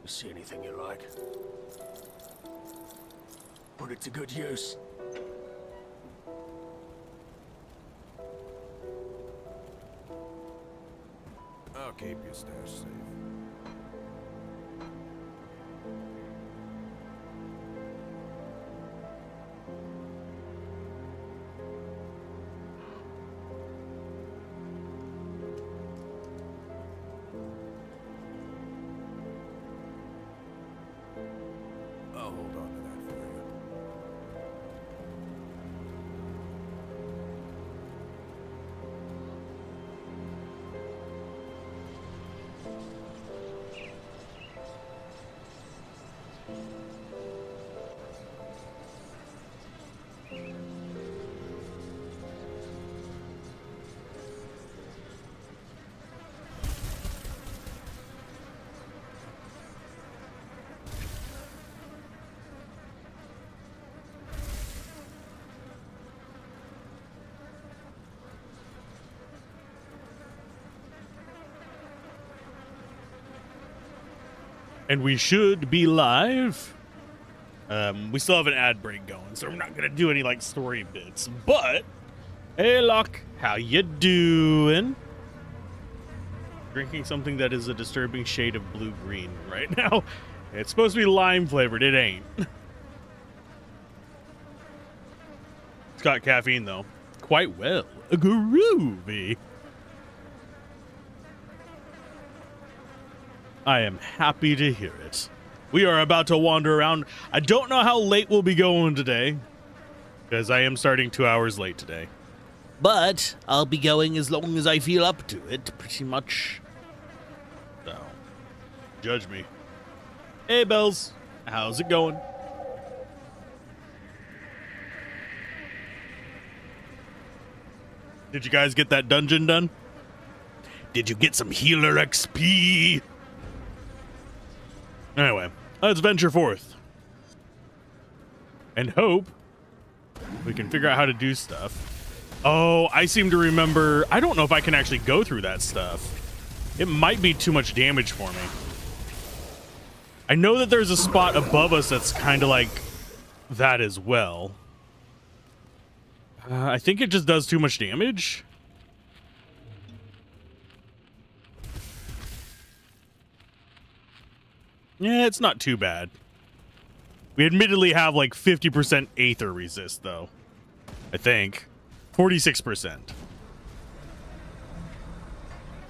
See anything you like. Put it to good use. I'll keep your stash safe. I'll hold on to that for you. And we should be live. We still have an ad break going, so we're not gonna do any like story bits. But hey, Locke, how you doing? Drinking something that is a disturbing shade of blue-green right now. It's supposed to be lime flavored. It ain't. It's got caffeine though, quite well. Groovy. I am happy to hear it. We are about to wander around. I don't know how late we'll be going today, because I am starting 2 hours late today. But I'll be going as long as I feel up to it, pretty much. So, judge me. Hey, Bells. How's it going? Did you guys get that dungeon done? Did you get some healer XP? Anyway, let's venture forth. And hope we can figure out how to do stuff. Oh, I seem to remember. I don't know if I can actually go through that stuff. It might be too much damage for me. I know that there's a spot above us that's kind of like that as well. I think it just does too much damage. Yeah, it's not too bad. We admittedly have like 50% Aether resist, though. I think. 46%.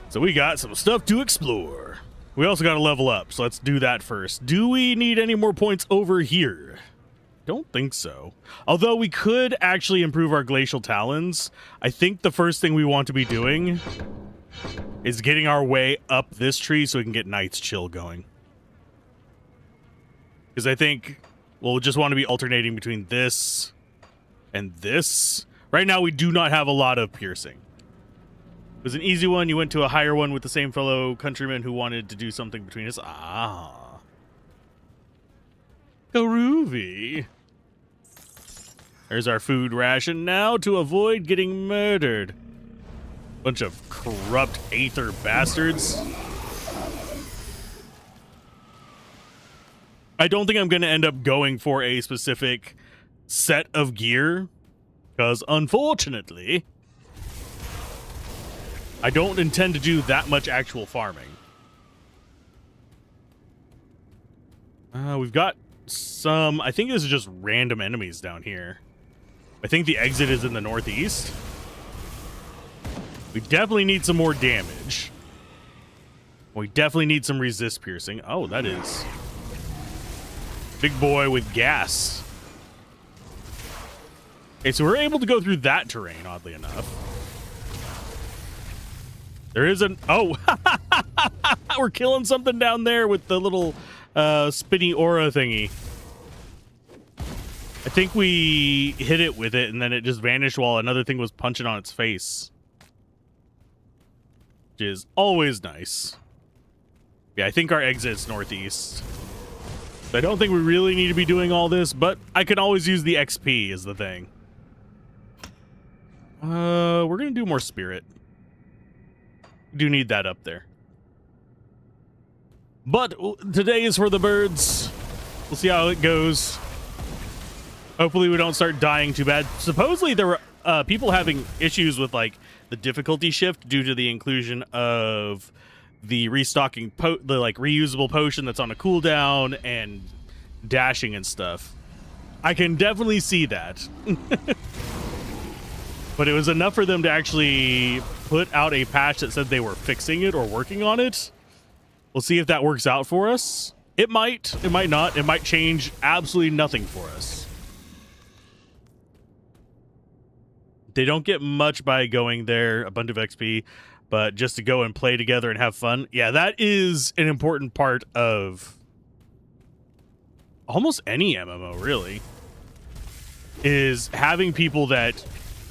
So we got some stuff to explore. We also got to level up, so let's do that first. Do we need any more points over here? Don't think so. Although we could actually improve our Glacial Talons. I think the first thing we want to be doing is getting our way up this tree so we can get Night's Chill going. Because I think we'll just want to be alternating between this and this. Right now, we do not have a lot of piercing. It was an easy one. You went to a higher one with the same fellow countryman who wanted to do something between us. Ah. Groovy. There's our food ration now to avoid getting murdered. Bunch of corrupt Aether bastards. I don't think I'm going to end up going for a specific set of gear, because unfortunately, I don't intend to do that much actual farming. We've got some, I think this is just random enemies down here. I think the exit is in the northeast. We definitely need some more damage. We definitely need some resist piercing. Oh, that is big boy with gas. Okay, so we're able to go through that terrain, oddly enough. There is an... Oh! We're killing something down there with the little spinny aura thingy. I think we hit it with it, and then it just vanished while another thing was punching on its face. Which is always nice. Yeah, I think our exit's northeast. I don't think we really need to be doing all this, but I can always use the XP is the thing. We're gonna do more spirit. We do need that up there. But today is for the birds. We'll see how it goes. Hopefully we don't start dying too bad. Supposedly there were people having issues with like the difficulty shift due to the inclusion of the restocking the like reusable potion that's on a cooldown and dashing and stuff. I can definitely see that. But it was enough for them to actually put out a patch that said they were fixing it or working on it. We'll see if that works out for us. It might not. It might change absolutely nothing for us. They don't get much by going there, a bunch of XP, but just to go and play together and have fun. Yeah, that is an important part of almost any MMO, really, is having people that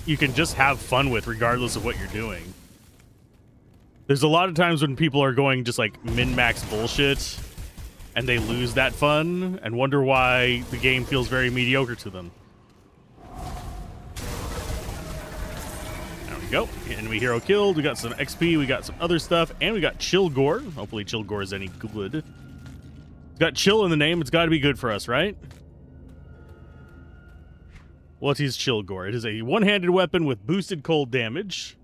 you can just have fun with regardless of what you're doing. There's a lot of times when people are going just like min-max bullshit and they lose that fun and wonder why the game feels very mediocre to them. There we go. Enemy hero killed. We got some XP. We got some other stuff. And we got Chill Gore. Hopefully Chill Gore is any good. It's got chill in the name. It's got to be good for us, right? What is Chill Gore? It is a one-handed weapon with boosted cold damage.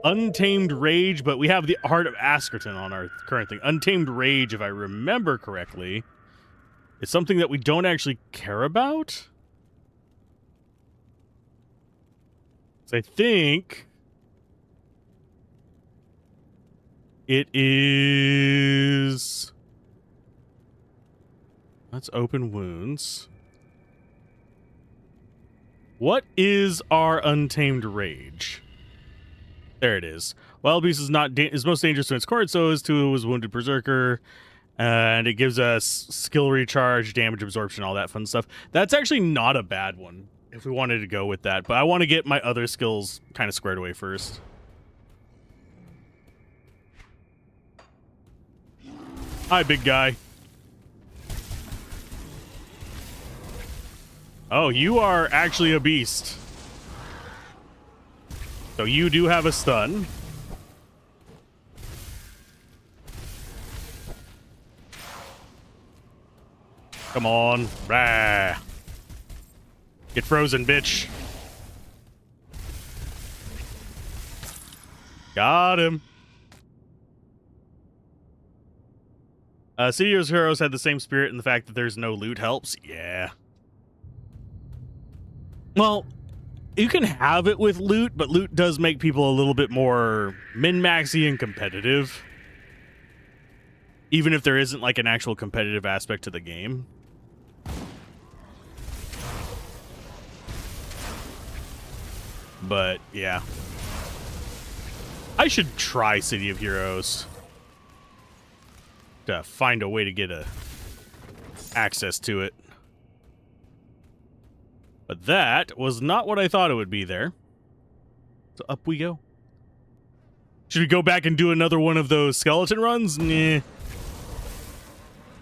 Untamed Rage, but we have the Heart of Asterkarn on our current thing. Untamed Rage, if I remember correctly, is something that we don't actually care about. So I think it is... Let's open wounds. What is our Untamed Rage? There it is. Wild Beast is most dangerous to its cord, so is to his wounded berserker, and it gives us skill recharge, damage absorption, all that fun stuff. That's actually not a bad one if we wanted to go with that, but I want to get my other skills kind of squared away first. Hi, big guy. Oh, you are actually a beast. So you do have a stun. Come on. Rah. Get frozen, bitch. Got him. City of Heroes had the same spirit in the fact that there's no loot helps. Yeah. Well, you can have it with loot, but loot does make people a little bit more min-maxy and competitive. Even if there isn't like an actual competitive aspect to the game. But, yeah. I should try City of Heroes. To find a way to get access to it. But that was not what I thought it would be there. So up we go. Should we go back and do another one of those skeleton runs? Nah.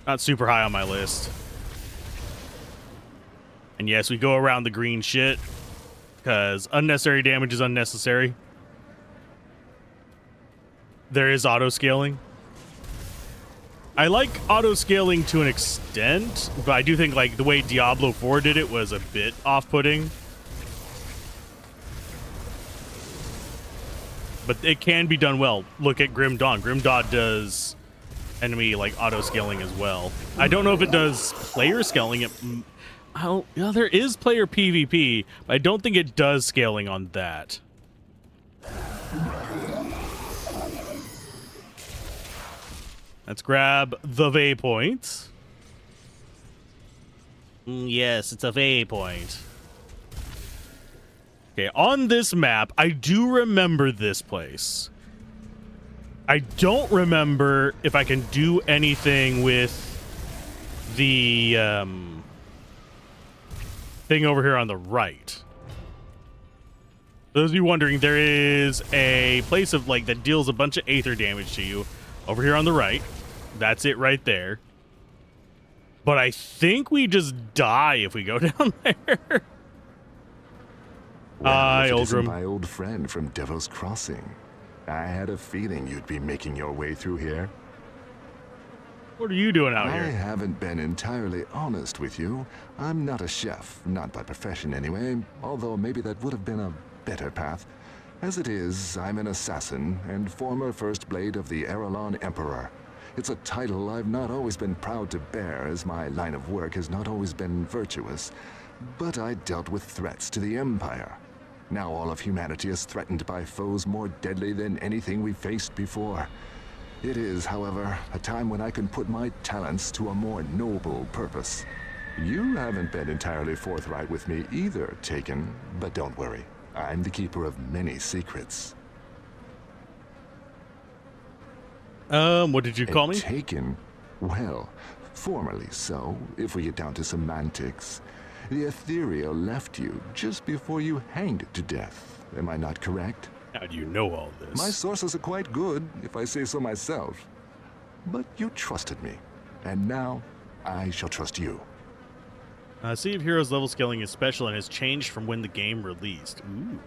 Not super high on my list. And yes, we go around the green shit. Because unnecessary damage is unnecessary. There is auto-scaling. I like auto-scaling to an extent, but I do think like the way Diablo 4 did it was a bit off-putting. But it can be done well. Look at Grim Dawn. Grim Dawn does enemy like auto-scaling as well. I don't know if it does player scaling. Yeah, there is player PvP, but I don't think it does scaling on that. Let's grab the waypoint. Yes, it's a waypoint. Okay, on this map, I do remember this place. I don't remember if I can do anything with the thing over here on the right. Those of you wondering, there is a place of like that deals a bunch of aether damage to you over here on the right. That's it right there. But I think we just die if we go down there. Hi, Ulgrim. My old friend from Devil's Crossing. I had a feeling you'd be making your way through here. What are you doing out I here? haven't been entirely honest with you. I'm not a chef, not by profession anyway, although maybe that would have been a better path. As it is, I'm an assassin and former First Blade of the Erelon Emperor. It's a title I've not always been proud to bear, as my line of work has not always been virtuous. But I dealt with threats to the Empire. Now all of humanity is threatened by foes more deadly than anything we've faced before. It is, however, a time when I can put my talents to a more noble purpose. You haven't been entirely forthright with me either, Taken, but don't worry. I'm the keeper of many secrets. What did you call me? Taken? Well, formerly so, if we get down to semantics. The Ethereal left you just before you hanged to death. Am I not correct? How do you know all this? My sources are quite good, if I say so myself. But you trusted me, and now I shall trust you. See if heroes level scaling is special and has changed from when the game released. Ooh.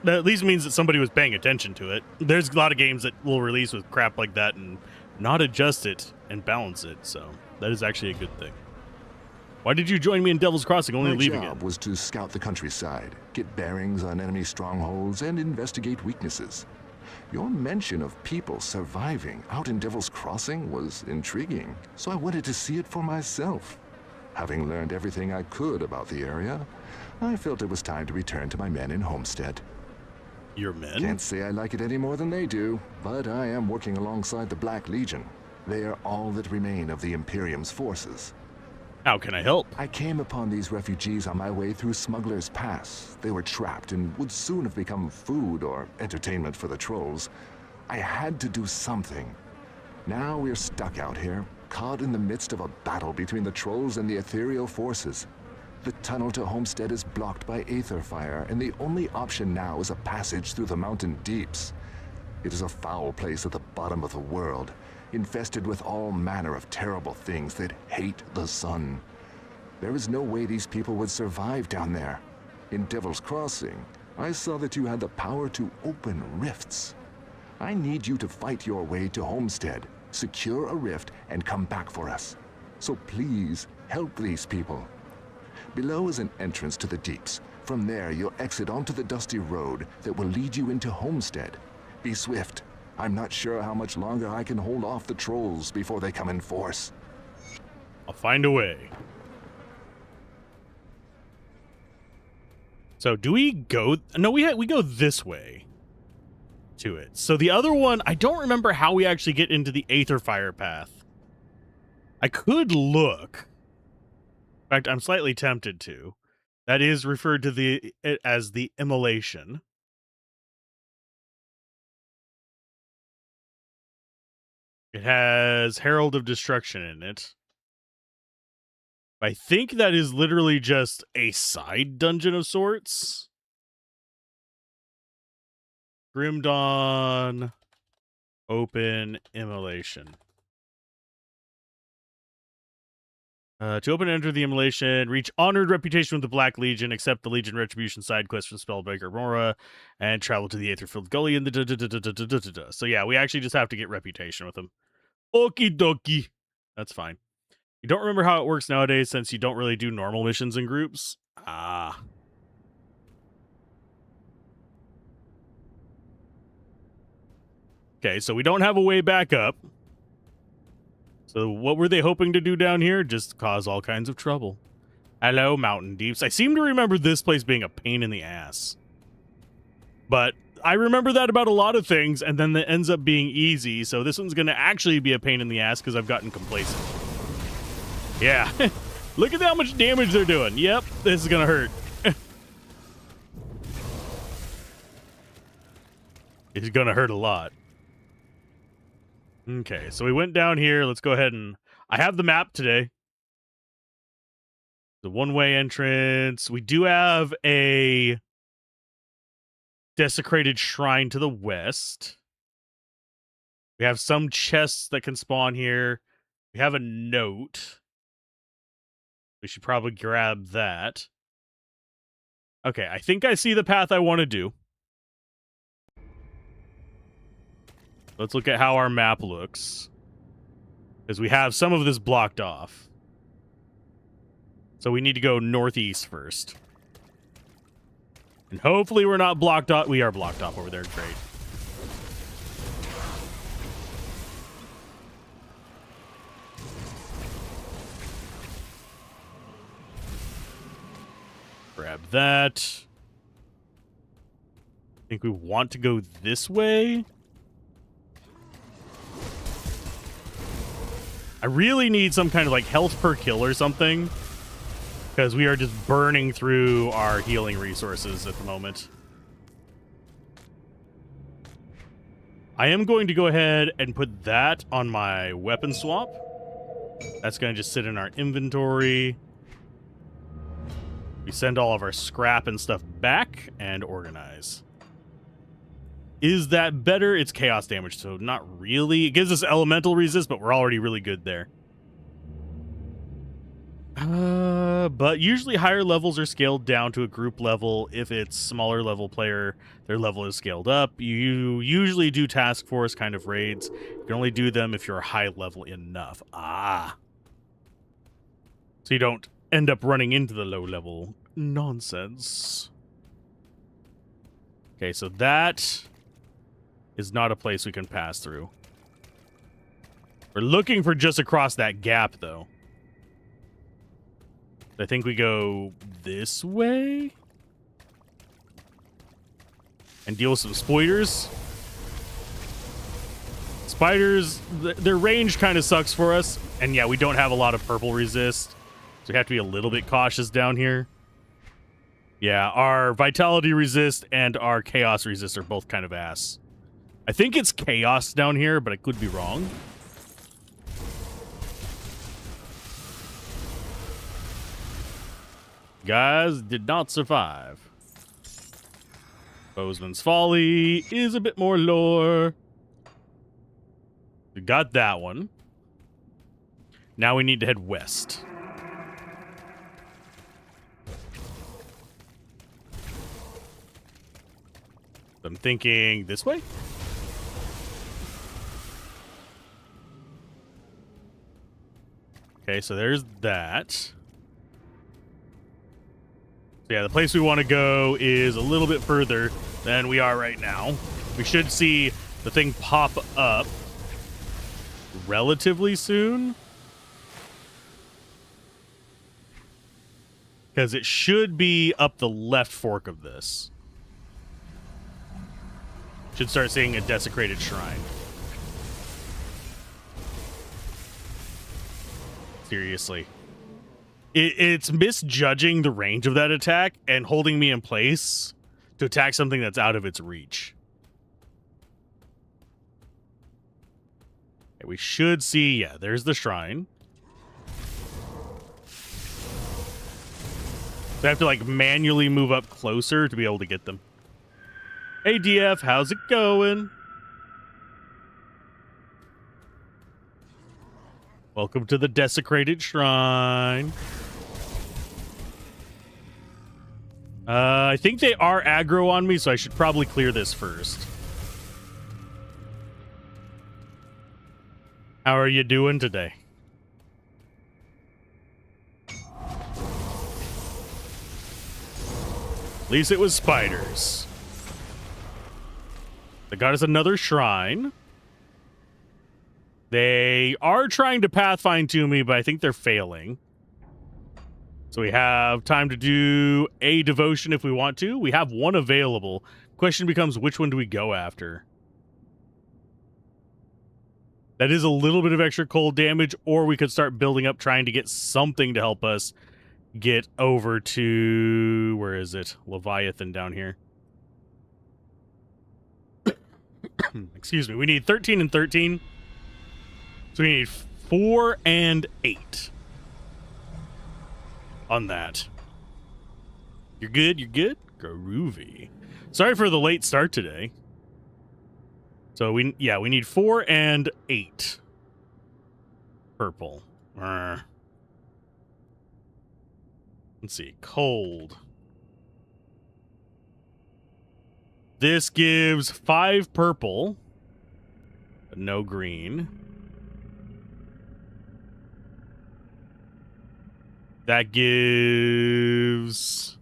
That at least means that somebody was paying attention to it. There's a lot of games that will release with crap like that and not adjust it and balance it, so that is actually a good thing. Why did you join me in Devil's Crossing, only leaving it? My job was to scout the countryside, get bearings on enemy strongholds, and investigate weaknesses. Your mention of people surviving out in Devil's Crossing was intriguing, so I wanted to see it for myself. Having learned everything I could about the area, I felt it was time to return to my men in Homestead. Your men? Can't say I like it any more than they do, but I am working alongside the Black Legion. They are all that remain of the Imperium's forces. How can I help? I came upon these refugees on my way through Smuggler's Pass. They were trapped and would soon have become food or entertainment for the trolls. I had to do something. Now we're stuck out here, caught in the midst of a battle between the trolls and the ethereal forces. The tunnel to Homestead is blocked by aether fire, and the only option now is a passage through the mountain deeps. It is a foul place at the bottom of the world, infested with all manner of terrible things that hate the sun. There is no way these people would survive down there. In Devil's Crossing, I saw that you had the power to open rifts. I need you to fight your way to Homestead, secure a rift, and come back for us. So please, help these people. Below is an entrance to the deeps. From there, you'll exit onto the dusty road that will lead you into Homestead. Be swift. I'm not sure how much longer I can hold off the trolls before they come in force. I'll find a way. So do we go? No, we go this way to it. So the other one, I don't remember how we actually get into the Aether Fire path. I could look. In fact, I'm slightly tempted to. That is referred to as the Immolation. It has Herald of Destruction in it. I think that is literally just a side dungeon of sorts. Grim Dawn, open Immolation. To open and enter the Immolation, reach Honored Reputation with the Black Legion, accept the Legion Retribution side quest from Spellbreaker Mora, and travel to the Aetherfilled Gully in the So yeah, we actually just have to get Reputation with them. Okie dokie. That's fine. You don't remember how it works nowadays since you don't really do normal missions in groups? Ah. Okay, so we don't have a way back up. So what were they hoping to do down here? Just cause all kinds of trouble. Hello, Mountain Deeps. I seem to remember this place being a pain in the ass. But I remember that about a lot of things, and then that ends up being easy, so this one's going to actually be a pain in the ass because I've gotten complacent. Yeah. Look at how much damage they're doing. Yep, this is going to hurt. It's going to hurt a lot. Okay, so we went down here. Let's go ahead and... I have the map today. The one-way entrance. We do have a desecrated shrine to the west. We have some chests that can spawn here. We have a note. We should probably grab that. Okay, I think I see the path I want to do. Let's look at how our map looks. Because we have some of this blocked off. So we need to go northeast first. And hopefully we're not blocked off. We are blocked off over there. Great. Grab that. I think we want to go this way. I really need some kind of like health per kill or something, because we are just burning through our healing resources at the moment. I am going to go ahead and put that on my weapon swap. That's going to just sit in our inventory. We send all of our scrap and stuff back and organize. Is that better? It's chaos damage, so not really. It gives us elemental resist, but we're already really good there. But usually higher levels are scaled down to a group level. If it's smaller level player, their level is scaled up. You usually do task force kind of raids. You can only do them if you're high level enough. So you don't end up running into the low level nonsense. Okay, so that is not a place we can pass through. We're looking for just across that gap, though. I think we go this way and deal with some spiders. Spiders, their range kind of sucks for us. And yeah, we don't have a lot of purple resist, so we have to be a little bit cautious down here. Yeah, our vitality resist and our chaos resist are both kind of ass. I think it's chaos down here, but I could be wrong. Guys did not survive. Bozeman's Folly is a bit more lore. We got that one. Now we need to head west. I'm thinking this way. Okay, so there's that. So yeah, the place we want to go is a little bit further than we are right now. We should see the thing pop up relatively soon, because it should be up the left fork of this. Should start seeing a desecrated shrine. Seriously. It's misjudging the range of that attack and holding me in place to attack something that's out of its reach. Okay, we should see, yeah, there's the shrine. So I have to like manually move up closer to be able to get them. Hey DF, how's it going? Welcome to the desecrated shrine. I think they are aggro on me, so I should probably clear this first. How are you doing today? At least it was spiders. They got us another shrine. They are trying to pathfind to me, but I think they're failing. So we have time to do a devotion if we want to. We have one available. Question becomes, which one do we go after? That is a little bit of extra cold damage, or we could start building up trying to get something to help us get over to... Where is it? Leviathan down here. Excuse me. We need 13 and 13. So we need 4 and 8 on that. You're good? You're good? Groovy. Sorry for the late start today. So we need 4 and 8 purple. Let's see. Cold. This gives 5 purple. but no green. That gives...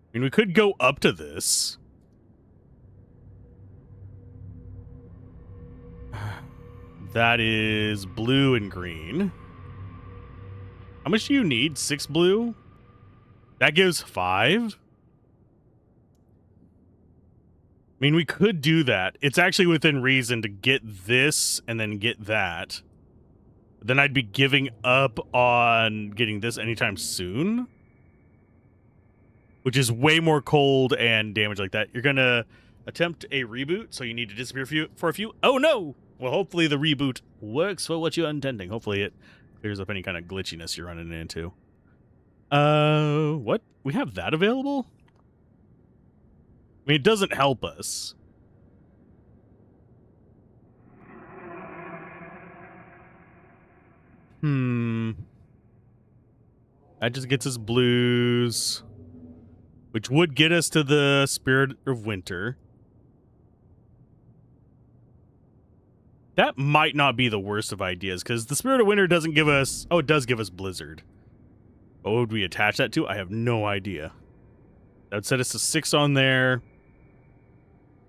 I mean, we could go up to this. That is blue and green. How much do you need? 6 blue? That gives 5? I mean, we could do that. It's actually within reason to get this and then get that. Then I'd be giving up on getting this anytime soon. Which is way more cold and damage like that. You're going to attempt a reboot, so you need to disappear for a few... Oh, no! Well, hopefully the reboot works for what you're intending. Hopefully it clears up any kind of glitchiness you're running into. What? We have that available? I mean, it doesn't help us. That just gets us blues, which would get us to the Spirit of Winter. That might not be the worst of ideas, because the Spirit of Winter doesn't give us... Oh, it does give us Blizzard. What would we attach that to? I have no idea. That would set us to 6 on there.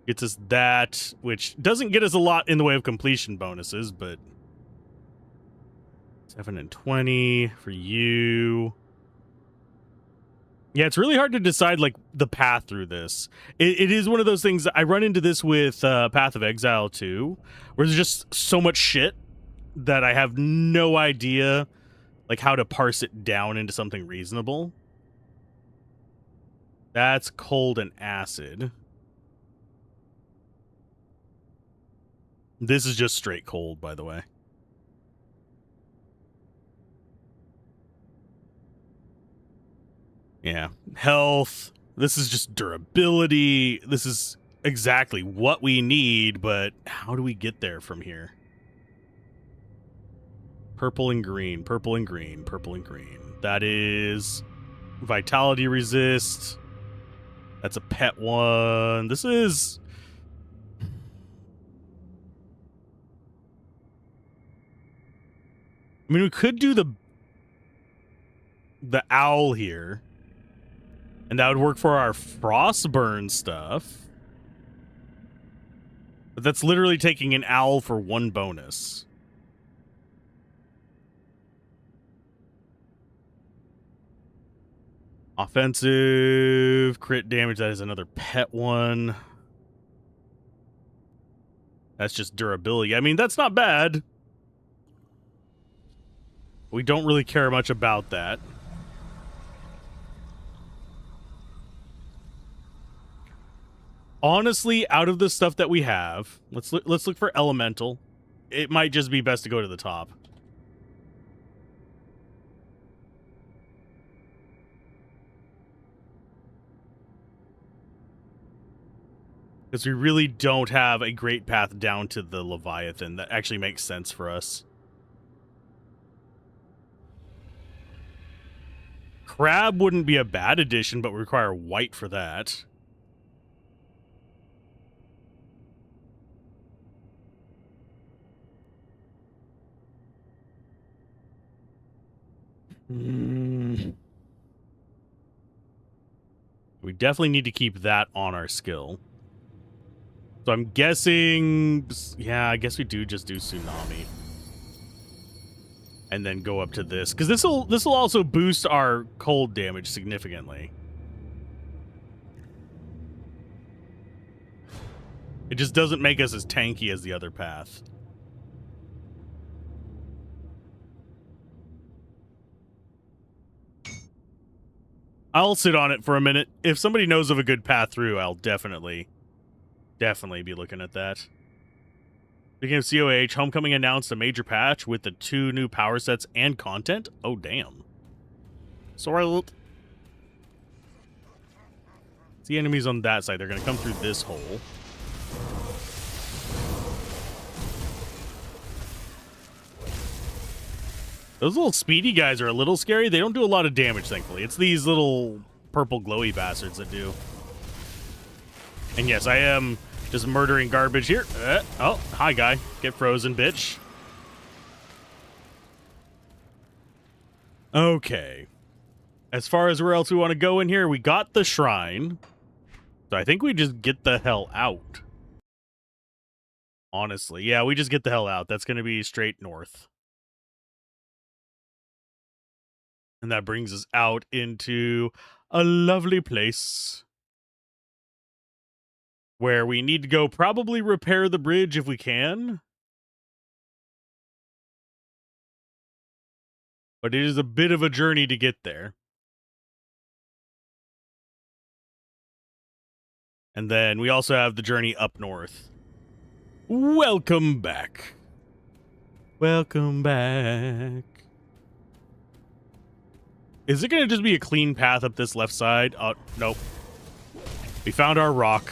Gets us that, which doesn't get us a lot in the way of completion bonuses, but... 7 and 20 for you. Yeah, it's really hard to decide, like, the path through this. It is one of those things that I run into this with Path of Exile, too, where there's just so much shit that I have no idea, like, how to parse it down into something reasonable. That's cold and acid. This is just straight cold, by the way. Yeah, health. This is just durability. This is exactly what we need, but how do we get there from here? Purple and green, purple and green, purple and green. That is vitality resist. That's a pet one. This is... I mean, we could do the owl here. And that would work for our Frostburn stuff. But that's literally taking an owl for 1 bonus. Offensive, crit damage, that is another pet one. That's just durability. I mean, that's not bad. We don't really care much about that. Honestly, out of the stuff that we have, let's look for elemental. It might just be best to go to the top. Because we really don't have a great path down to the Leviathan that actually makes sense for us. Crab wouldn't be a bad addition, but we require white for that. We definitely need to keep that on our skill. So I'm guessing... Yeah, I guess we do just do Tsunami. And then go up to this. Because this will also boost our cold damage significantly. It just doesn't make us as tanky as the other path. I'll sit on it for a minute. If somebody knows of a good path through, I'll definitely be looking at that. Speaking of COH, Homecoming announced a major patch with the 2 new power sets and content. Oh, damn. Sorry. See enemies on that side. They're going to come through this hole. Those little speedy guys are a little scary. They don't do a lot of damage, thankfully. It's these little purple glowy bastards that do. And yes, I am just murdering garbage here. Oh, hi, guy. Get frozen, bitch. Okay. As far as where else we want to go in here, we got the shrine. So I think we just get the hell out. Honestly. Yeah, we just get the hell out. That's going to be straight north. And that brings us out into a lovely place where we need to go probably repair the bridge if we can. But it is a bit of a journey to get there. And then we also have the journey up north. Welcome back. Welcome back. Is it going to just be a clean path up this left side? Oh, nope. We found our rock.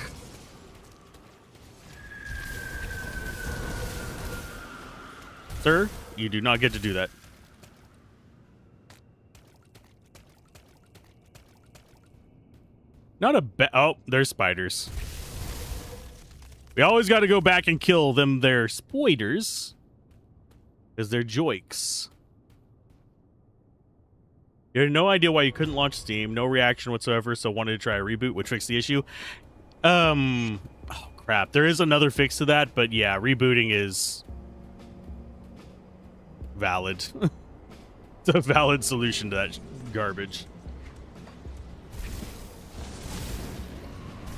Sir, you do not get to do that. Not a oh, there's spiders. We always got to go back and kill them. They're spoiders. Because they're joiks. You had no idea why you couldn't launch Steam. No reaction whatsoever, so wanted to try a reboot, which fixed the issue. Oh, crap. There is another fix to that, but yeah, rebooting is valid. It's a valid solution to that garbage.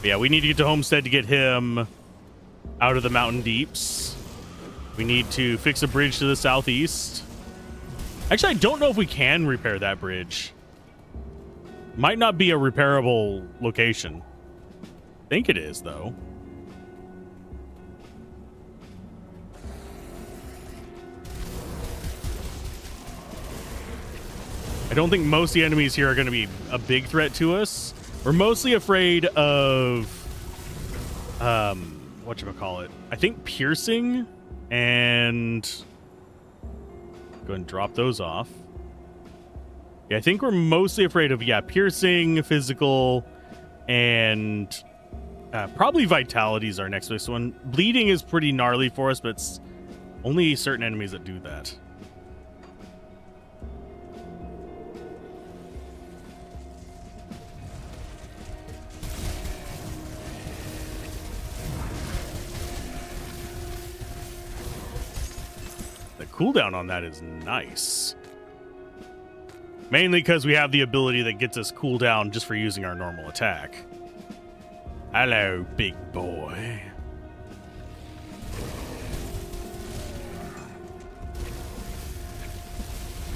But yeah, we need to get to Homestead to get him out of the mountain deeps. We need to fix a bridge to the southeast. Actually, I don't know if we can repair that bridge. Might not be a repairable location. I think it is, though. I don't think most of the enemies here are going to be a big threat to us. We're mostly afraid of, whatchamacallit? I think piercing and go ahead and drop those off. Yeah, I think we're mostly afraid of, yeah, piercing, physical, and probably vitality is our next biggest one. Bleeding is pretty gnarly for us, but it's only certain enemies that do that. Cooldown on that is nice. Mainly because we have the ability that gets us cooldown just for using our normal attack. Hello, big boy.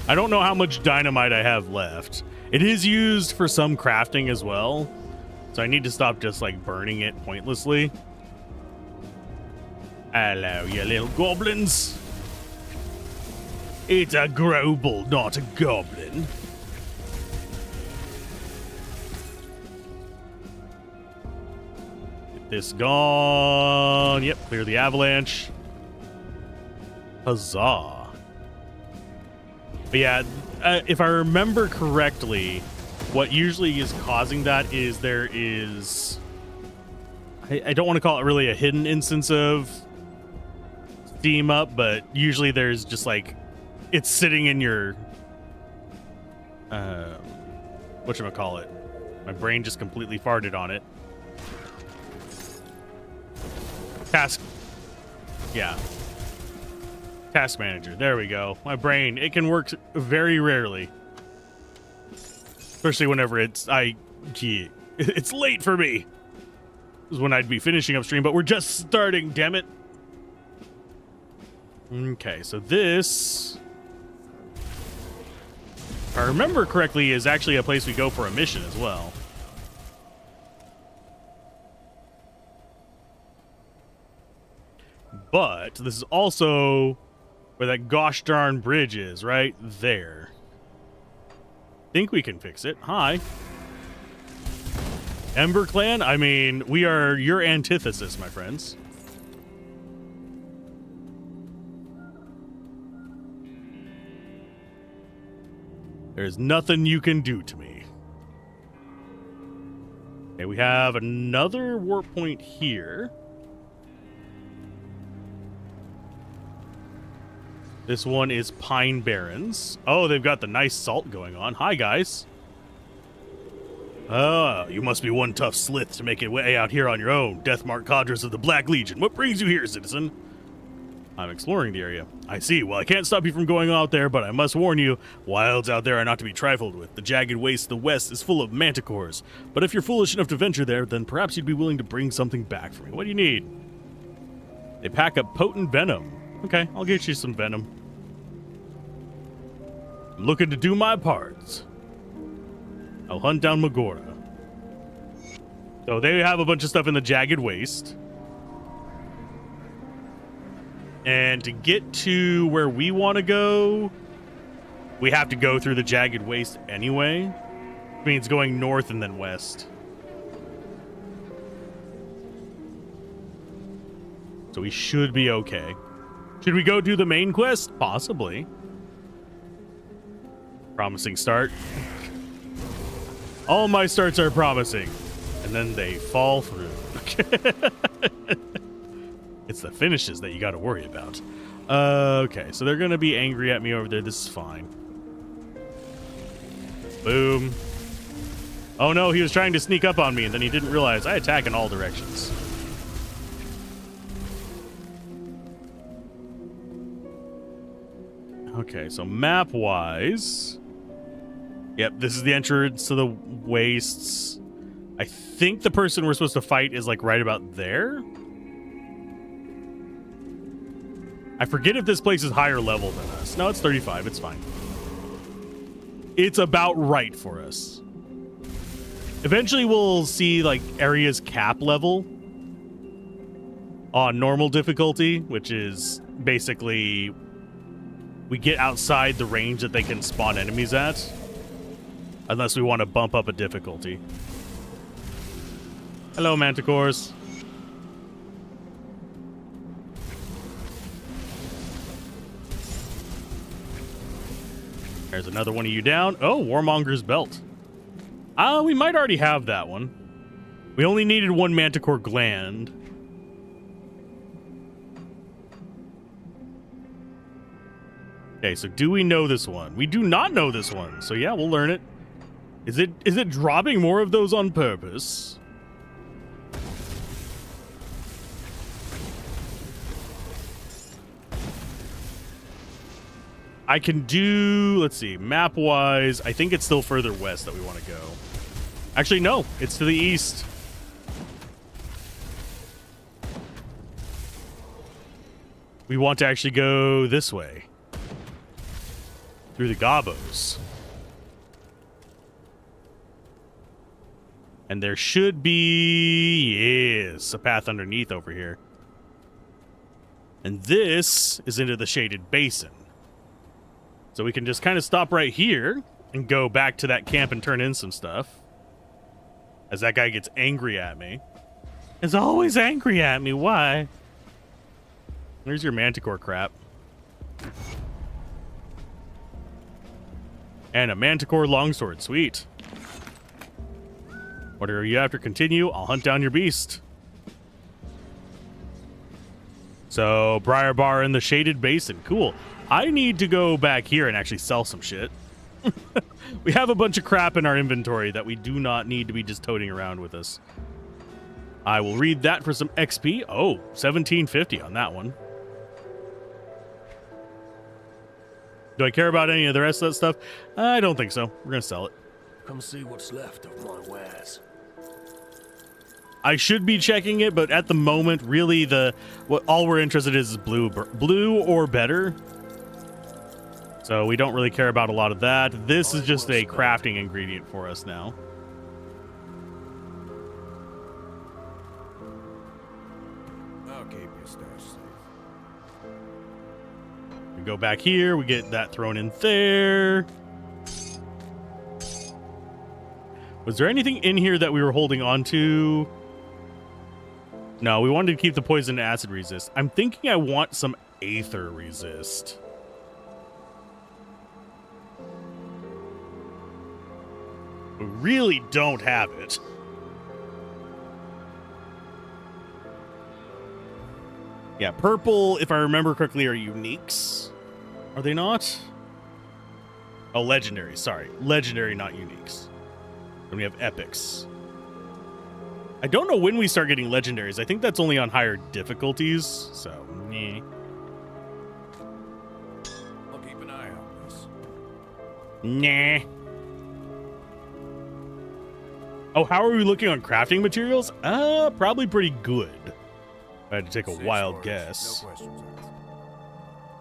I don't know how much dynamite I have left. It is used for some crafting as well, so I need to stop just like burning it pointlessly. Hello, you little goblins. It's a grobel, not a goblin. Get this gone. Yep, clear the avalanche. Huzzah. But yeah, if I remember correctly, what usually is causing that is there is... I don't want to call it really a hidden instance of Steam up, but usually there's just like... It's sitting in your, whatchamacallit? My brain just completely farted on it. Task, yeah. Task manager, there we go. My brain, it can work very rarely. Especially whenever it's late for me. This is when I'd be finishing up stream, but we're just starting, damn it. Okay, so this... if I remember correctly, is actually a place we go for a mission as well. But this is also where that gosh darn bridge is, right there. Think we can fix it. Hi. Ember Clan? I mean, we are your antithesis, my friends. There's nothing you can do to me. Okay, we have another warp point here. This one is Pine Barrens. Oh, they've got the nice salt going on. Hi, guys. Ah, you must be one tough slith to make it way out here on your own. Deathmark cadres of the Black Legion. What brings you here, citizen? I'm exploring the area. I see. Well, I can't stop you from going out there, but I must warn you, wilds out there are not to be trifled with. The jagged waste of the west is full of manticores. But if you're foolish enough to venture there, then perhaps you'd be willing to bring something back for me. What do you need? They pack up potent venom. Okay, I'll get you some venom. I'm looking to do my part. I'll hunt down Magora. So they have a bunch of stuff in the jagged waste. And to get to where we want to go, we have to go through the jagged waste anyway. It means going north and then west. So we should be okay. Should we go do the main quest? Possibly. Promising start. All my starts are promising. And then they fall through. It's the finishes that you got to worry about. Okay, so they're going to be angry at me over there. This is fine. Boom. Oh no, he was trying to sneak up on me, and then he didn't realize I attack in all directions. Okay, so map-wise... Yep, this is the entrance to the wastes. I think the person we're supposed to fight is, like, right about there. I forget if this place is higher level than us. No, it's 35. It's fine. It's about right for us. Eventually, we'll see, like, areas cap level on normal difficulty, which is basically we get outside the range that they can spawn enemies at, unless we want to bump up a difficulty. Hello, manticores. There's another one of you down. Oh, Warmonger's Belt. We might already have that one. We only needed one manticore gland. Okay, so do we know this one? We do not know this one. So yeah, we'll learn it. Is it dropping more of those on purpose? I can do, let's see, map-wise, I think it's still further west that we want to go. Actually, no, it's to the east. We want to actually go this way. Through the Gobos. And there should be, yes, a path underneath over here. And this is into the shaded basin. So we can just kind of stop right here and go back to that camp and turn in some stuff. As that guy gets angry at me. He's always angry at me. Why? There's your manticore crap. And a manticore longsword. Sweet. What are you after? Continue. I'll hunt down your beast. So, Briar Bar in the shaded basin. Cool. I need to go back here and actually sell some shit. We have a bunch of crap in our inventory that we do not need to be just toting around with us. I will read that for some XP. Oh, 1750 on that one. Do I care about any of the rest of that stuff? I don't think so. We're going to sell it. Come see what's left of my wares. I should be checking it, but at the moment, really, all we're interested in is blue or better. So we don't really care about a lot of that. This is just a crafting ingredient for us now. I'll keep your stash safe. We go back here. We get that thrown in there. Was there anything in here that we were holding on to? No, we wanted to keep the poison and acid resist. I'm thinking I want some aether resist. We really don't have it. Yeah, purple, if I remember correctly, are uniques. Are they not? Oh, legendary. Sorry. Legendary, not uniques. Then we have epics. I don't know when we start getting legendaries. I think that's only on higher difficulties. So, meh. I'll keep an eye on this. Nah. Oh, how are we looking on crafting materials? Probably pretty good. I had to take a 6 wild orders, guess. No questions asked.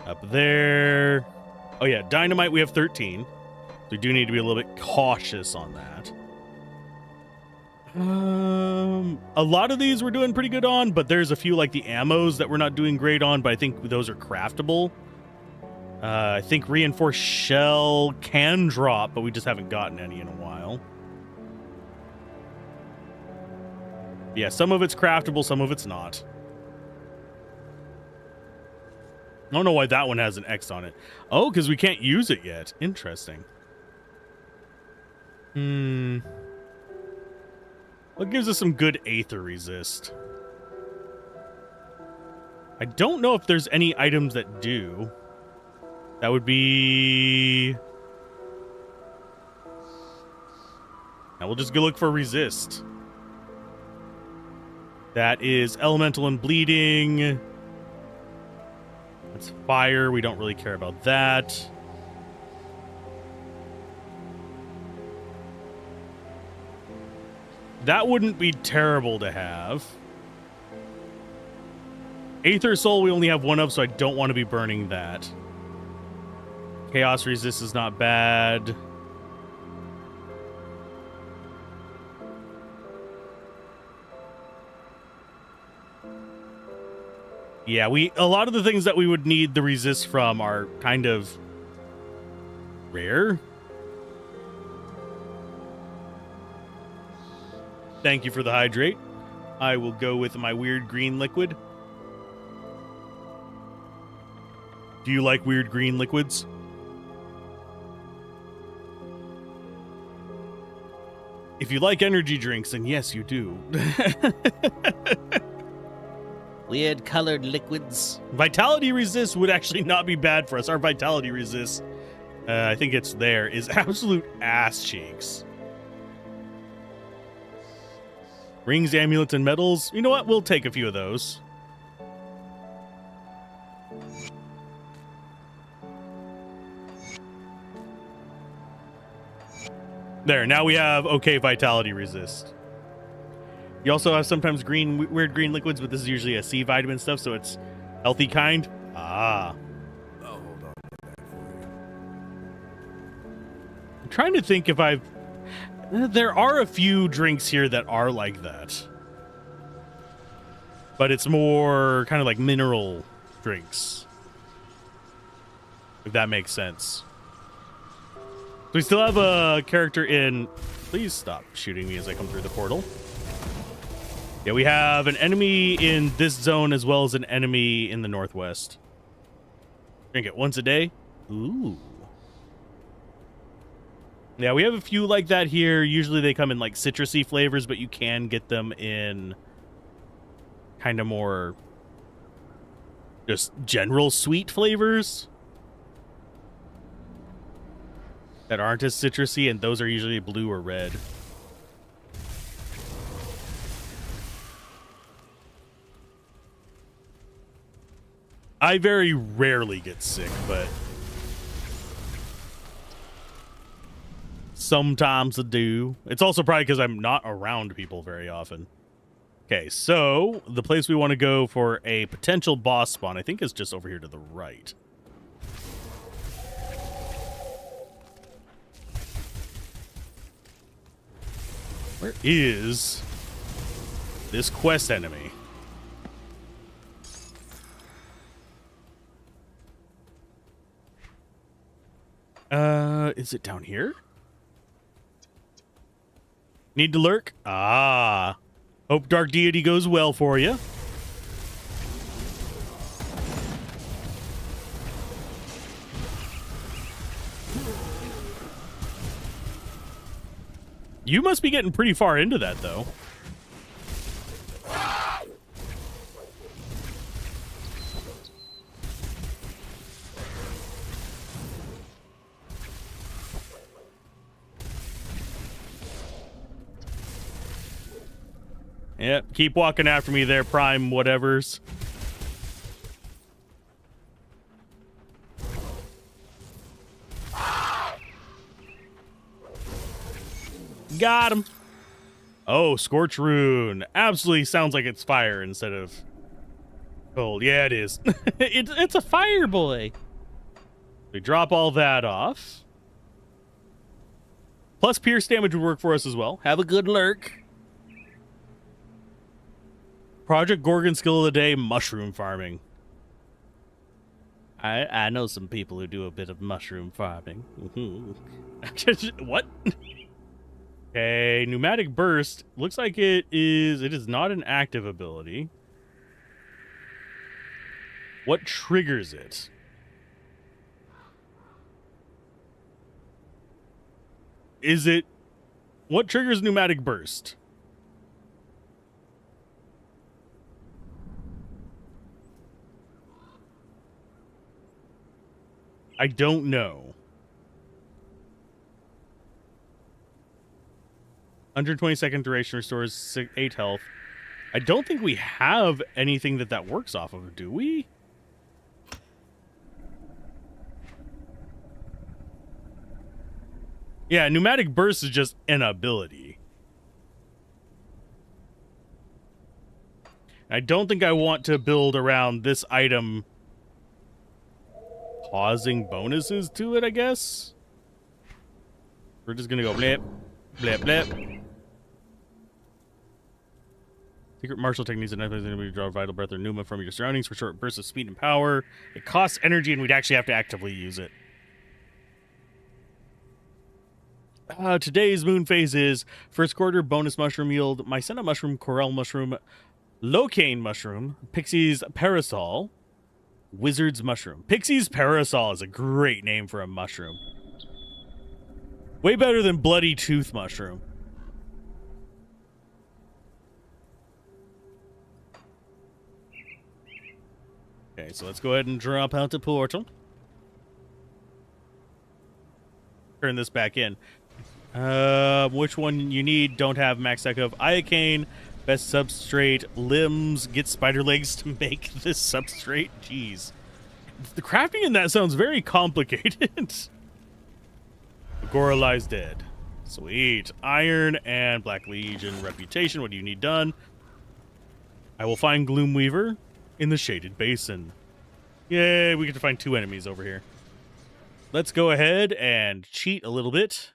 Up there. Oh yeah, dynamite we have 13. We do need to be a little bit cautious on that. A lot of these we're doing pretty good on, but there's a few like the ammos that we're not doing great on, but I think those are craftable. I think reinforced shell can drop, but we just haven't gotten any in a while. Yeah, some of it's craftable, some of it's not. I don't know why that one has an X on it. Oh, because we can't use it yet. Interesting. What gives us some good Aether resist? I don't know if there's any items that do. That would be... Now we'll just go look for resist. That is elemental and bleeding. That's fire. We don't really care about that. That wouldn't be terrible to have. Aether Soul we only have one of, so I don't want to be burning that. Chaos Resist is not bad. Yeah, a lot of the things that we would need the resist from are kind of rare. Thank you for the hydrate. I will go with my weird green liquid. Do you like weird green liquids? If you like energy drinks, then yes, you do. Weird colored liquids. Vitality resist would actually not be bad for us. Our vitality resist, I think it's there, is absolute ass cheeks. Rings, amulets, and medals. You know what? We'll take a few of those. There, now we have okay vitality resist. You also have sometimes weird green liquids, but this is usually a C vitamin stuff, so it's healthy kind. Ah. I'll hold on to that for you. I'm trying to think if I've... There are a few drinks here that are like that. But it's more kind of like mineral drinks. If that makes sense. So we still have a character in... Please stop shooting me as I come through the portal. Yeah, we have an enemy in this zone as well as an enemy in the northwest. Drink it once a day. Ooh. Yeah, we have a few like that here. Usually they come in like citrusy flavors, but you can get them in kind of more just general sweet flavors that aren't as citrusy, and those are usually blue or red. I very rarely get sick, but sometimes I do. It's also probably because I'm not around people very often. Okay, so the place we want to go for a potential boss spawn, I think, is just over here to the right. Where is this quest enemy? Is it down here? Need to lurk? Ah. Hope Dark Deity goes well for you. You must be getting pretty far into that, though. Yep, keep walking after me there, Prime whatevers. Got him. Oh, Scorch Rune. Absolutely sounds like it's fire instead of cold. Yeah, it is. It's a fire boy. We drop all that off. Plus pierce damage would work for us as well. Have a good lurk. Project Gorgon skill of the day, mushroom farming. I know some people who do a bit of mushroom farming. What? Okay, pneumatic burst. Looks like it is not an active ability. What triggers it? What triggers pneumatic burst? I don't know. 120-second duration restores 8 health. I don't think we have anything that works off of, do we? Yeah, pneumatic burst is just an ability. I don't think I want to build around this item causing bonuses to it, I guess. We're just gonna go blip, blip, blip. Secret martial techniques and enemy draw vital breath or pneuma from your surroundings for short bursts of speed and power. It costs energy and we'd actually have to actively use it. Today's moon phase is first quarter bonus mushroom yield, mycena mushroom, corel mushroom, locane mushroom, pixie's parasol, wizard's mushroom. Pixie's parasol is a great name for a mushroom. Way better than bloody tooth mushroom. Okay, so let's go ahead and drop out the portal. Turn this back in. Which one you need? Don't have max deck of Iocane. Best substrate. Limbs. Get spider legs to make this substrate. Jeez. The crafting in that sounds very complicated. Agora lies dead. Sweet. Iron and Black Legion reputation. What do you need done? I will find Gloomweaver in the shaded basin. Yay, we get to find 2 enemies over here. Let's go ahead and cheat a little bit.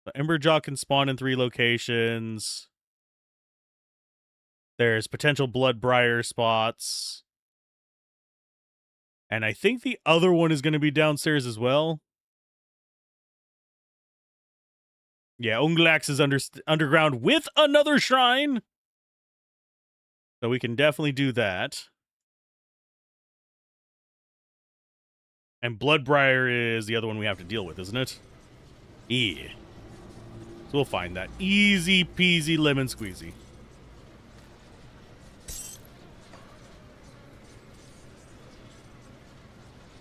The Emberjaw can spawn in 3 locations. There's potential Bloodbriar spots. And I think the other one is going to be downstairs as well. Yeah, Unglax is underground with another shrine. So we can definitely do that. And Bloodbriar is the other one we have to deal with, isn't it? Yeah. So we'll find that. Easy peasy lemon squeezy.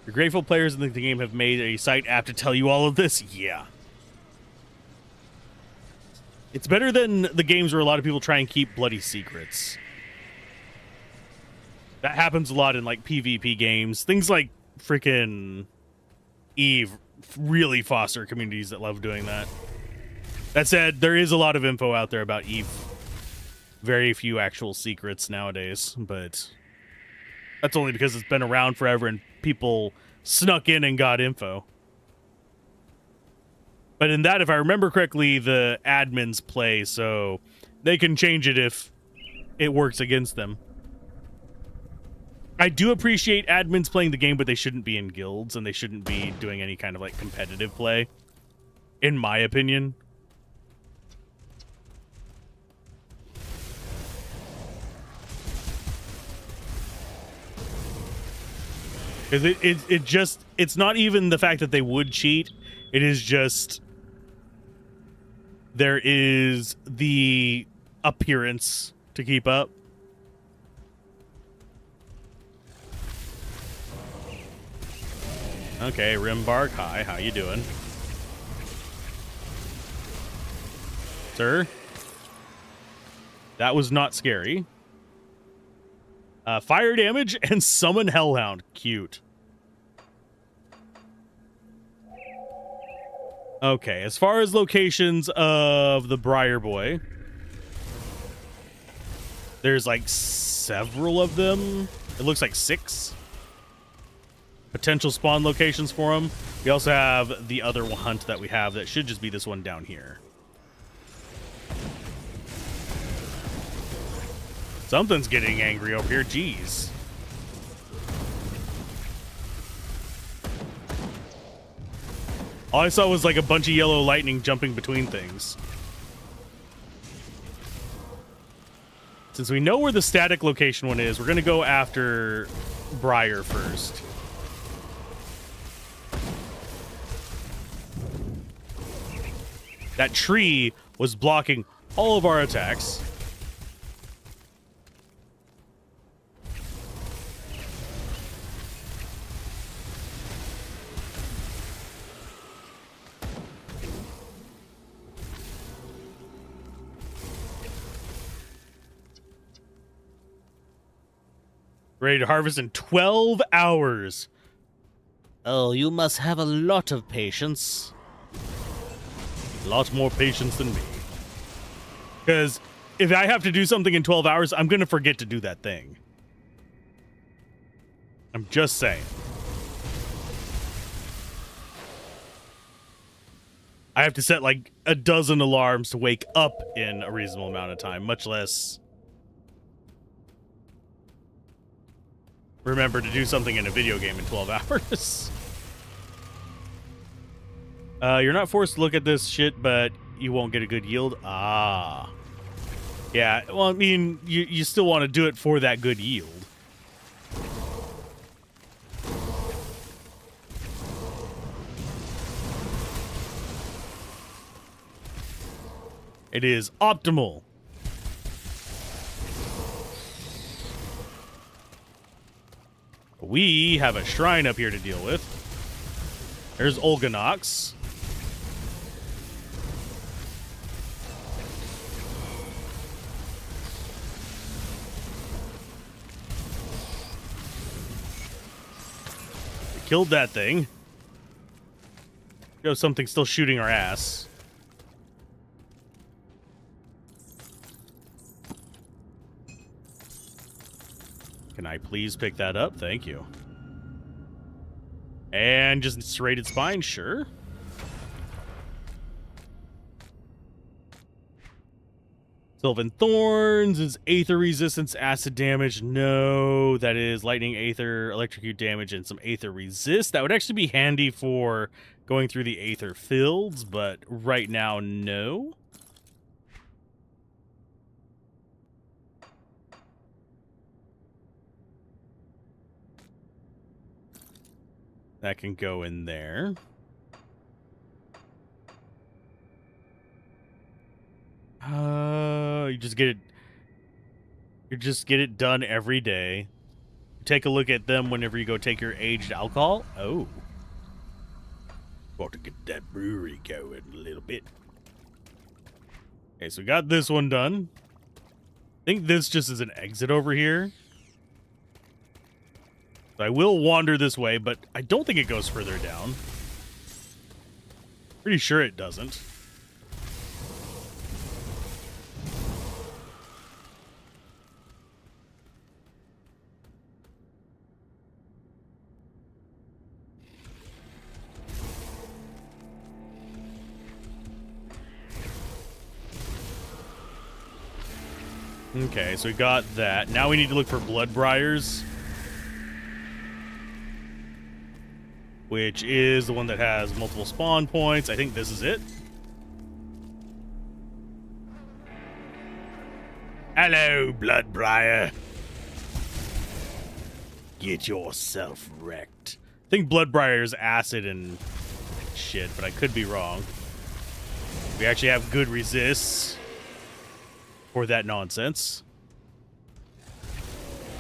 Your grateful players in the game have made a site app to tell you all of this? Yeah. It's better than the games where a lot of people try and keep bloody secrets. That happens a lot in, like, PvP games. Things like freaking Eve really foster communities that love doing that. That said, there is a lot of info out there about Eve. Very few actual secrets nowadays, but that's only because it's been around forever and people snuck in and got info. But in that, if I remember correctly, the admins play, so they can change it if it works against them. I do appreciate admins playing the game, but they shouldn't be in guilds, and they shouldn't be doing any kind of, like, competitive play, in my opinion. Because it's not even the fact that they would cheat, it is just there is the appearance to keep up. Okay, Rimbark, hi, how you doing? That was not scary. Fire damage and summon Hellhound. Cute. Okay, as far as locations of the Briar Boy, there's like several of them. It looks like 6 potential spawn locations for him. We also have the other hunt that we have that should just be this one down here. Something's getting angry over here. Jeez. All I saw was like a bunch of yellow lightning jumping between things. Since we know where the static location one is, we're going to go after Briar first. That tree was blocking all of our attacks. Ready to harvest in 12 hours. Oh, you must have a lot of patience. A lot more patience than me. Because if I have to do something in 12 hours, I'm going to forget to do that thing. I'm just saying. I have to set like a dozen alarms to wake up in a reasonable amount of time, much less remember to do something in a video game in 12 hours. You're not forced to look at this shit, but you won't get a good yield. Ah. Yeah, well, I mean, you still want to do it for that good yield. It is optimal. We have a shrine up here to deal with. There's Olganox. We killed that thing. Yo, something's still shooting our ass. Can I please pick that up? Thank you. And just serrated spine, sure. Sylvan Thorns is Aether resistance, acid damage. No, that is lightning, Aether, electrocute damage, and some Aether resist. That would actually be handy for going through the Aether fields, but right now, no. That can go in there. You just get it. You just get it done every day. Take a look at them whenever you go take your aged alcohol. Oh. About to get that brewery going a little bit. Okay, so we got this one done. I think this just is an exit over here. I will wander this way, but I don't think it goes further down. Pretty sure it doesn't. Okay, so we got that. Now we need to look for blood briars, which is the one that has multiple spawn points. I think this is it. Hello, Bloodbriar. Get yourself wrecked. I think Bloodbriar is acid and shit, but I could be wrong. We actually have good resists for that nonsense.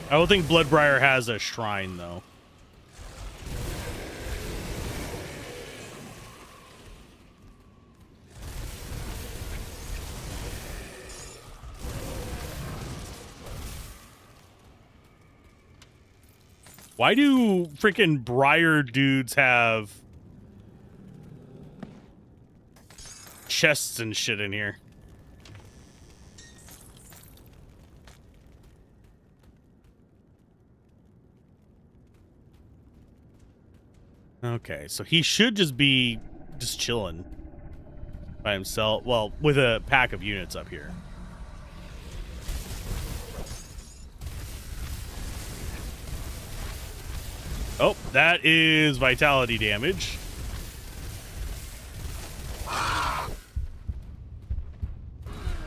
I don't think Bloodbriar has a shrine, though. Why do freaking briar dudes have chests and shit in here? Okay, so he should just be just chilling by himself. Well, with a pack of units up here. Oh, that is vitality damage.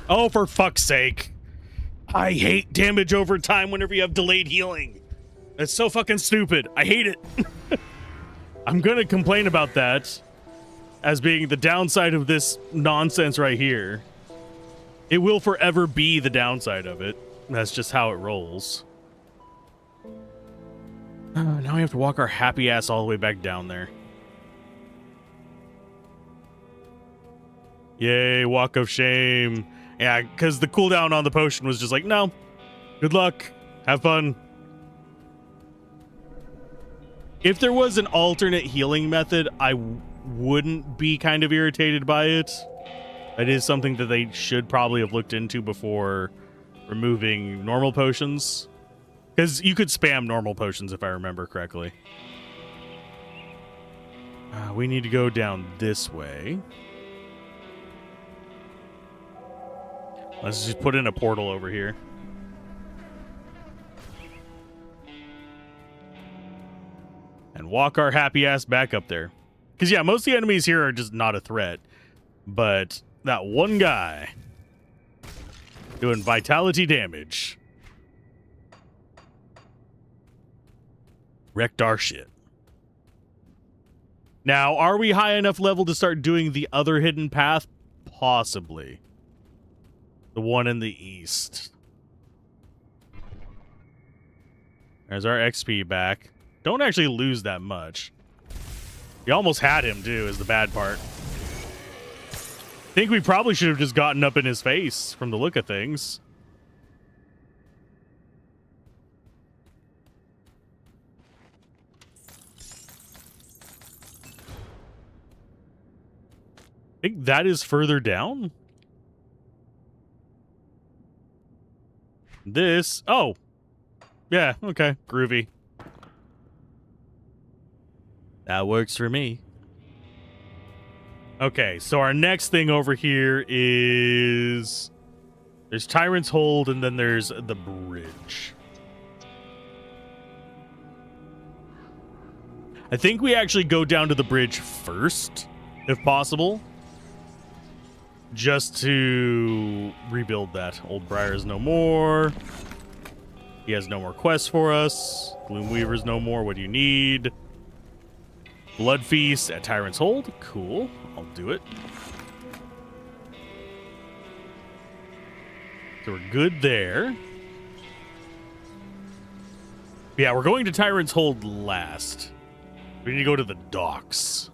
Oh, for fuck's sake. I hate damage over time whenever you have delayed healing. That's so fucking stupid. I hate it. I'm going to complain about that as being the downside of this nonsense right here. It will forever be the downside of it. That's just how it rolls. Now we have to walk our happy ass all the way back down there. Yay, walk of shame. Yeah, because the cooldown on the potion was just like, no, good luck, have fun. If there was an alternate healing method, I wouldn't be kind of irritated by it. That is something that they should probably have looked into before removing normal potions. Because you could spam normal potions if I remember correctly. We need to go down this way. Let's just put in a portal over here. And walk our happy ass back up there. Because, yeah, most of the enemies here are just not a threat. But that one guy doing vitality damage wrecked our shit. Now, are we high enough level to start doing the other hidden path? Possibly. The one in the east. There's our XP back. Don't actually lose that much. You almost had him, too, is the bad part. I think we probably should have just gotten up in his face from the look of things. I think that is further down. This... Oh. Yeah, okay. Groovy. That works for me. Okay, so our next thing over here is... There's Tyrant's Hold, and then there's the bridge. I think we actually go down to the bridge first, if possible. Just to rebuild that. Old Briar's no more. He has no more quests for us. Gloomweaver's no more. What do you need? Blood Feast at Tyrant's Hold. Cool. I'll do it. So we're good there. Yeah, we're going to Tyrant's Hold last. We need to go to the docks.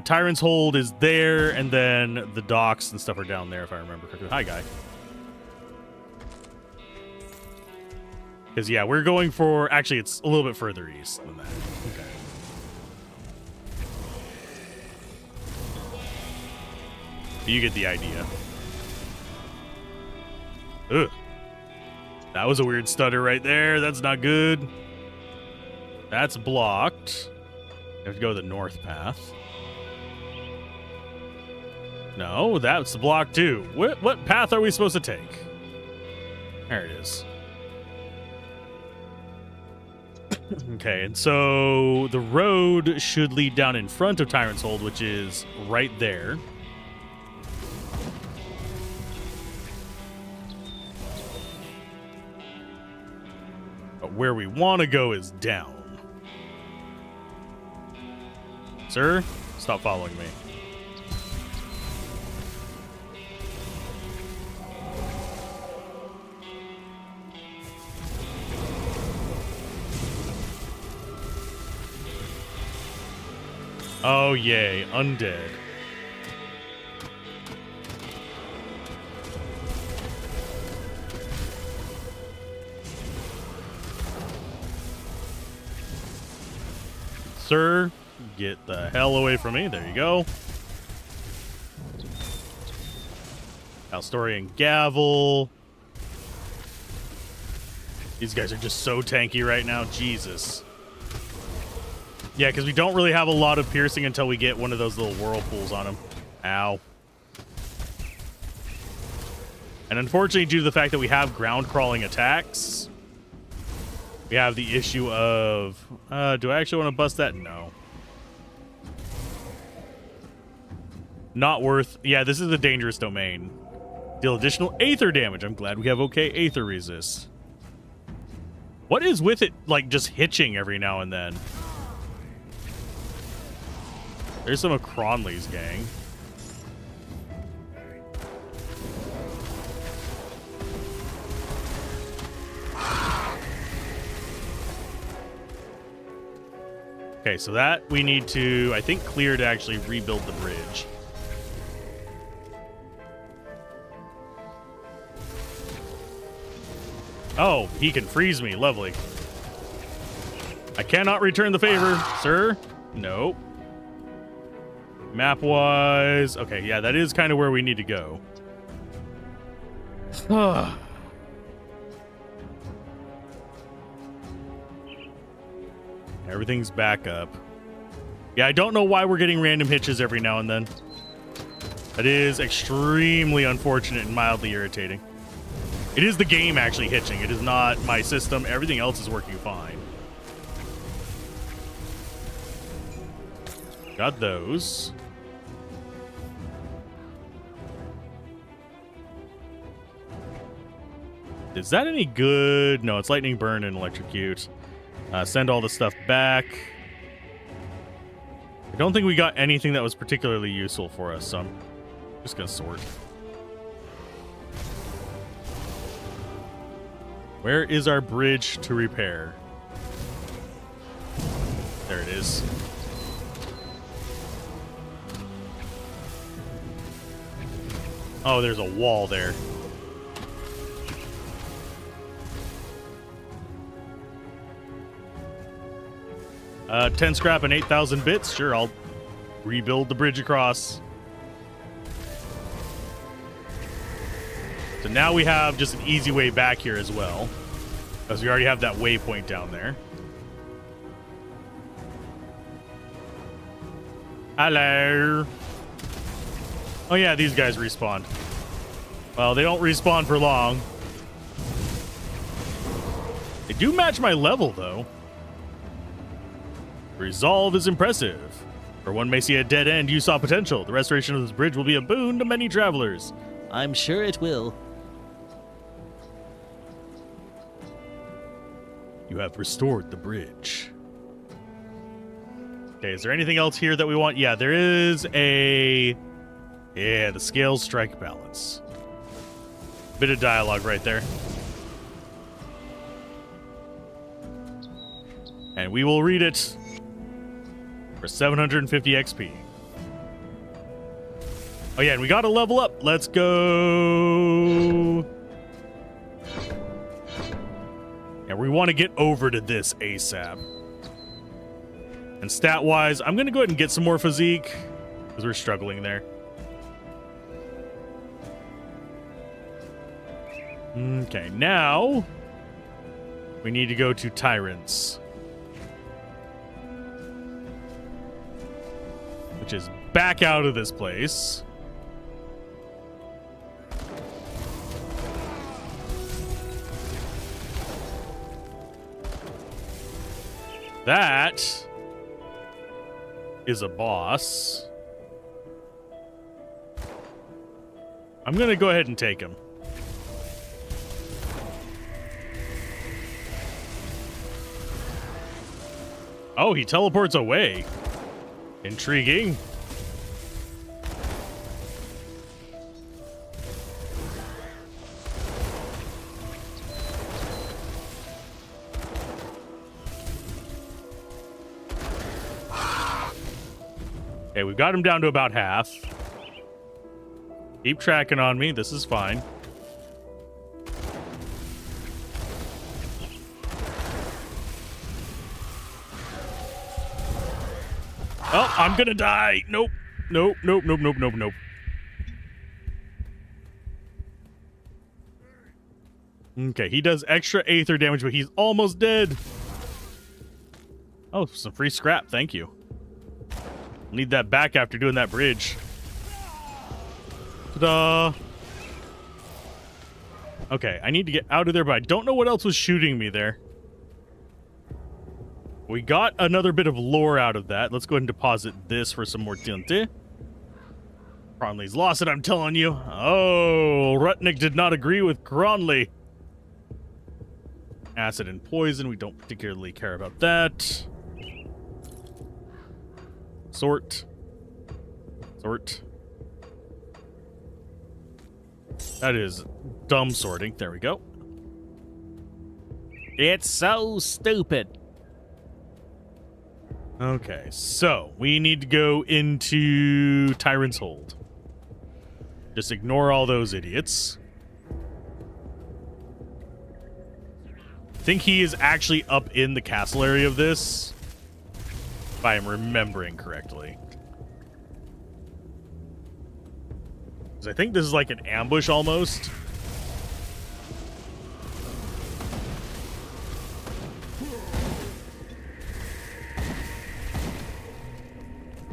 Tyrant's Hold is there, and then the docks and stuff are down there, if I remember correctly. Hi, guy. Because, yeah, we're going for... Actually, it's a little bit further east than that. Okay. You get the idea. Ugh. That was a weird stutter right there. That's not good. That's blocked. You have to go the north path. No, that's blocked too. What path are we supposed to take? There it is. Okay, and so the road should lead down in front of Tyrant's Hold, which is right there. But where we want to go is down. Sir, stop following me. Oh, yay. Undead. sir. Get the hell away from me. There you go. Alstorian Gavel. These guys are just so tanky right now. Jesus. Yeah, because we don't really have a lot of piercing until we get one of those little whirlpools on them. Ow. And unfortunately, due to the fact that we have ground crawling attacks, we have the issue of... do I actually want to bust that? No. Not worth... Yeah, this is a dangerous domain. Deal additional Aether damage. I'm glad we have okay Aether resist. What is with it, like, just hitching every now and then? There's some of Cronley's gang. Okay, so that we need to, I think, clear to actually rebuild the bridge. Oh, he can freeze me. Lovely. I cannot return the favor, sir. Nope. Map-wise... Okay, yeah, that is kind of where we need to go. Everything's back up. Yeah, I don't know why we're getting random hitches every now and then. That is extremely unfortunate and mildly irritating. It is the game actually hitching. It is not my system. Everything else is working fine. Got those. Is that any good? No, it's lightning burn and electrocute. Send all the stuff back. I don't think we got anything that was particularly useful for us, so I'm just gonna sort. Where is our bridge to repair? There it is. Oh, there's a wall there. Uh, 10 scrap and 8,000 bits. Sure, I'll rebuild the bridge across. So now we have just an easy way back here as well, because we already have that waypoint down there. Hello. Oh yeah, these guys respawn. Well, they don't respawn for long. They do match my level, though. Resolve is impressive. For one may see a dead end, you saw potential. The restoration of this bridge will be a boon to many travelers. I'm sure it will. You have restored the bridge. Okay, is there anything else here that we want? Yeah, there is a... Yeah, the scales strike balance. Bit of dialogue right there. And we will read it for 750 XP. Oh yeah, and we gotta level up. Let's go. And we want to get over to this ASAP. And stat-wise, I'm gonna go ahead and get some more physique, because we're struggling there. Okay, now we need to go to Tyrants, which is back out of this place. That is a boss. I'm going to go ahead and take him. Oh, he teleports away. Intriguing. Okay, we've got him down to about half. Keep tracking on me. This is fine. Oh, I'm gonna die. Nope. Nope, nope, nope, nope, nope, nope. Okay, he does extra aether damage, but he's almost dead. Oh, some free scrap. Thank you. Need that back after doing that bridge. Ta-da! Okay, I need to get out of there, but I don't know what else was shooting me there. We got another bit of lore out of that. Let's go ahead and deposit this for some more TNT. Cronley's lost it, I'm telling you. Oh, Rutnick did not agree with Cronley. Acid and poison, we don't particularly care about that. Sort. Sort. That is dumb sorting. There we go. It's so stupid. Okay, so we need to go into Tyrant's Hold. Just ignore all those idiots. I think he is actually up in the castle area of this, if I am remembering correctly. I think this is like an ambush almost.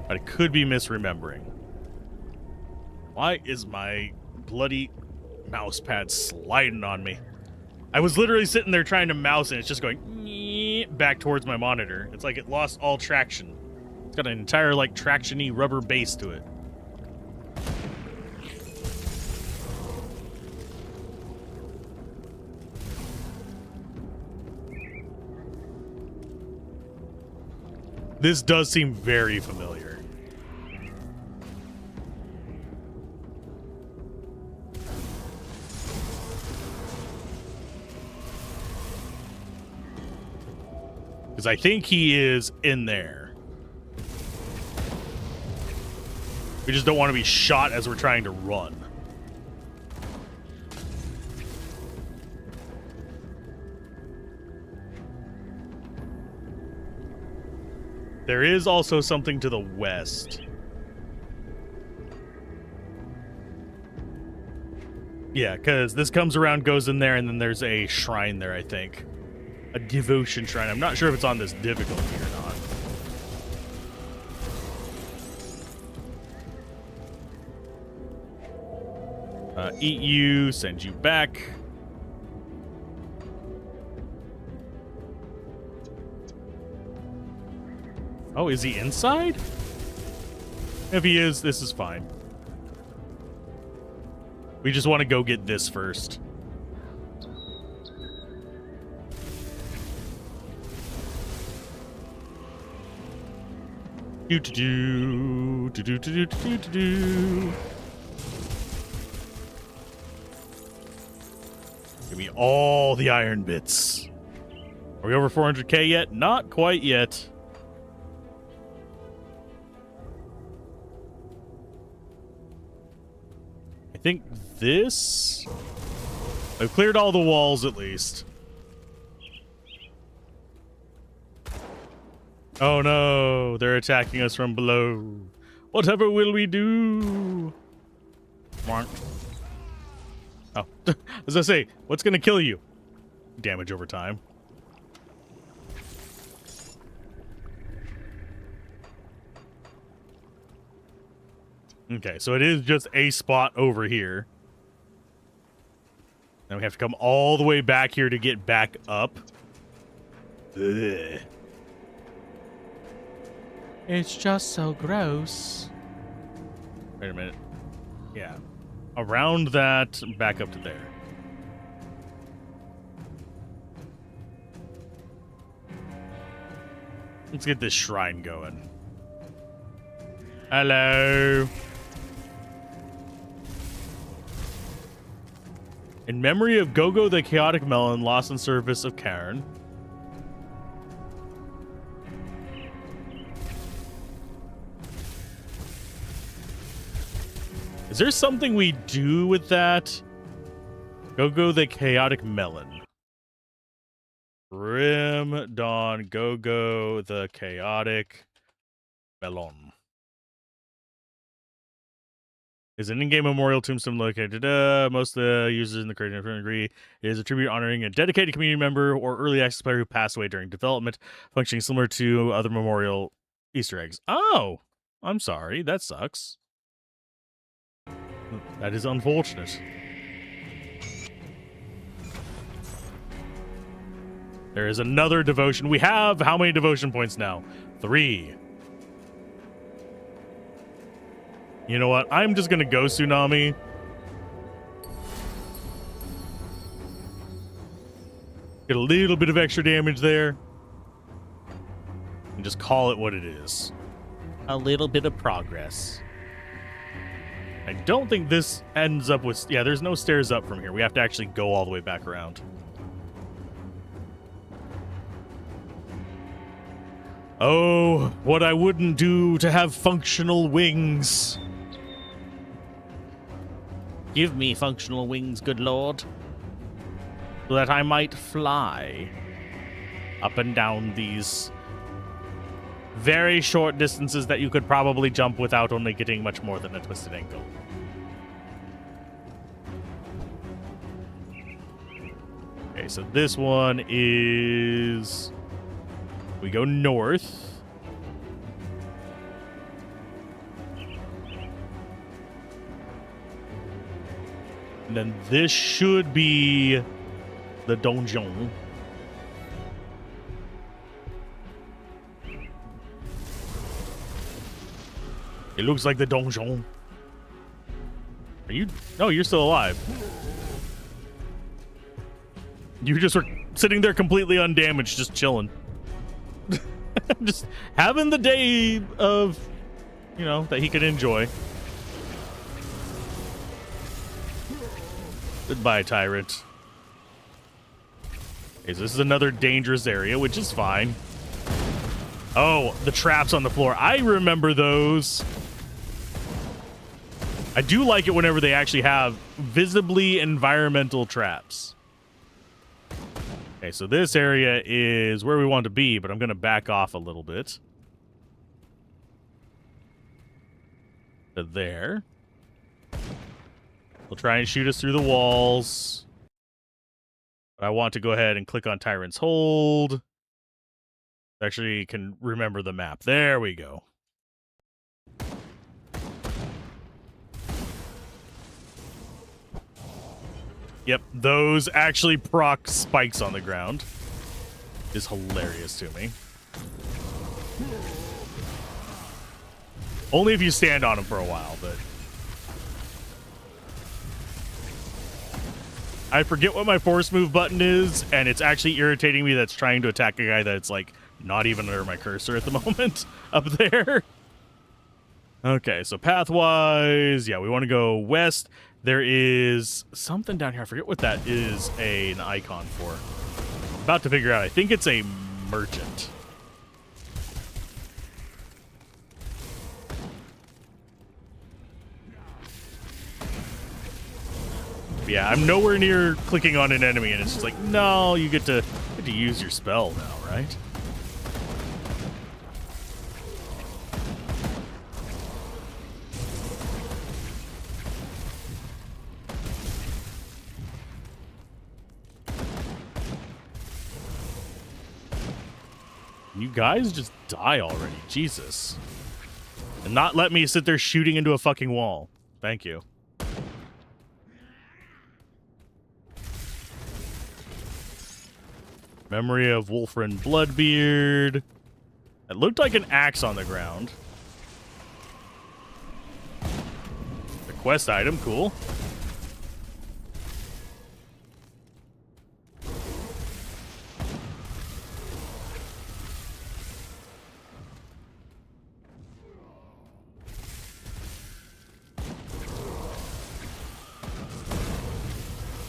But I could be misremembering. Why is my bloody mouse pad sliding on me? I was literally sitting there trying to mouse and it's just going back towards my monitor. It's like it lost all traction. It's got an entire like traction-y rubber base to it. This does seem very familiar. Because I think he is in there. We just don't want to be shot as we're trying to run. There is also something to the west. Yeah, because this comes around, goes in there, and then there's a shrine there, I think. A devotion shrine. I'm not sure if it's on this difficulty or not. Eat you, send you back. Oh, is he inside? If he is, this is fine. We just want to go get this first. Do-do-do. Give me all the iron bits. Are we over 400k yet? Not quite yet. I think this... I've cleared all the walls at least. Oh no, they're attacking us from below. Whatever will we do? Oh, as I say, what's gonna kill you? Damage over time. Okay, so it is just a spot over here. Then we have to come all the way back here to get back up. Ugh. It's just so gross. Wait a minute. Yeah. Around that, back up to there. Let's get this shrine going. Hello. In memory of Gogo the Chaotic Melon, lost in service of Cairn. Is there something we do with that? Gogo the Chaotic Melon. Grim Dawn, Gogo the Chaotic Melon. Is an in-game memorial tombstone located. Most of the users in the creative agree it is a tribute honoring a dedicated community member or early access player who passed away during development, functioning similar to other memorial Easter eggs. Oh, I'm sorry. That sucks. That is unfortunate. There is another devotion. We have how many devotion points now? 3. You know what? I'm just gonna go Tsunami. Get a little bit of extra damage there. And just call it what it is. A little bit of progress. I don't think this ends up with... Yeah, there's no stairs up from here. We have to actually go all the way back around. Oh, what I wouldn't do to have functional wings. Give me functional wings, good lord, so that I might fly up and down these very short distances that you could probably jump without only getting much more than a twisted ankle. Okay, so this one is... We go north. And then this should be the donjon. It looks like the donjon. Are you... No, you're still alive. You just were sitting there completely undamaged, just chilling. Just having the day of, you know, that he could enjoy. Goodbye, tyrant. Okay, so this is another dangerous area, which is fine. Oh, the traps on the floor. I remember those. I do like it whenever they actually have visibly environmental traps. Okay, so this area is where we want to be, but I'm going to back off a little bit. To there. They'll try and shoot us through the walls. But I want to go ahead and click on Tyrant's Hold. Actually, can remember the map. There we go. Yep, those actually proc spikes on the ground. Is hilarious to me. Only if you stand on them for a while, but... I forget what my force move button is, and it's actually irritating me that's trying to attack a guy that's, like, not even under my cursor at the moment up there. Okay, so path-wise, yeah, we want to go west. There is something down here. I forget what that is an icon for. I'm about to figure out. I think it's a merchant. Yeah, I'm nowhere near clicking on an enemy, and it's just like, no, you get to use your spell now, right? You guys just die already, Jesus. And not let me sit there shooting into a fucking wall. Thank you. Memory of Wolfrin Bloodbeard. It looked like an axe on the ground. The quest item, cool.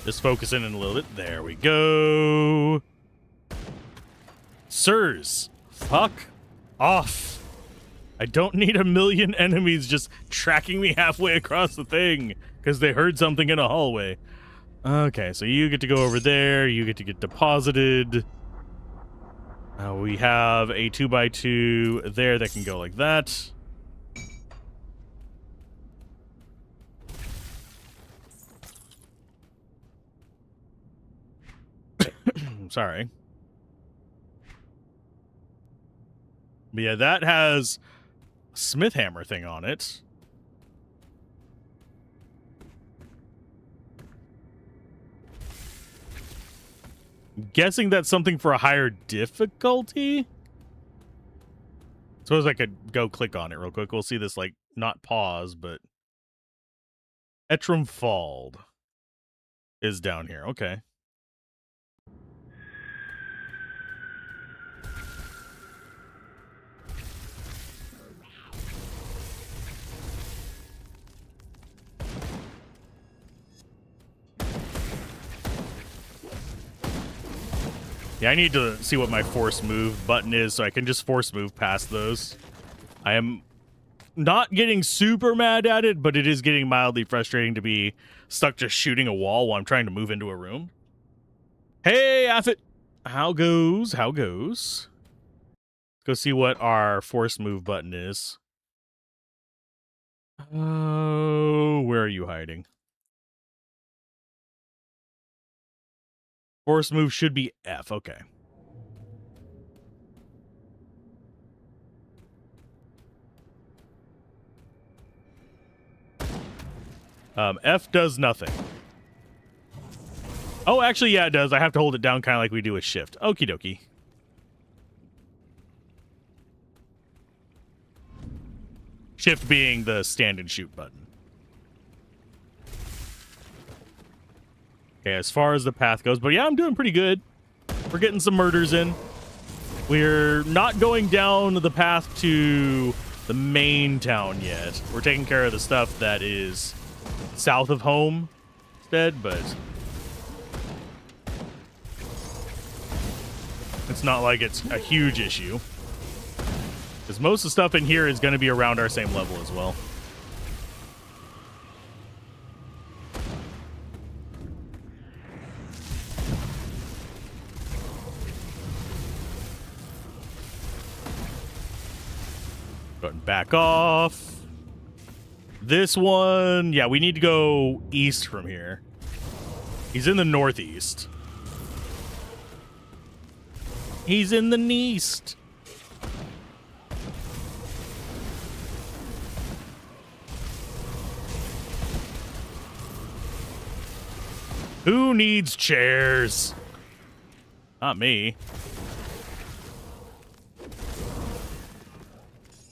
Just focusing in a little bit. There we go. Sirs, fuck off. I don't need a million enemies just tracking me halfway across the thing because they heard something in a hallway. Okay, so you get to go over there. You get to get deposited. We have a 2x2 there that can go like that. Sorry. But yeah, that has a smith hammer thing on it. I'm guessing that's something for a higher difficulty. Suppose I could go click on it real quick. We'll see this, like, not pause, but Etram Fald is down here. Okay. Yeah, I need to see what my force move button is so I can just force move past those. I am not getting super mad at it, but it is getting mildly frustrating to be stuck just shooting a wall while I'm trying to move into a room. Hey, Affit! How goes? How goes? Let's go see what our force move button is. Oh, where are you hiding? Force move should be F. Okay. F does nothing. Oh, actually, yeah, it does. I have to hold it down kind of like we do with shift. Okie dokie. Shift being the stand and shoot button. Okay, as far as the path goes. But yeah, I'm doing pretty good. We're getting some murders in. We're not going down the path to the main town yet. We're taking care of the stuff that is south of home instead, but it's not like it's a huge issue. Because most of the stuff in here is going to be around our same level as well. Going back off. This one, yeah, we need to go east from here. He's in the northeast. He's in the east. Who needs chairs? Not me.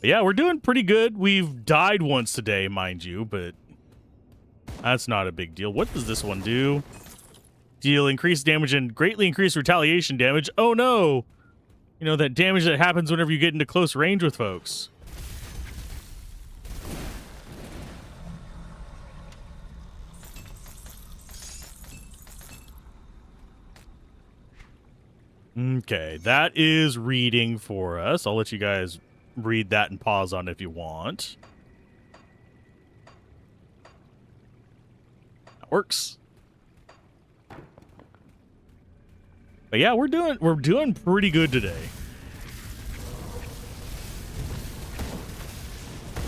Yeah, we're doing pretty good. We've died once today, mind you, but that's not a big deal. What does this one do? Deal increased damage and greatly increased retaliation damage. Oh no! You know, that damage that happens whenever you get into close range with folks. Okay, that is reading for us. I'll let you guys read that and pause on it if you want. That works. But yeah, we're doing pretty good today.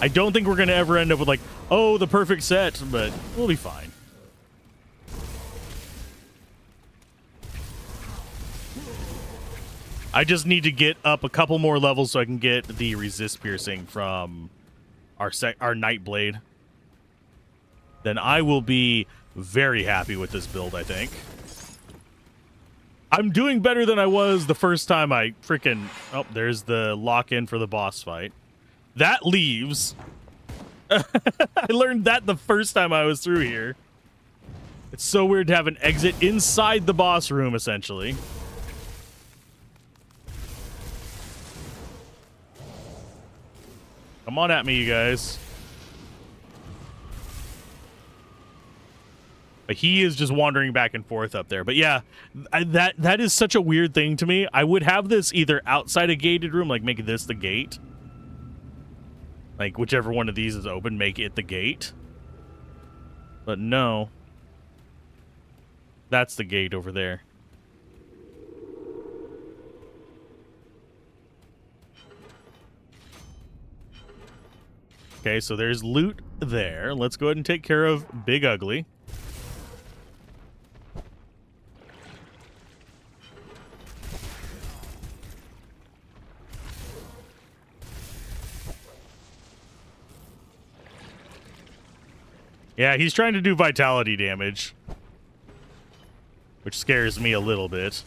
I don't think we're gonna ever end up with like, oh, the perfect set, but we'll be fine. I just need to get up a couple more levels so I can get the resist piercing from our Night Blade. Then I will be very happy with this build, I think. I'm doing better than I was the first time I freaking... Oh, there's the lock-in for the boss fight. That leaves. I learned that the first time I was through here. It's so weird to have an exit inside the boss room, essentially. Come on at me, you guys. But he is just wandering back and forth up there. But yeah, that is such a weird thing to me. I would have this either outside a gated room, like make this the gate. Like whichever one of these is open, make it the gate. But no. That's the gate over there. Okay, so there's loot there. Let's go ahead and take care of Big Ugly. Yeah, he's trying to do vitality damage, which scares me a little bit.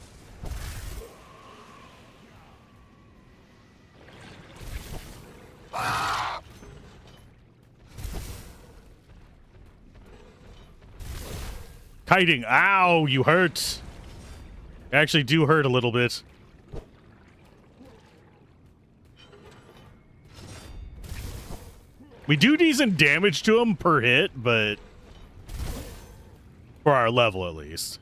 Kiting. Ow, you hurt. You actually do hurt a little bit. We do decent damage to him per hit, but for our level at least.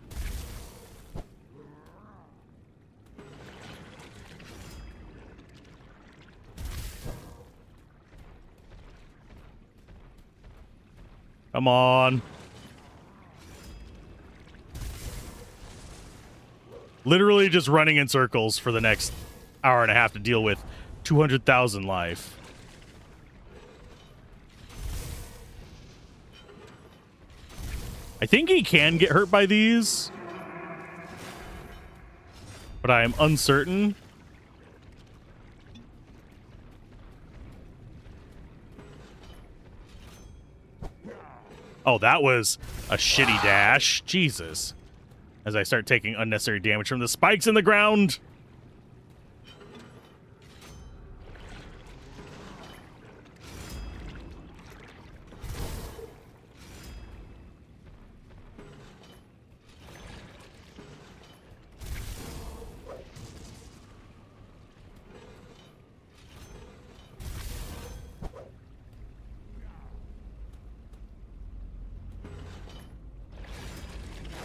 Come on. Literally just running in circles for the next hour and a half to deal with 200,000 life. I think he can get hurt by these, but I am uncertain. Oh, that was a shitty dash. Jesus. As I start taking unnecessary damage from the spikes in the ground.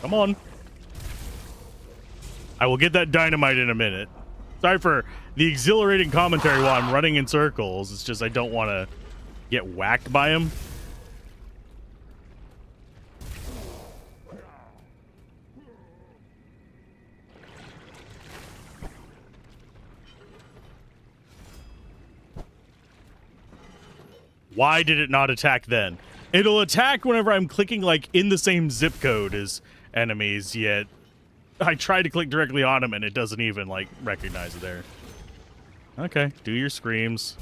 Come on. I will get that dynamite in a minute. Sorry for the exhilarating commentary while I'm running in circles. It's just I don't want to get whacked by him. Why did it not attack then? It'll attack whenever I'm clicking like in the same zip code as enemies, yet I try to click directly on him and it doesn't even like recognize it there. Okay, do your screams.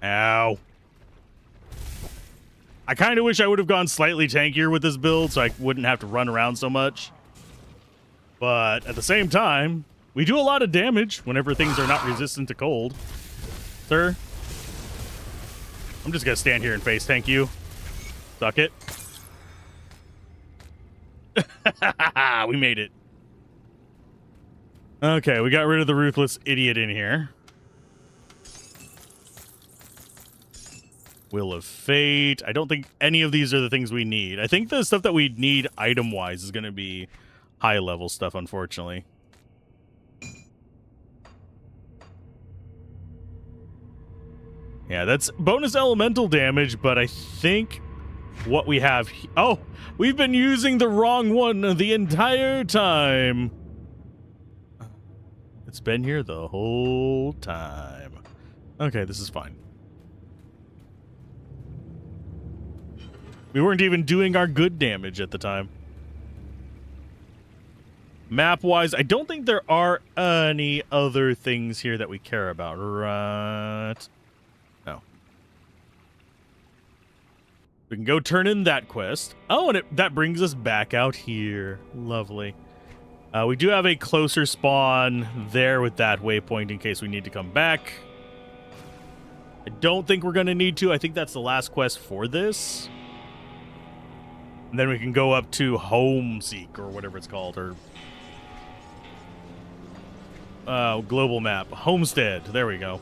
Ow. I kind of wish I would have gone slightly tankier with this build so I wouldn't have to run around so much. But at the same time, we do a lot of damage whenever things are not resistant to cold. Sir? I'm just going to stand here and face tank you. Suck it. We made it. Okay, we got rid of the ruthless idiot in here. Will of Fate. I don't think any of these are the things we need. I think the stuff that we need item-wise is going to be high-level stuff, unfortunately. Yeah, that's bonus elemental damage, but I think what we have... Oh, we've been using the wrong one the entire time. It's been here the whole time. Okay, this is fine. We weren't even doing our good damage at the time. Map-wise, I don't think there are any other things here that we care about, right? No. We can go turn in that quest. Oh, and that brings us back out here. Lovely. We do have a closer spawn there with that waypoint in case we need to come back. I don't think we're going to need to. I think that's the last quest for this. And then we can go up to Homeseek or whatever it's called, or global map. Homestead. There we go.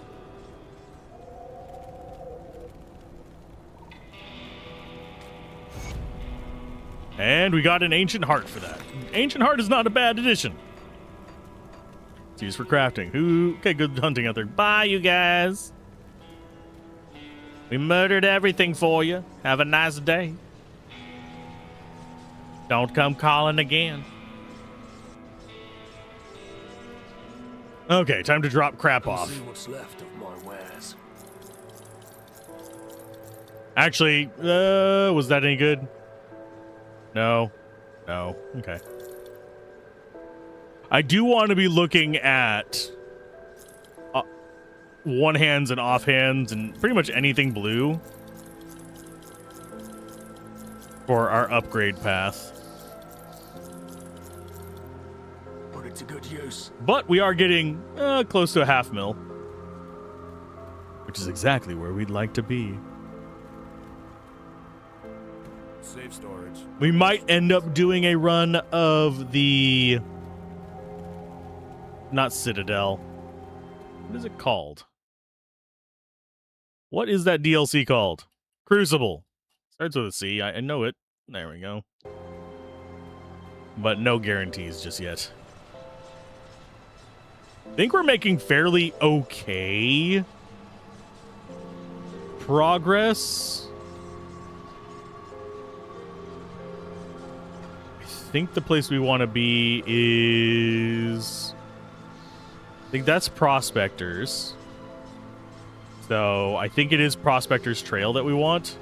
And we got an Ancient Heart for that. Ancient Heart is not a bad addition. It's used for crafting. Okay, good hunting out there. Bye, you guys. We murdered everything for you. Have a nice day. Don't come calling again. Okay, time to drop crap off. See what's left of my wares. Actually, was that any good? No. No. Okay. I do want to be looking at one-hands and offhands and pretty much anything blue for our upgrade path. Put it to good use. But we are getting close to a 0.5 mil, which is exactly where we'd like to be. Save storage. We might end up doing a run of the... Not Citadel. What is it called? What is that DLC called? Crucible. Starts with a C. I know it. There we go. But no guarantees just yet. I think we're making fairly okay progress. I think the place we want to be is... I think that's Prospectors. So I think it is Prospectors Trail that we want.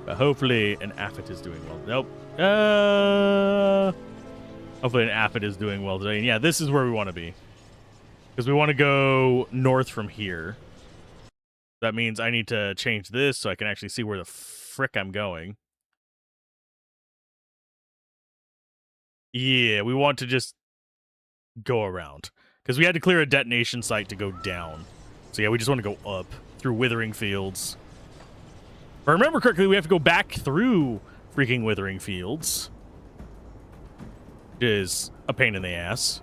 But hopefully an Aphid is doing well. Nope. Hopefully an Aphid is doing well today. And yeah, this is where we want to be. Because we want to go north from here. That means I need to change this so I can actually see where the frick I'm going. Yeah, we want to just go around. Because we had to clear a detonation site to go down. So yeah, we just want to go up through Withering Fields. If I remember correctly, we have to go back through freaking Withering Fields. Which is a pain in the ass.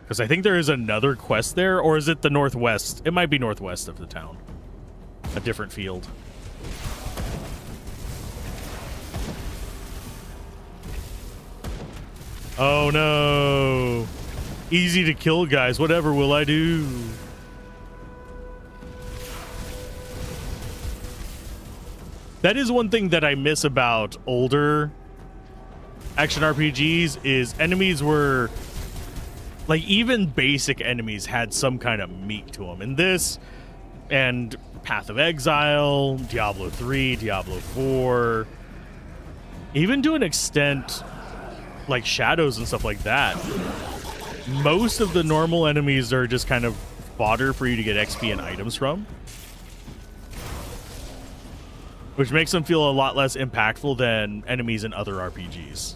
Because I think there is another quest there, or is it the northwest? It might be northwest of the town. A different field. Oh no. Easy to kill, guys. Whatever will I do? That is one thing that I miss about older action RPGs is enemies were... Like, even basic enemies had some kind of meat to them. In this, and Path of Exile, Diablo 3, Diablo 4, even to an extent, like Shadows and stuff like that, most of the normal enemies are just kind of fodder for you to get XP and items from. Which makes them feel a lot less impactful than enemies in other RPGs.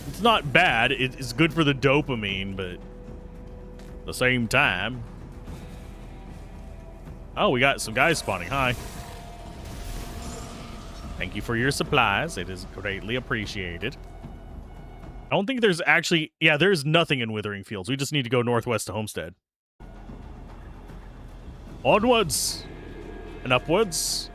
It's not bad. It's good for the dopamine, but at the same time... Oh, we got some guys spawning. Hi. Thank you for your supplies. It is greatly appreciated. I don't think there's actually... Yeah, there's nothing in Withering Fields. We just need to go northwest to Homestead. Onwards and upwards.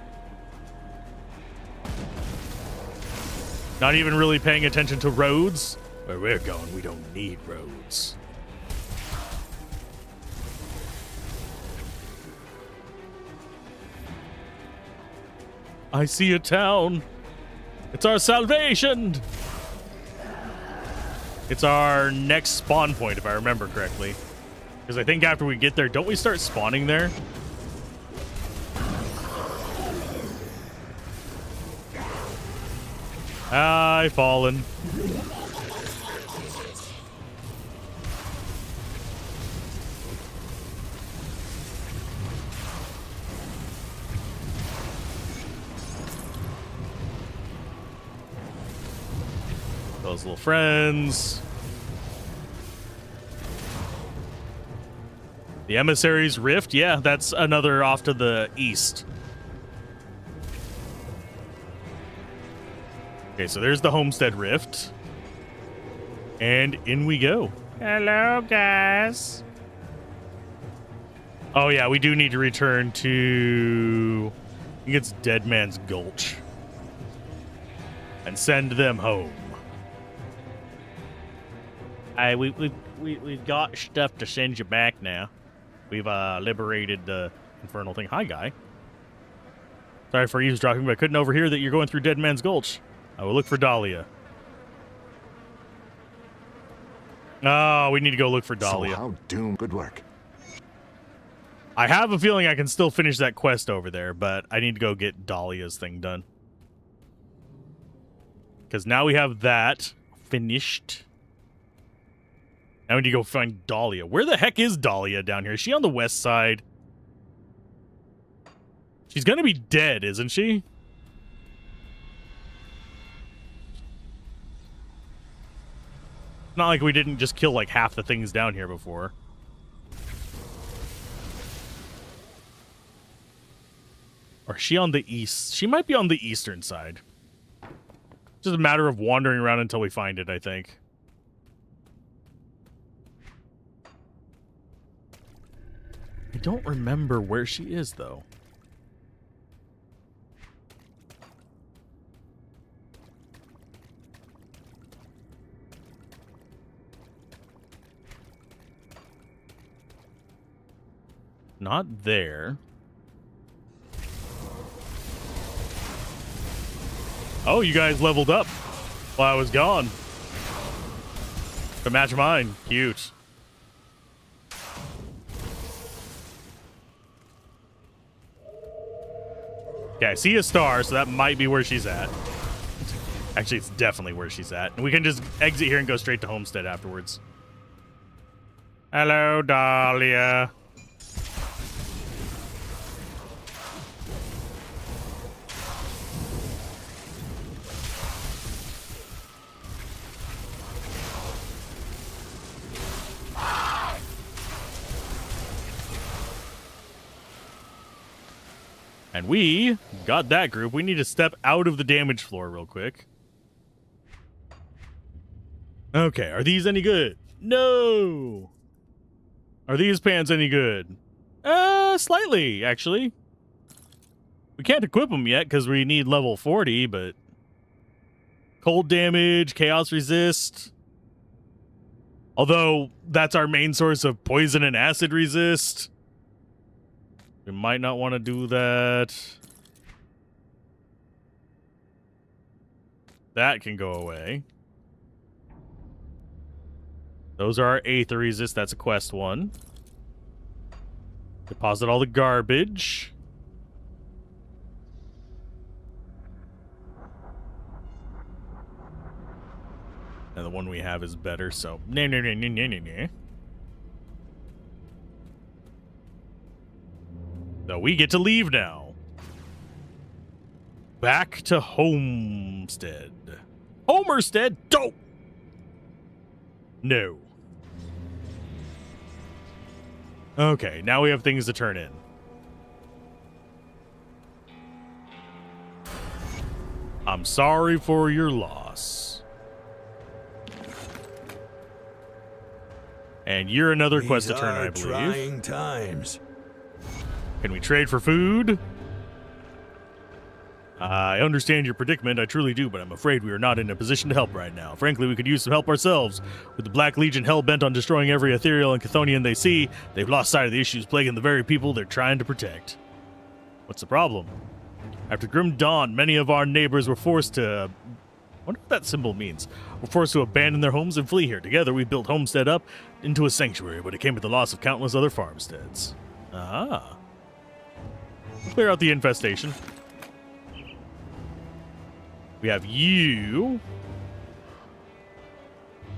Not even really paying attention to roads. Where we're going, we don't need roads. I see a town. It's our salvation. It's our next spawn point, if I remember correctly. Because I think after we get there, don't we start spawning there? I've fallen. Those little friends. The Emissary's Rift? Yeah, that's another off to the east. Okay, so there's the Homestead Rift. And in we go. Hello, guys. Oh, yeah, we do need to return to... I think it's Dead Man's Gulch. And send them home. We've got stuff to send you back now. We've liberated the infernal thing. Hi, guy. Sorry for eavesdropping, but I couldn't overhear that you're going through Dead Man's Gulch. I will look for Dahlia. Oh, we need to go look for Dahlia. So how doomed. Good work. I have a feeling I can still finish that quest over there, but I need to go get Dahlia's thing done. Because now we have that finished. Now we need to go find Dahlia. Where the heck is Dahlia down here? Is she on the west side? She's going to be dead, isn't she? Not like we didn't just kill like half the things down here before. Or is she on the east? She might be on the eastern side. Just a matter of wandering around until we find it, I think. I don't remember where she is, though. Not there. Oh, you guys leveled up while I was gone. To match mine. Cute. Okay, I see a star, so that might be where she's at. Actually, it's definitely where she's at. And we can just exit here and go straight to Homestead afterwards. Hello, Dahlia. And we got that group. We need to step out of the damage floor real quick. Okay, are these any good? No! Are these pants any good? Slightly, actually. We can't equip them yet because we need level 40, but... Cold damage, chaos resist. Although, that's our main source of poison and acid resist. We might not want to do that. That can go away. Those are our Aether resist. That's a quest one. Deposit all the garbage. And the one we have is better, so... So we get to leave now. Back to Homestead. Homerstead? Don't! No. Okay, now we have things to turn in. I'm sorry for your loss. And you're another quest to turn, I believe. Trying times. Can we trade for food? I understand your predicament, I truly do, but I'm afraid we are not in a position to help right now. Frankly, we could use some help ourselves. With the Black Legion hell-bent on destroying every ethereal and Chthonian they see, they've lost sight of the issues plaguing the very people they're trying to protect. What's the problem? After Grim Dawn, many of our neighbors were forced to... I wonder what that symbol means. Were forced to abandon their homes and flee here. Together, we built Homestead up into a sanctuary, but it came with the loss of countless other farmsteads. Ah. Clear out the infestation. We have you.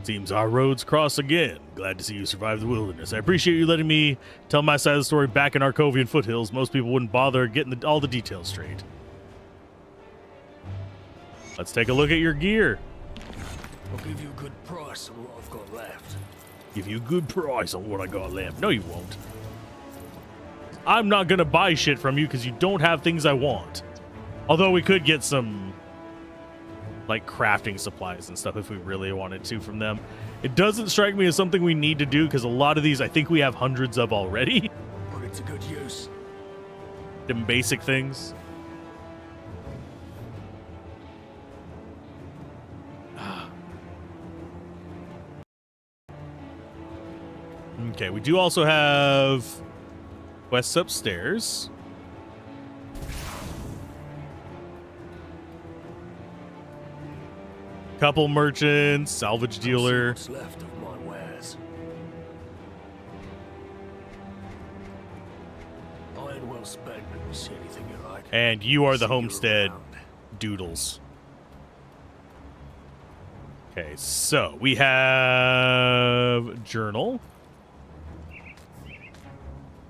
Seems our roads cross again. Glad to see you survive the wilderness. I appreciate you letting me tell my side of the story back in Arcovian foothills. Most people wouldn't bother getting all the details straight. Let's take a look at your gear. I'll give you a good price on what I've got left. Give you a good price on what I got left. No, you won't. I'm not going to buy shit from you because you don't have things I want. Although we could get some like crafting supplies and stuff if we really wanted to from them. It doesn't strike me as something we need to do because a lot of these I think we have hundreds of already. Put it to good use. Them basic things. Okay, we do also have quests upstairs. Couple merchants, salvage dealer. What's left of my wares? Iron well spent. See anything you like? And you are the See you homestead around. doodles. Okay, so we have journal.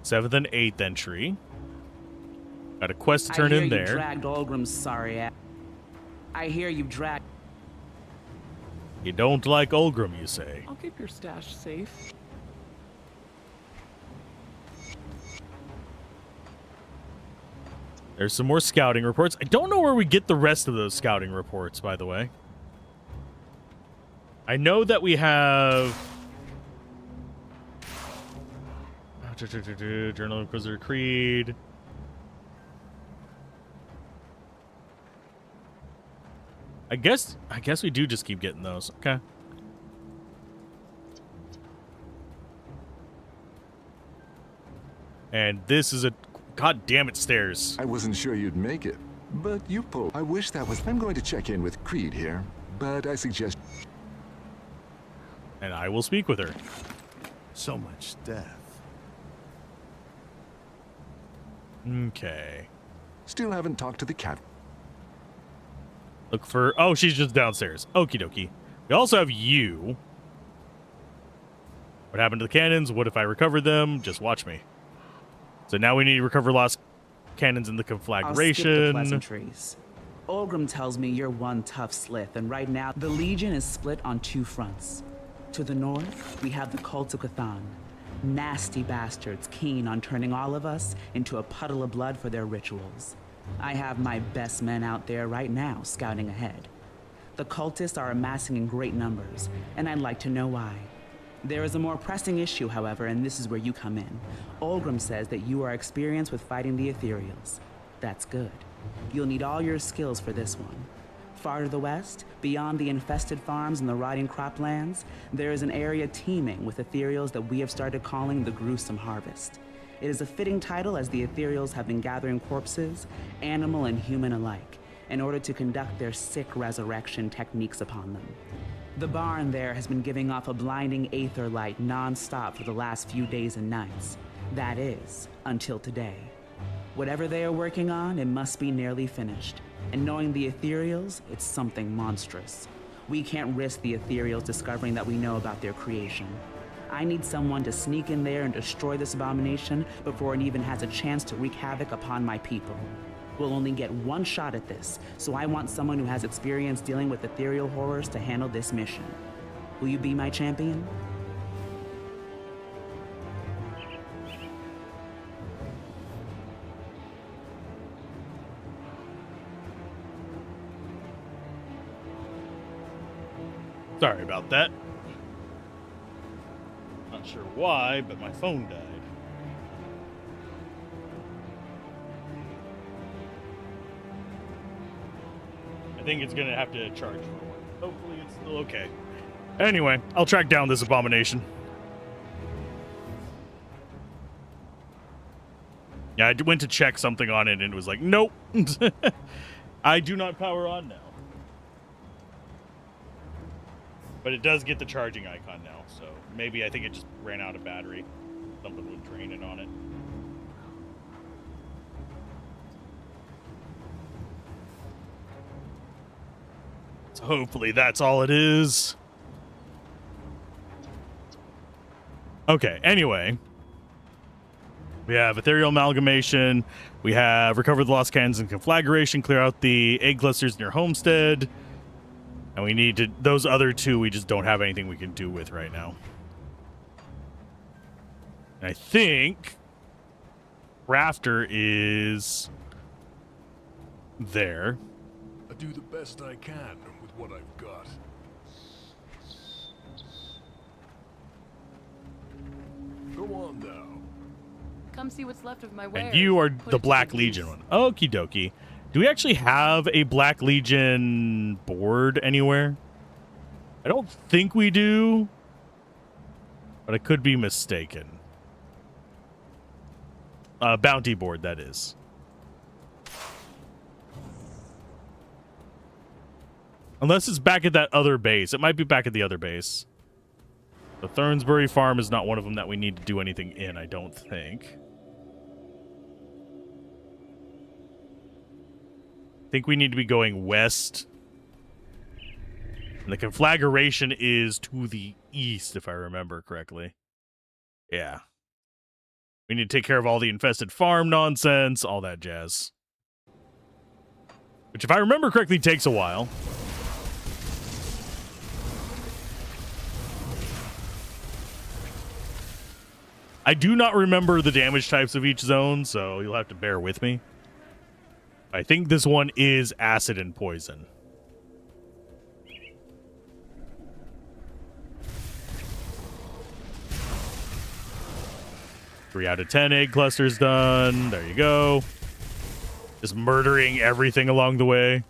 7th and 8th entry. Got a quest to turn in there. Dragged Olgrim's sorry ass. I hear you dragged. You don't like Olgrim, you say? I'll keep your stash safe. There's some more scouting reports. I don't know where we get the rest of those scouting reports, by the way. I know that we have... Journal of Inquisitor Creed. I guess we do just keep getting those. Okay. And this is a... God damn it, stairs. I wasn't sure you'd make it, but you pulled. I wish that was... I'm going to check in with Creed here, but I suggest... And I will speak with her. So much death. Okay. Still haven't talked to the cat. Look for... Oh, she's just downstairs. Okie dokie. We also have you. What happened to the cannons? What if I recovered them? Just watch me. So now we need to recover lost cannons in the I'll skip the conflagration. pleasantries. Olgrim tells me you're one tough slith, and right now the Legion is split on two fronts. To the north, we have the Cult of Cthulhu. Nasty bastards keen on turning all of us into a puddle of blood for their rituals. I have my best men out there right now scouting ahead. The cultists are amassing in great numbers, and I'd like to know why. There is a more pressing issue, however, and this is where you come in. Olgrim says that you are experienced with fighting the ethereals. That's good. You'll need all your skills for this one. Far to the west, beyond the infested farms and the rotting croplands, there is an area teeming with ethereals that we have started calling the Gruesome Harvest. It is a fitting title as the ethereals have been gathering corpses, animal and human alike, in order to conduct their sick resurrection techniques upon them. The barn there has been giving off a blinding aether light non-stop for the last few days and nights. That is, until today. Whatever they are working on, it must be nearly finished. And knowing the ethereals, it's something monstrous. We can't risk the ethereals discovering that we know about their creation. I need someone to sneak in there and destroy this abomination before it even has a chance to wreak havoc upon my people. We'll only get one shot at this, so I want someone who has experience dealing with ethereal horrors to handle this mission. Will you be my champion? Sorry about that. Not sure why, but my phone died. I think it's gonna have to charge for a while. Hopefully it's still okay. Anyway, I'll track down this abomination. Yeah, I went to check something on it and it was like, nope. I do not power on now. But it does get the charging icon now, so maybe I think it just ran out of battery. Something was draining on it. So hopefully that's all it is. Okay, anyway. We have ethereal amalgamation. We have recover the lost cannons and conflagration. Clear out the egg clusters in your homestead. And we need to... Those other two we just don't have anything we can do with right now. I think... Rafter is... there. A do the best I can with what I've got. Go on now. Come see what's left of my wares. And you are Put the it to Black good Legion use. one. Okie dokie. Do we actually have a Black Legion board anywhere? I don't think we do, but I could be mistaken. Bounty board, that is. Unless it's back at that other base. It might be back at the other base. The Thornsbury Farm is not one of them that we need to do anything in, I don't think. I think we need to be going west. And the conflagration is to the east, if I remember correctly. Yeah. We need to take care of all the infested farm nonsense, all that jazz. Which, if I remember correctly, takes a while. I do not remember the damage types of each zone, so you'll have to bear with me. I think this one is acid and poison. Three out of 10 egg clusters done. There you go. Just murdering everything along the way.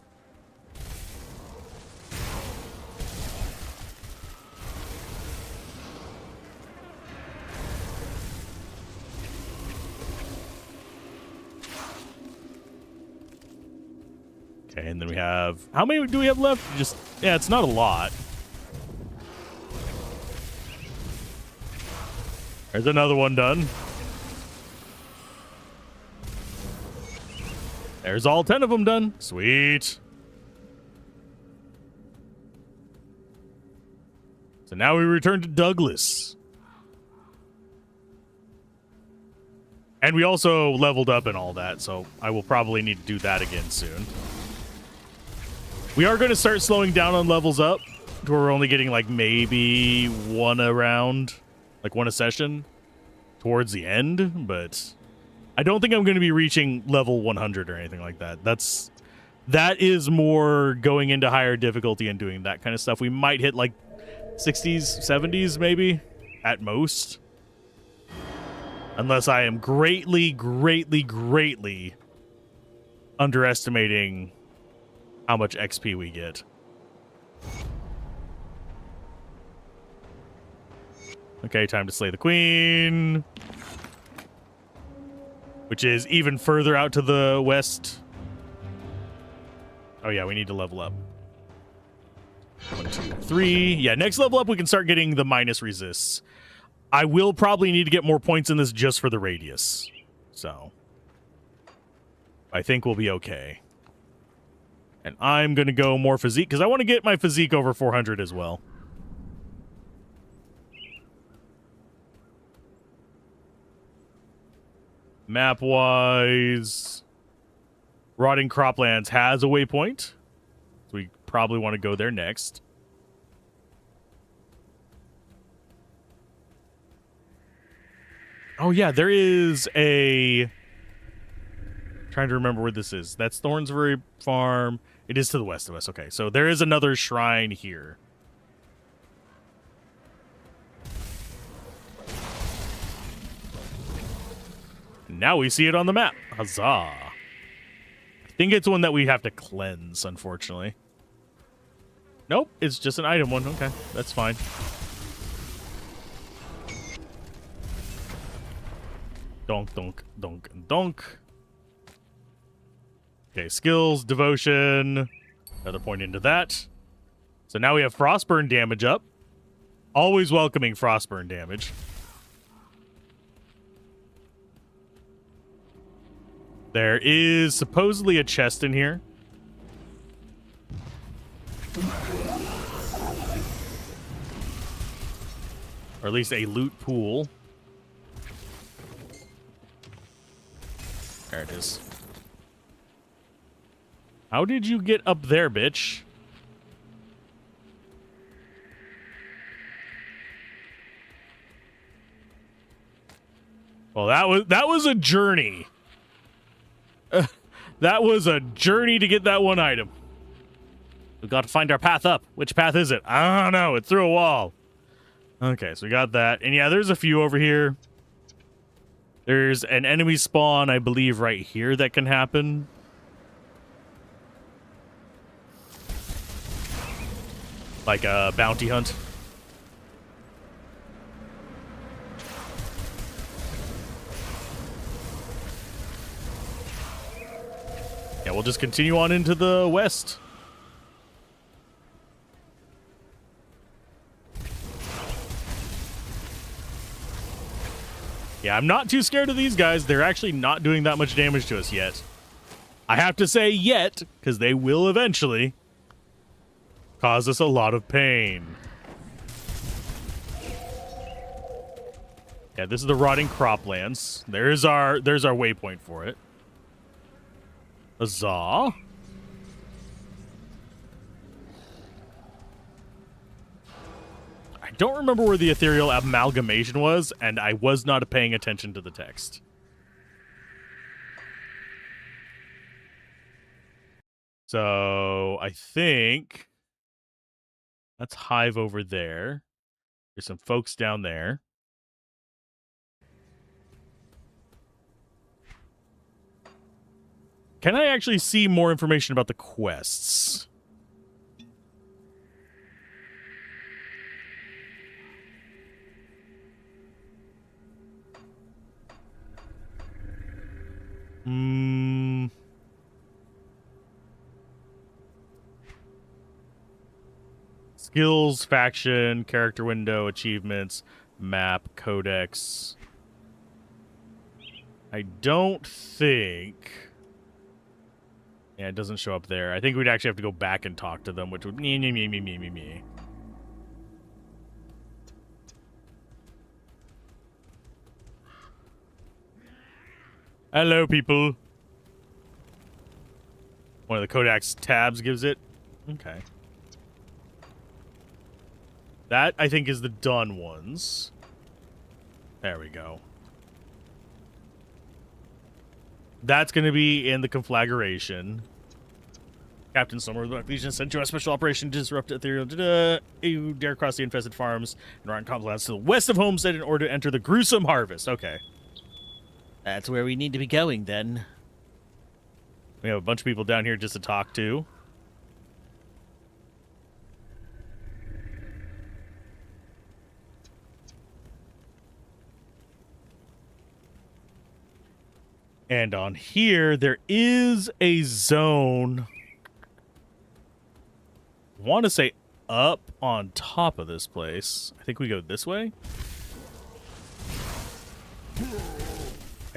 Okay, and then we have... How many do we have left? Just... Yeah, it's not a lot. There's another one done. There's all 10 of them done. Sweet. So now we return to Douglas. And we also leveled up and all that, so I will probably need to do that again soon. We are going to start slowing down on levels up to where we're only getting like maybe one a round, like one a session towards the end, but I don't think I'm going to be reaching level 100 or anything like that. That is more going into higher difficulty and doing that kind of stuff. We might hit like 60s, 70s maybe at most. Unless I am greatly, greatly, greatly underestimating how much XP we get. Okay, time to slay the queen. Which is even further out to the west. Oh yeah, we need to level up. 1, 2, 3. Yeah, next level up we can start getting the minus resists. I will probably need to get more points in this just for the radius. So I think we'll be okay. And I'm going to go more physique because I want to get my physique over 400 as well. Map-wise, Rotting Croplands has a waypoint. So we probably want to go there next. Oh, yeah, there is a... Trying to remember where this is. That's Thornsbury Farm. It is to the west of us. Okay, so there is another shrine here. Now we see it on the map. Huzzah. I think it's one that we have to cleanse, unfortunately. Nope, it's just an item one. Okay, that's fine. Donk, donk, donk, donk. Okay, skills, devotion. Another point into that. So now we have frostburn damage up. Always welcoming frostburn damage. There is supposedly a chest in here. Or at least a loot pool. There it is. How did you get up there, bitch? Well, that was a journey. That was a journey to get that one item. We've got to find our path up. Which path is it? I don't know. It's through a wall. Okay, so we got that. And yeah, there's a few over here. There's an enemy spawn, I believe, right here that can happen. Like a bounty hunt. Yeah, we'll just continue on into the west. Yeah, I'm not too scared of these guys. They're actually not doing that much damage to us yet. I have to say yet, because they will eventually cause us a lot of pain. Yeah, this is the rotting croplands. There's our waypoint for it. Huzzah. I don't remember where the ethereal amalgamation was, and I was not paying attention to the text. So I think that's Hive over there. There's some folks down there. Can I actually see more information about the quests? Skills, faction, character window, achievements, map, codex. I don't think... Yeah, it doesn't show up there. I think we'd actually have to go back and talk to them, which would me. Hello, people. One of the codex tabs gives it. Okay. That, I think, is the done ones. There we go. That's going to be in the conflagration. Captain Summer, the Legion sent you on a special operation to disrupt ethereal. You dare cross the infested farms and rotten coplands to the west of Homestead in order to enter the gruesome harvest. Okay. That's where we need to be going, then. We have a bunch of people down here just to talk to. And on here, there is a zone. I want to say up on top of this place. I think we go this way.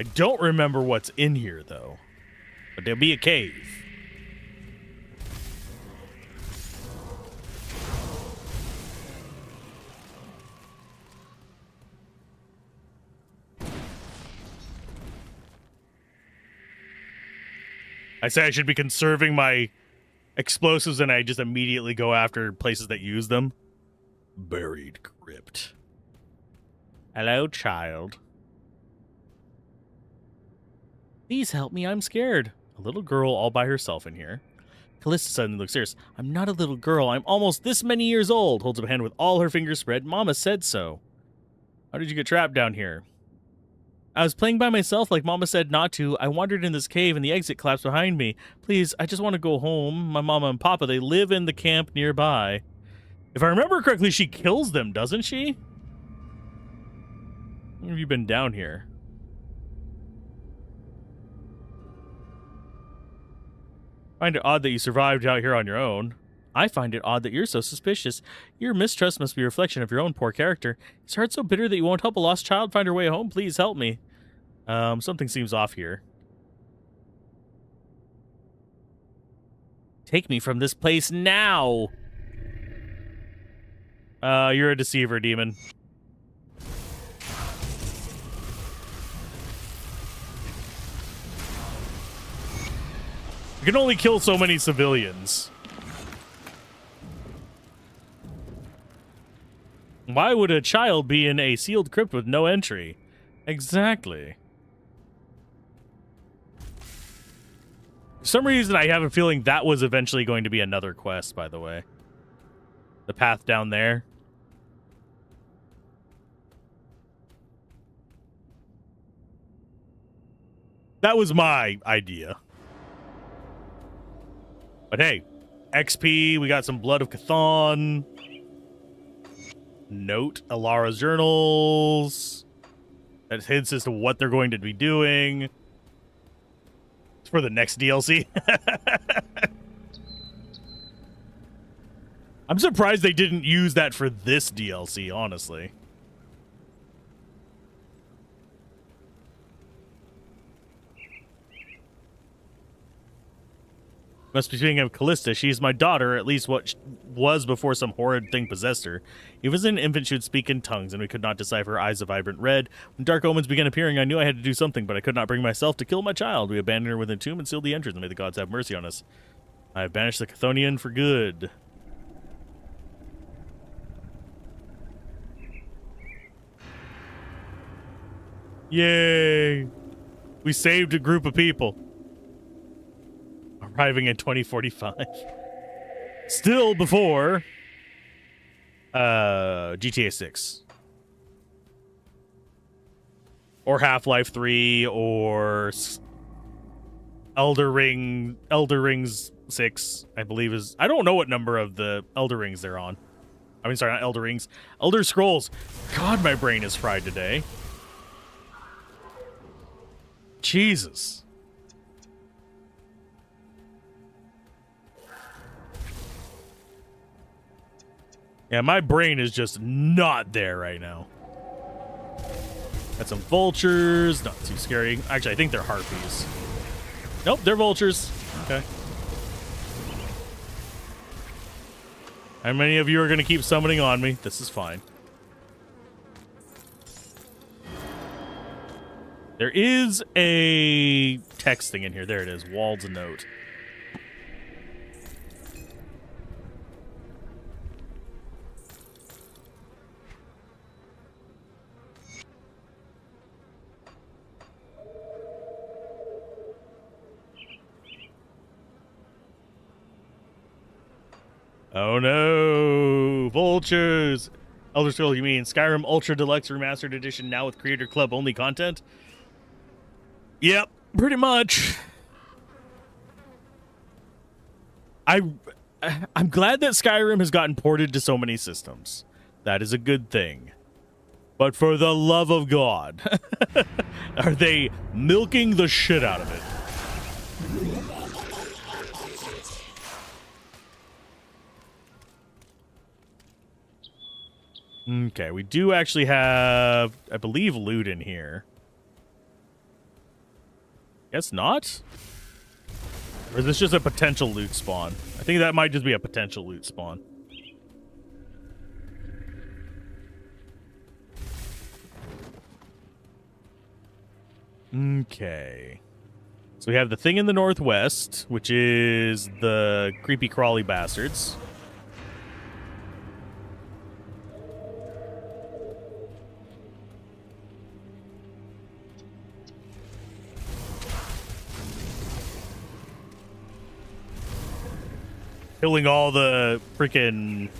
I don't remember what's in here, though. But there'll be a cave. I say I should be conserving my explosives, and I just immediately go after places that use them. Buried crypt. Hello, child. Please help me, I'm scared. A little girl all by herself in here. Callista suddenly looks serious. I'm not a little girl. I'm almost this many years old. Holds up a hand with all her fingers spread. Mama said so. How did you get trapped down here? I was playing by myself like Mama said not to. I wandered in this cave and the exit collapsed behind me. Please, I just want to go home. My Mama and Papa, they live in the camp nearby. If I remember correctly, she kills them, doesn't she? Where have you been down here? Find it odd that you survived out here on your own. I find it odd that you're so suspicious. Your mistrust must be a reflection of your own poor character. Is heart so bitter that you won't help a lost child find her way home? Please help me. Something seems off here. Take me from this place now! You're a deceiver, demon. You can only kill so many civilians. Why would a child be in a sealed crypt with no entry? Exactly. some reason, I have a feeling that was eventually going to be another quest, by the way. The path down there. That was my idea. But hey, XP, we got some Blood of Chthon. Note Alara's journals. That hints as to what they're going to be doing. It's for the next DLC. I'm surprised they didn't use that for this DLC, honestly. Must be speaking of Callista. She's my daughter, at least what was before some horrid thing possessed her. Even as an infant, she would speak in tongues, and we could not decipher her eyes of vibrant red. When dark omens began appearing, I knew I had to do something, but I could not bring myself to kill my child. We abandoned her within a tomb and sealed the entrance, and may the gods have mercy on us. I have banished the Chthonian for good. Yay! We saved a group of people. Arriving in 2045. Still before GTA 6. Or Half-Life 3 or Elder Rings 6, I believe is. I don't know what number of the Elder Rings they're on. I mean, sorry, not Elder Rings. Elder Scrolls. God, my brain is fried today. Jesus. Yeah, my brain is just not there right now. Got some vultures. Not too scary. Actually, I think they're harpies. Nope, they're vultures. Okay. How many of you are going to keep summoning on me? This is fine. There is a text thing in here. There it is. Wald's note. Oh no! Vultures! Elder Scrolls, you mean Skyrim Ultra Deluxe Remastered Edition now with Creator Club only content? Yep, pretty much. I'm glad that Skyrim has gotten ported to so many systems. That is a good thing. But for the love of God, are they milking the shit out of it? Okay, we do actually have, I believe, loot in here. Guess not? Or is this just a potential loot spawn? I think that might just be a potential loot spawn. Okay. So we have the thing in the northwest, which is the creepy crawly bastards. Killing all the freaking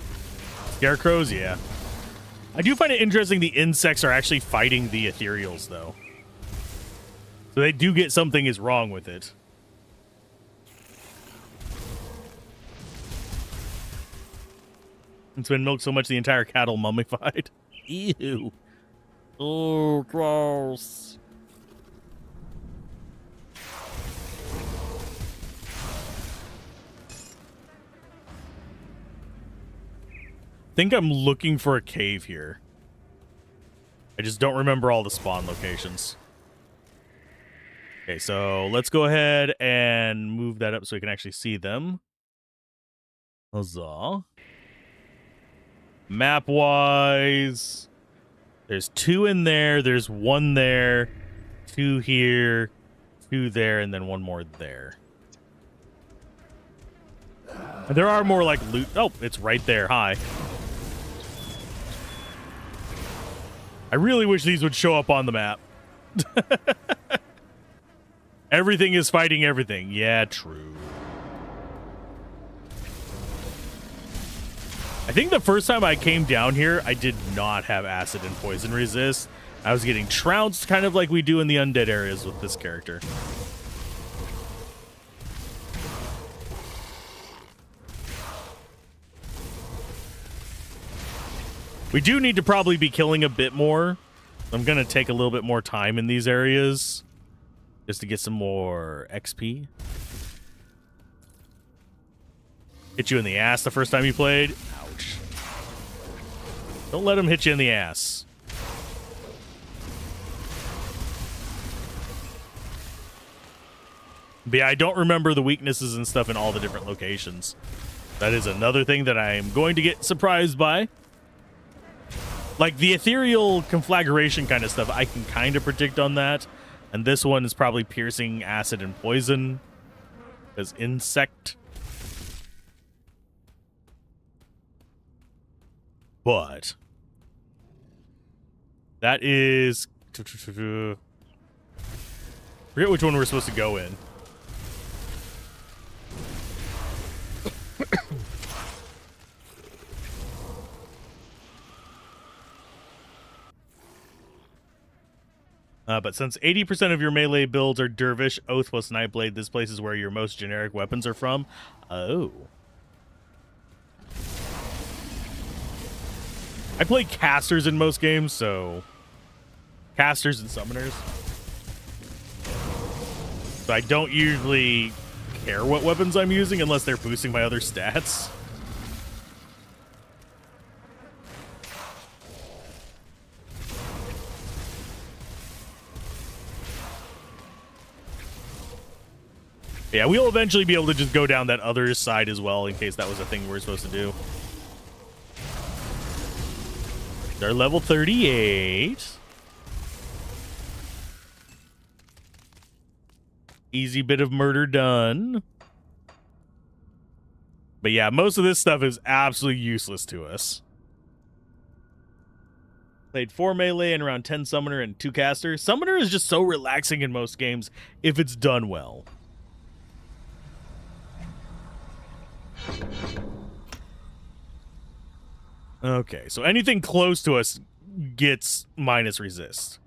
scarecrows, yeah. I do find it interesting the insects are actually fighting the ethereals, though. So they do get something is wrong with it. It's been milked so much the entire cattle mummified. Ew. Oh, gross. I think I'm looking for a cave here. I just don't remember all the spawn locations. Okay, so let's go ahead and move that up so we can actually see them. Huzzah. Map-wise, there's 2 in there, there's 1 there, 2 here, 2 there, and then 1 more there. And there are more like loot. Oh, it's right there. Hi. I really wish these would show up on the map. Everything is fighting everything. Yeah, true. I think the first time I came down here, I did not have acid and poison resist. I was getting trounced kind of like we do in the undead areas with this character. We do need to probably be killing a bit more. I'm going to take a little bit more time in these areas just to get some more XP. Hit you in the ass the first time you played. Ouch. Don't let him hit you in the ass. But yeah, I don't remember the weaknesses and stuff in all the different locations. That is another thing that I am going to get surprised by. Like the ethereal conflagration kind of stuff, I can kind of predict on that. And this one is probably piercing, acid, and poison. As insect. But that is... forget which one we're supposed to go in. But since 80% of your melee builds are Dervish, Oath plus Nightblade, this place is where your most generic weapons are from. Oh. I play casters in most games, so... Casters and summoners. So I don't usually care what weapons I'm using unless they're boosting my other stats. Yeah, we'll eventually be able to just go down that other side as well in case that was a thing we're supposed to do. They're level 38. Easy bit of murder done. But yeah, most of this stuff is absolutely useless to us. Played 4 melee and around 10 summoner and 2 caster. Summoner is just so relaxing in most games if it's done well. Okay, so anything close to us gets minus resist.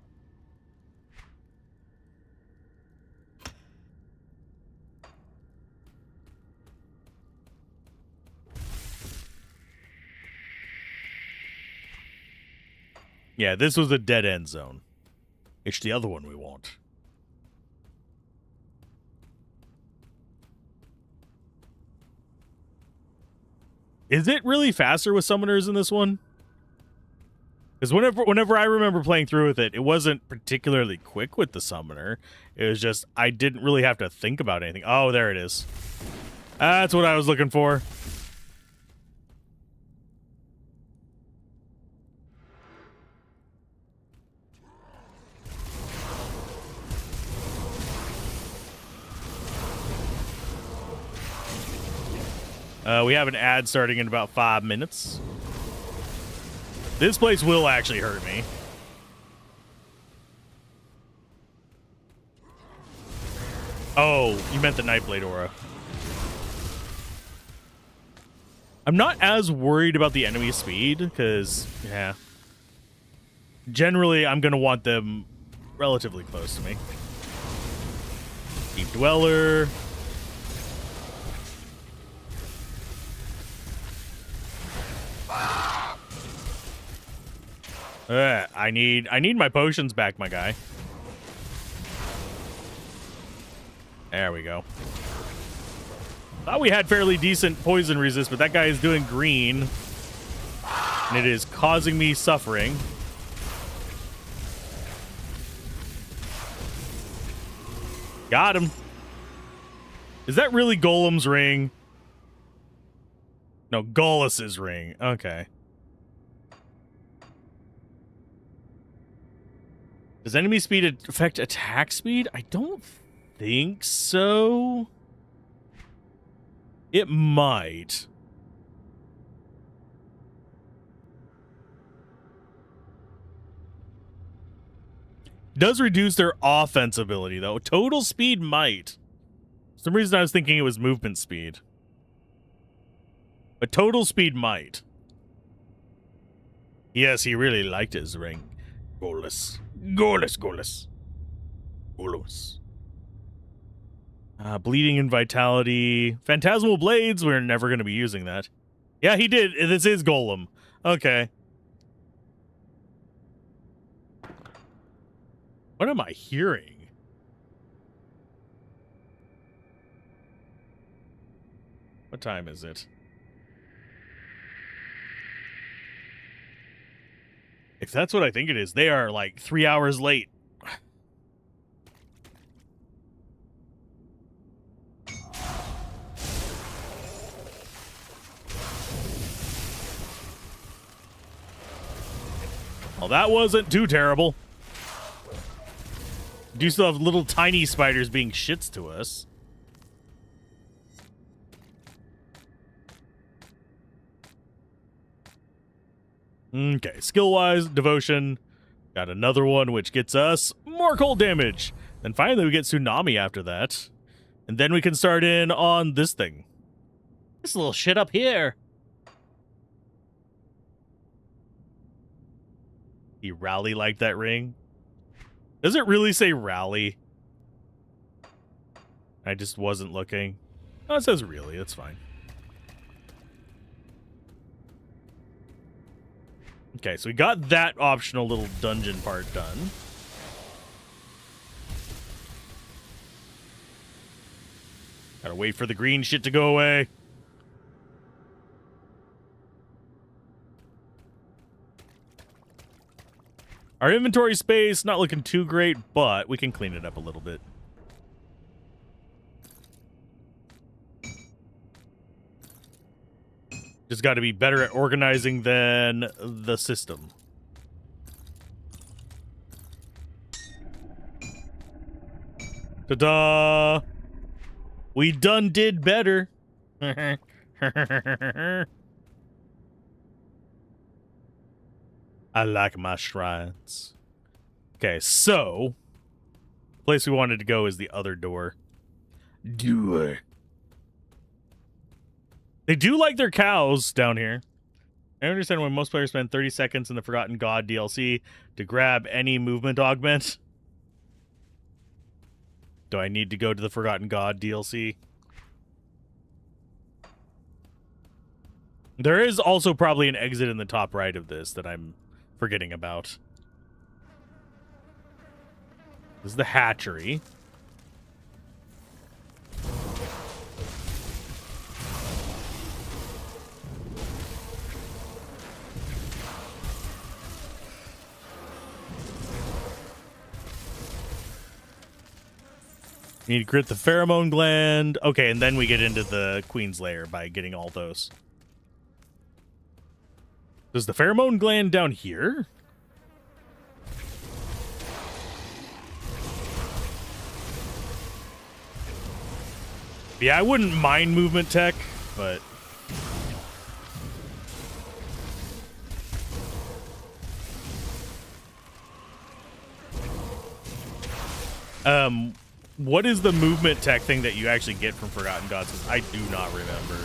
Yeah, this was a dead end zone. It's the other one we want. Is it really faster with summoners in this one? Because whenever I remember playing through with it, it wasn't particularly quick with the summoner. It was just, I didn't really have to think about anything. Oh, there it is. That's what I was looking for. We have an ad starting in about 5 minutes. This place will actually hurt me. Oh, you meant the Nightblade aura. I'm not as worried about the enemy speed, because, yeah. Generally, I'm going to want them relatively close to me. Deep Dweller. I need my potions back, my guy. There we go. Thought we had fairly decent poison resist, but that guy is doing green. And it is causing me suffering. Got him. Is that really Golem's ring? No, Golus's ring. Okay. Does enemy speed affect attack speed? I don't think so. It might. Does reduce their offense ability, though. Total speed might. For some reason I was thinking it was movement speed. But total speed might. Yes, he really liked his ring. Goalless. Goalless, goalless. Goalless. Bleeding and vitality. Phantasmal blades, we're never going to be using that. Yeah, he did. This is Golem. Okay. What am I hearing? What time is it? If that's what I think it is, they are like 3 hours late. Well, that wasn't too terrible. Do still have little tiny spiders being shits to us. Okay, skill-wise, devotion. Got another one, which gets us more cold damage. Then finally we get tsunami after that. And then we can start in on this thing. This little shit up here. You rally like that ring? Does it really say rally? I just wasn't looking. Oh, it says really. That's fine. Okay, so we got that optional little dungeon part done. Gotta wait for the green shit to go away. Our inventory space, not looking too great, but we can clean it up a little bit. Just got to be better at organizing than the system. Ta-da! We done did better. I like my shrines. Okay, so the place we wanted to go is the other door. Door. They do like their cows down here. I understand when most players spend 30 seconds in the Forgotten God DLC to grab any movement augment. Do I need to go to the Forgotten God DLC? There is also probably an exit in the top right of this that I'm forgetting about. This is the hatchery. You need to grit the pheromone gland. Okay, and then we get into the Queen's Lair by getting all those. Does the pheromone gland down here? Yeah, I wouldn't mind movement tech, but... what is the movement tech thing that you actually get from Forgotten Gods? 'Cause I do not remember.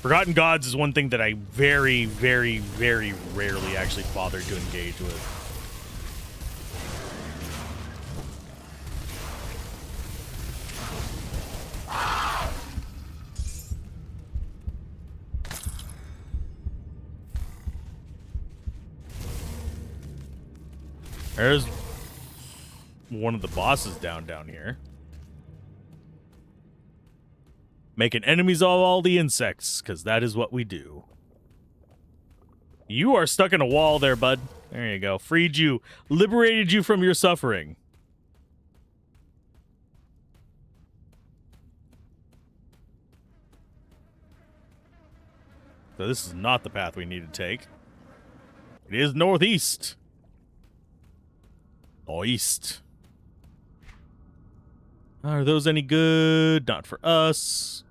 Forgotten Gods is one thing that I very, very, very rarely actually bother to engage with. There's one of the bosses down here. Making enemies of all the insects, because that is what we do. You are stuck in a wall there, bud. There you go. Freed you. Liberated you from your suffering. So this is not the path we need to take. It is northeast. East. Are those any good? Not for us.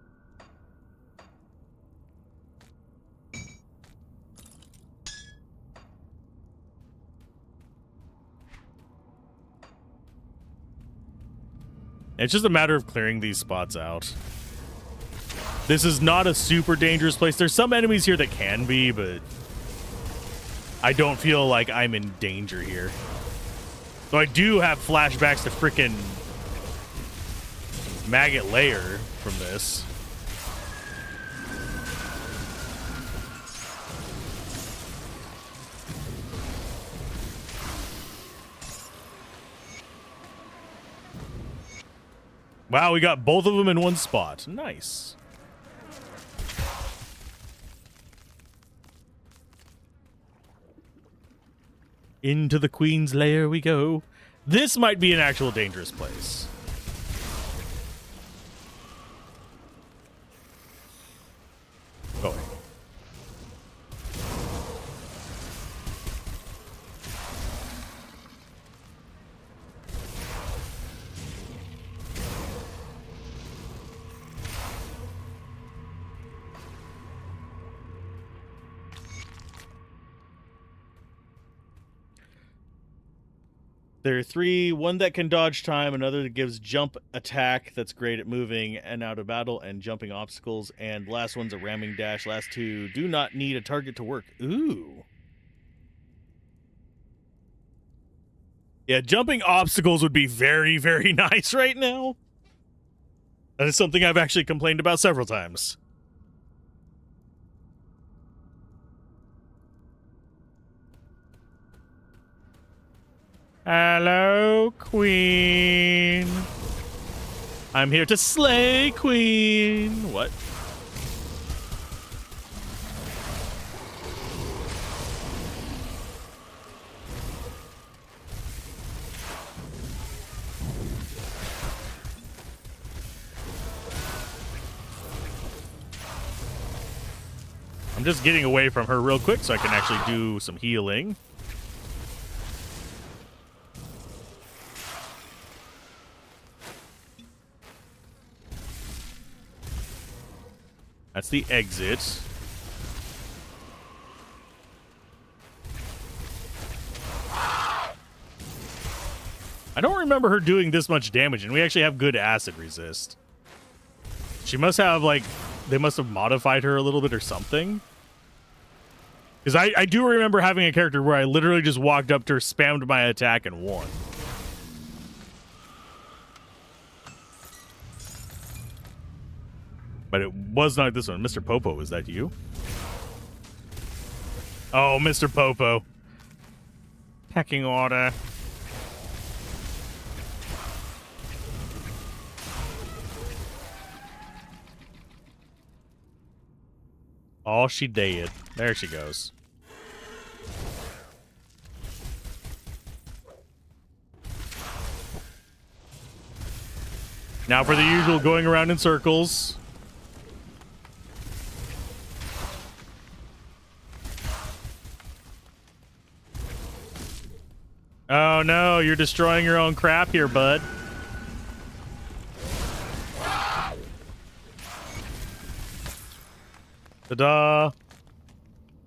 It's just a matter of clearing these spots out. This is not a super dangerous place. There's some enemies here that can be, but I don't feel like I'm in danger here. So I do have flashbacks to frickin' Maggot Lair from this. Wow, we got both of them in one spot. Nice. Into the Queen's lair we go. This might be an actual dangerous place. Go away. There are three, one that can dodge time, another that gives jump attack that's great at moving and out of battle and jumping obstacles, and last one's a ramming dash. Last two do not need a target to work. Ooh. Yeah, jumping obstacles would be very, very nice right now. That is something I've actually complained about several times. Hello, Queen. I'm here to slay, Queen. What? I'm just getting away from her real quick so I can actually do some healing. That's the exit. I don't remember her doing this much damage, and we actually have good acid resist. She must have, like, they must have modified her a little bit or something. Because I do remember having a character where I literally just walked up to her, spammed my attack, and won. But it was not this one. Mr. Popo, is that you? Oh, Mr. Popo. Pecking order. Oh, she did. There she goes. Now for the usual going around in circles. Oh no, you're destroying your own crap here, bud. Ta-da.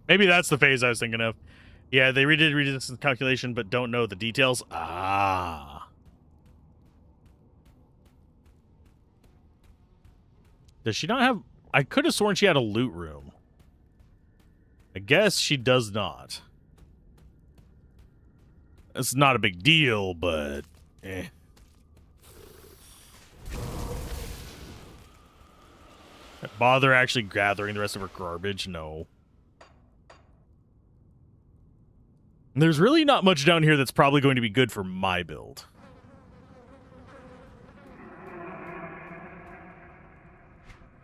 Maybe that's the phase I was thinking of. Yeah, they redid resistance calculation, but don't know the details. Ah. Does she not have... I could have sworn she had a loot room. I guess she does not. It's not a big deal, but... eh. Bother actually gathering the rest of her garbage? No. There's really not much down here that's probably going to be good for my build.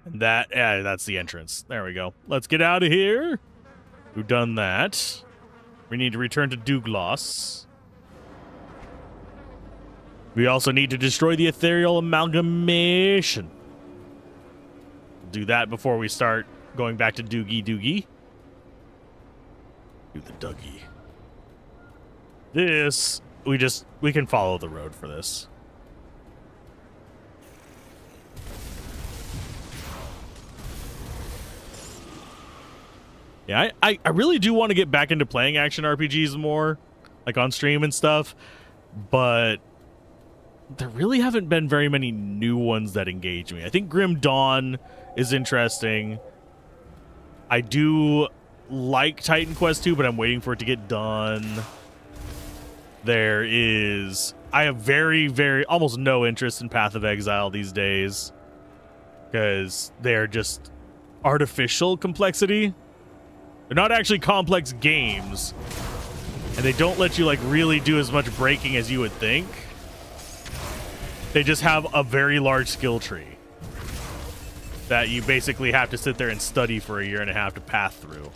And that, yeah, that's the entrance. There we go. Let's get out of here. We've done that. We need to return to Douglas. We also need to destroy the ethereal amalgamation. Do that before we start going back to Doogie. Do the Dougie. This, we can follow the road for this. Yeah, I really do want to get back into playing action RPGs more, like on stream and stuff, but there really haven't been very many new ones that engage me. I think Grim Dawn is interesting. I do like Titan Quest 2, but I'm waiting for it to get done. I have very, almost no interest in Path of Exile these days, because they're just artificial complexity. They're not actually complex games, and they don't let you like really do as much breaking as you would think. They just have a very large skill tree that you basically have to sit there and study for a year and a half to path through.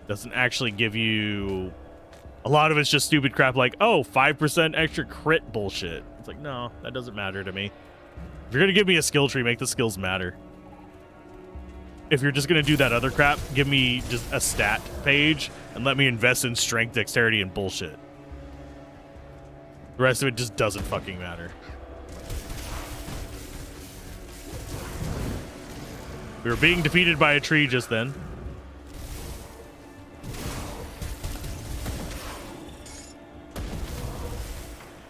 Doesn't actually give you... A lot of it's just stupid crap like, oh, 5% extra crit bullshit. It's like, no, that doesn't matter to me. If you're going to give me a skill tree, make the skills matter. If you're just going to do that other crap, give me just a stat page and let me invest in strength, dexterity, and bullshit. The rest of it just doesn't fucking matter. We were being defeated by a tree just then.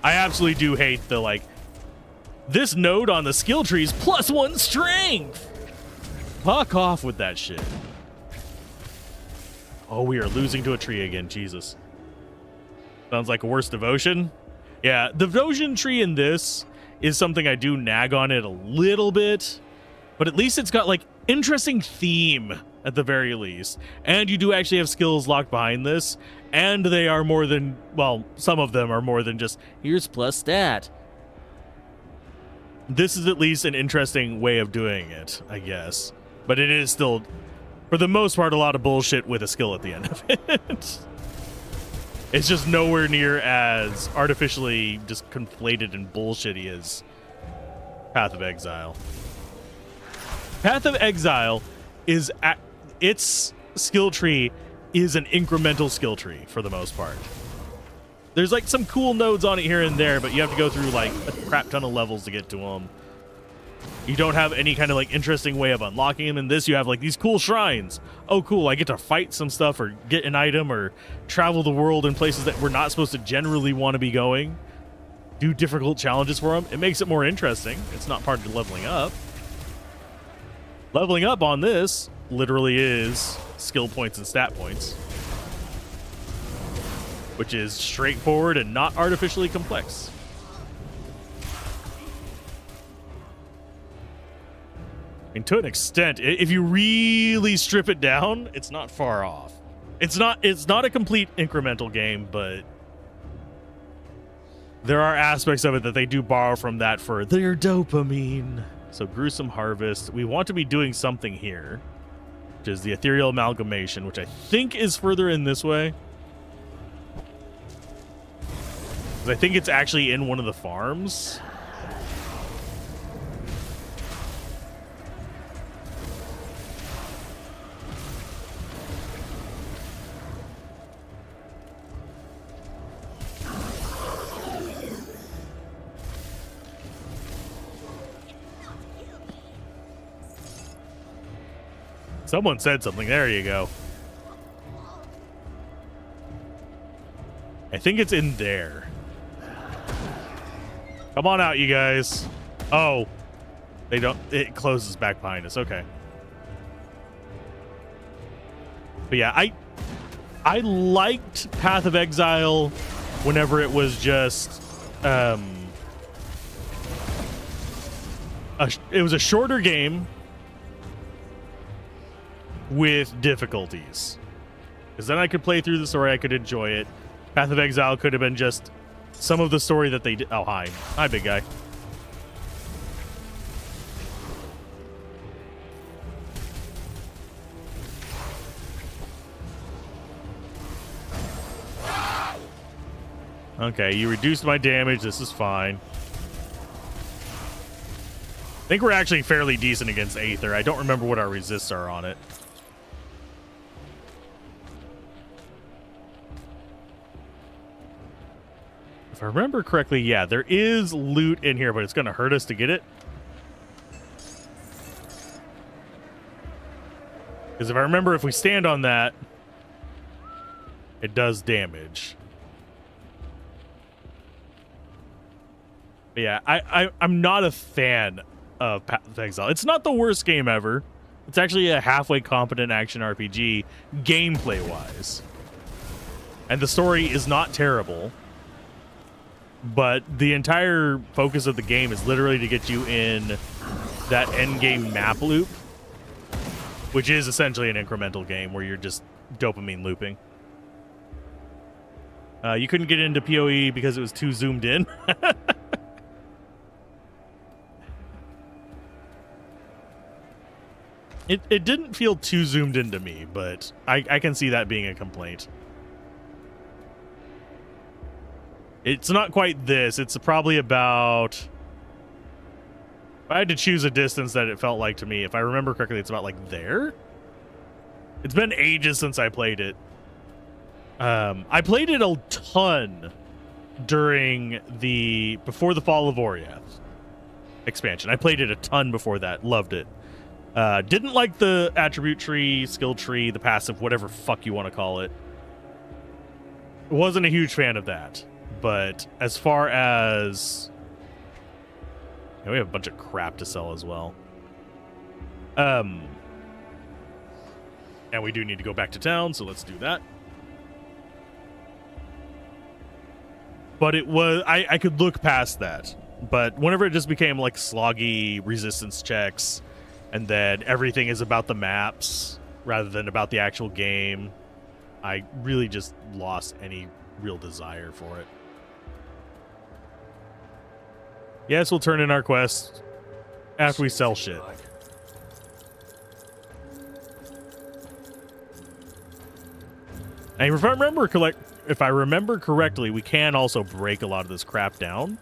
I absolutely do hate the, like, this node on the skill tree is +1 strength. Fuck off with that shit. Oh, we are losing to a tree again. Jesus. Sounds like a worse devotion. Yeah, the devotion tree in this is something I do nag on it a little bit, but at least it's got, like, interesting theme at the very least. And you do actually have skills locked behind this, and they are more than, well, some of them are more than just, here's plus stat. This is at least an interesting way of doing it, I guess. But it is still, for the most part, a lot of bullshit with a skill at the end of it. It's just nowhere near as artificially just conflated and bullshitty as Path of Exile. Path of Exile is its skill tree is an incremental skill tree for the most part. There's like some cool nodes on it here and there, but you have to go through like a crap ton of levels to get to them. You don't have any kind of like interesting way of unlocking them. In this, you have like these cool shrines. Oh, cool, I get to fight some stuff or get an item or travel the world in places that we're not supposed to generally want to be going. Do difficult challenges for them. It makes it more interesting. It's not part of leveling up. Leveling up on this literally is skill points and stat points, which is straightforward and not artificially complex. And to an extent, if you really strip it down, it's not far off. It's not a complete incremental game, but there are aspects of it that they do borrow from that for their dopamine. So Gruesome Harvest. We want to be doing something here, which is the Ethereal Amalgamation, which I think is further in this way. I think it's actually in one of the farms. Someone said something. There you go. I think it's in there. Come on out, you guys. Oh, they don't. It closes back behind us. Okay. But yeah, I liked Path of Exile whenever it was just it was a shorter game with difficulties, because then I could play through the story, I could enjoy it. Path of Exile could have been just some of the story that they did. Oh, hi big guy. Okay, you reduced my damage. This is fine. I think we're actually fairly decent against Aether. I don't remember what our resists are on it. If I remember correctly, yeah, there is loot in here, but it's going to hurt us to get it. Because if I remember, if we stand on that, it does damage. But yeah, I'm not a fan of Path of Exile. It's not the worst game ever. It's actually a halfway competent action RPG, gameplay-wise. And the story is not terrible. But the entire focus of the game is literally to get you in that endgame map loop, which is essentially an incremental game where you're just dopamine looping. You couldn't get into PoE because it was too zoomed in. It didn't feel too zoomed into me, but I can see that being a complaint. It's not quite this. It's probably about... If I had to choose a distance that it felt like to me, if I remember correctly, it's about like there. It's been ages since I played it. I played it a ton during before the Fall of Oriath expansion. I played it a ton before that. Loved it. Didn't like the attribute tree, skill tree, the passive, whatever fuck you want to call it. Wasn't a huge fan of that. But as far as... Yeah, we have a bunch of crap to sell as well. And we do need to go back to town, so let's do that. But it was... I could look past that. But whenever it just became like sloggy resistance checks, and then everything is about the maps rather than about the actual game, I really just lost any real desire for it. Yes, we'll turn in our quest after we sell shit. And if I remember correctly, we can also break a lot of this crap down.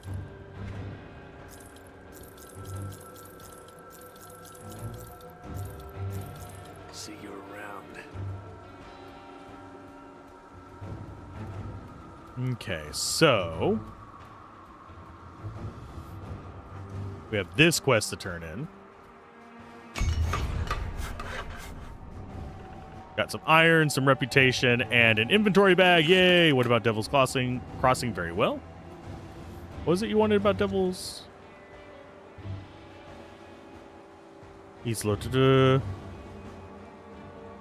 See you around. Okay, so we have this quest to turn in. Got some iron, some reputation, and an inventory bag. Yay! What about Devil's Crossing? Very well. What was it you wanted about Devil's? East Lotus.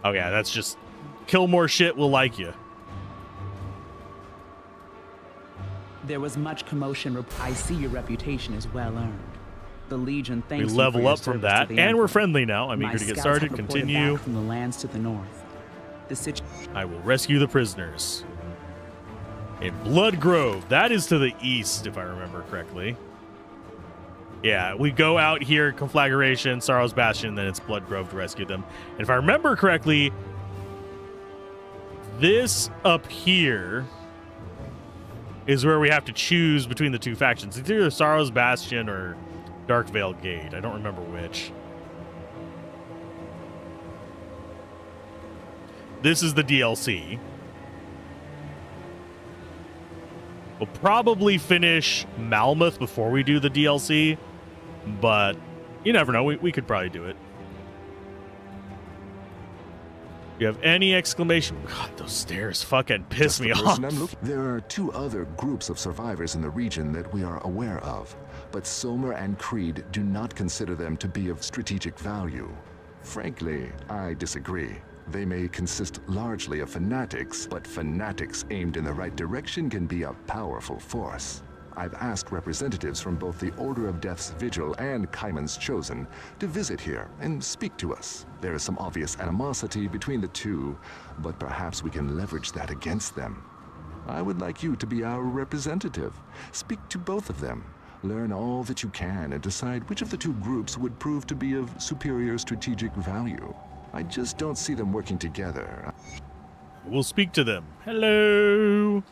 Oh yeah, that's just kill more shit, we'll like you. There was much commotion. I see your reputation is well earned. The Legion thanks We you for level your up from service that, to the and we're Emperor. friendly now. I'm My eager to get scouts started. have reported Continue. back from the lands to the north. I will rescue the prisoners. In Blood Grove. That is to the east, if I remember correctly. Yeah, we go out here, Conflagration, Sorrow's Bastion, then it's Blood Grove to rescue them. And if I remember correctly, this up here is where we have to choose between the two factions. It's either Sorrow's Bastion or Darkvale Gate. I don't remember which. This is the DLC. We'll probably finish Malmoth before we do the DLC, but you never know. We could probably do it. You have any exclamation? God, those stairs fucking piss me off. There are two other groups of survivors in the region that we are aware of, but Somer and Creed do not consider them to be of strategic value. Frankly, I disagree. They may consist largely of fanatics, but fanatics aimed in the right direction can be a powerful force. I've asked representatives from both the Order of Death's Vigil and Kaiman's Chosen to visit here and speak to us. There is some obvious animosity between the two, but perhaps we can leverage that against them. I would like you to be our representative. Speak to both of them. Learn all that you can and decide which of the two groups would prove to be of superior strategic value. I just don't see them working together. We'll speak to them. Hello.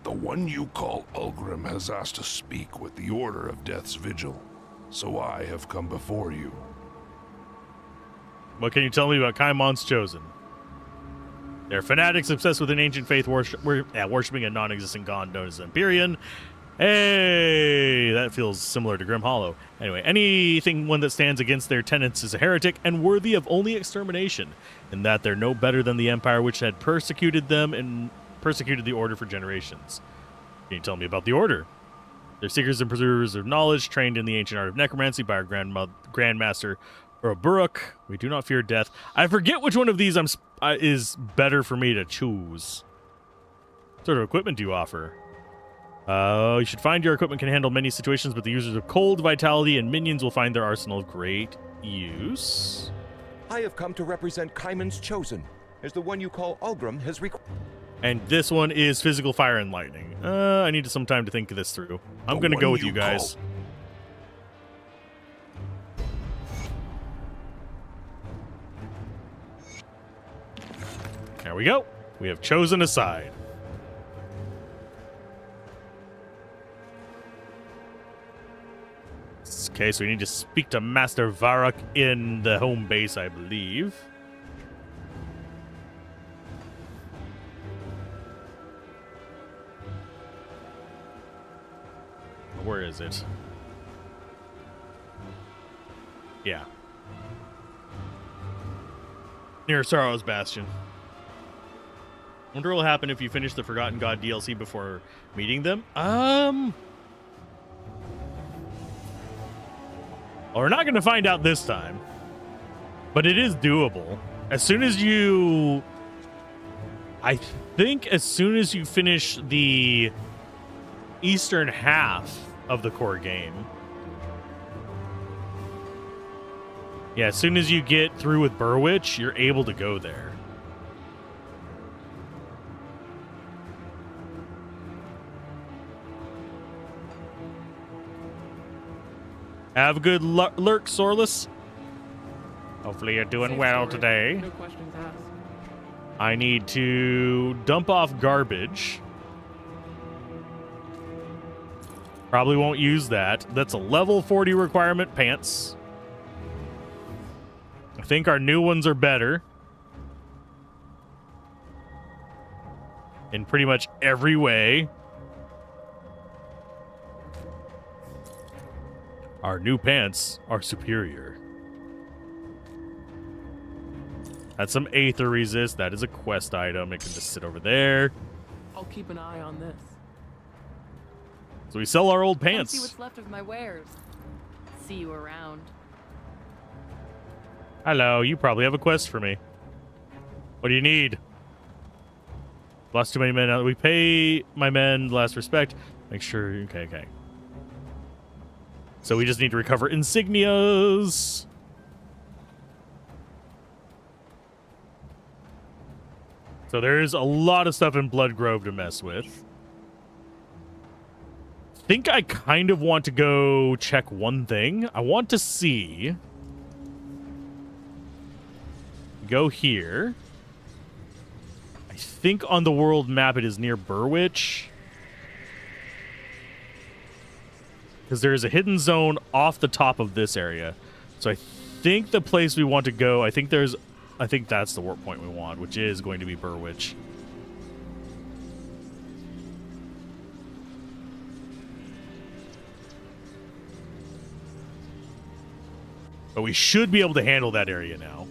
The one you call Ulgrim has asked to speak with the Order of Death's Vigil, so I have come before you. What can you tell me about Kaiman's Chosen? They're fanatics obsessed with an ancient faith worshipping a non-existent god known as Empyrean. Hey, that feels similar to Grim Hollow. Anyway, one that stands against their tenets is a heretic and worthy of only extermination, in that they're no better than the Empire, which had persecuted them and persecuted the Order for generations. Can you tell me about the Order? They're seekers and preservers of knowledge, trained in the ancient art of necromancy by our grandmaster Urburuk. We do not fear death. I forget which one of these is better for me to choose. What sort of equipment do you offer? You should find your equipment can handle many situations, but the users of cold, vitality, and minions will find their arsenal of great use. I have come to represent Kaiman's Chosen, as the one you call Ulgrim has And this one is physical fire and lightning. I need some time to think this through. I'm going to go with you guys. There we go. We have chosen a side. Okay, so we need to speak to Master Varrock in the home base, I believe. Where is it? Yeah. Near Sorrow's Bastion. Wonder what will happen if you finish the Forgotten God DLC before meeting them? Well, we're not going to find out this time. But it is doable. As soon as you... I think as soon as you finish the eastern half of the core game. Yeah, as soon as you get through with Burwitch, you're able to go there. Have a good lurk, Sorless. Hopefully you're doing well today. No questions asked. I need to dump off garbage. Probably won't use that. That's a level 40 requirement pants. I think our new ones are better. In pretty much every way. Our new pants are superior. That's some Aether Resist. That is a quest item. It can just sit over there. I'll keep an eye on this. So we sell our old Come pants. see what's left of my wares. See you around. Hello, you probably have a quest for me. What do you need? Lost too many men. We pay my men last respect. Make sure. Okay. So we just need to recover insignias. So there's a lot of stuff in Bloodgrove to mess with. I think I kind of want to go check one thing. I want to see. Go here. I think on the world map it is near Burwitch. Because there is a hidden zone off the top of this area. So I think the place we want to go, I think that's the warp point we want, which is going to be Burwitch. But we should be able to handle that area now.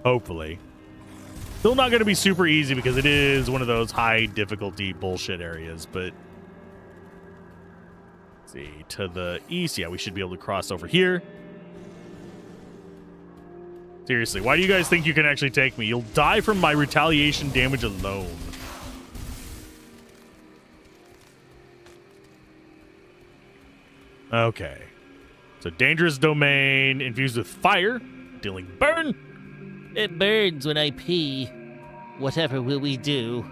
Hopefully. Still not going to be super easy because it is one of those high difficulty bullshit areas, but... Let's see, to the east, yeah, we should be able to cross over here. Seriously, why do you guys think you can actually take me? You'll die from my retaliation damage alone. Okay. So dangerous domain infused with fire, dealing burn. It burns when I pee. Whatever will we do?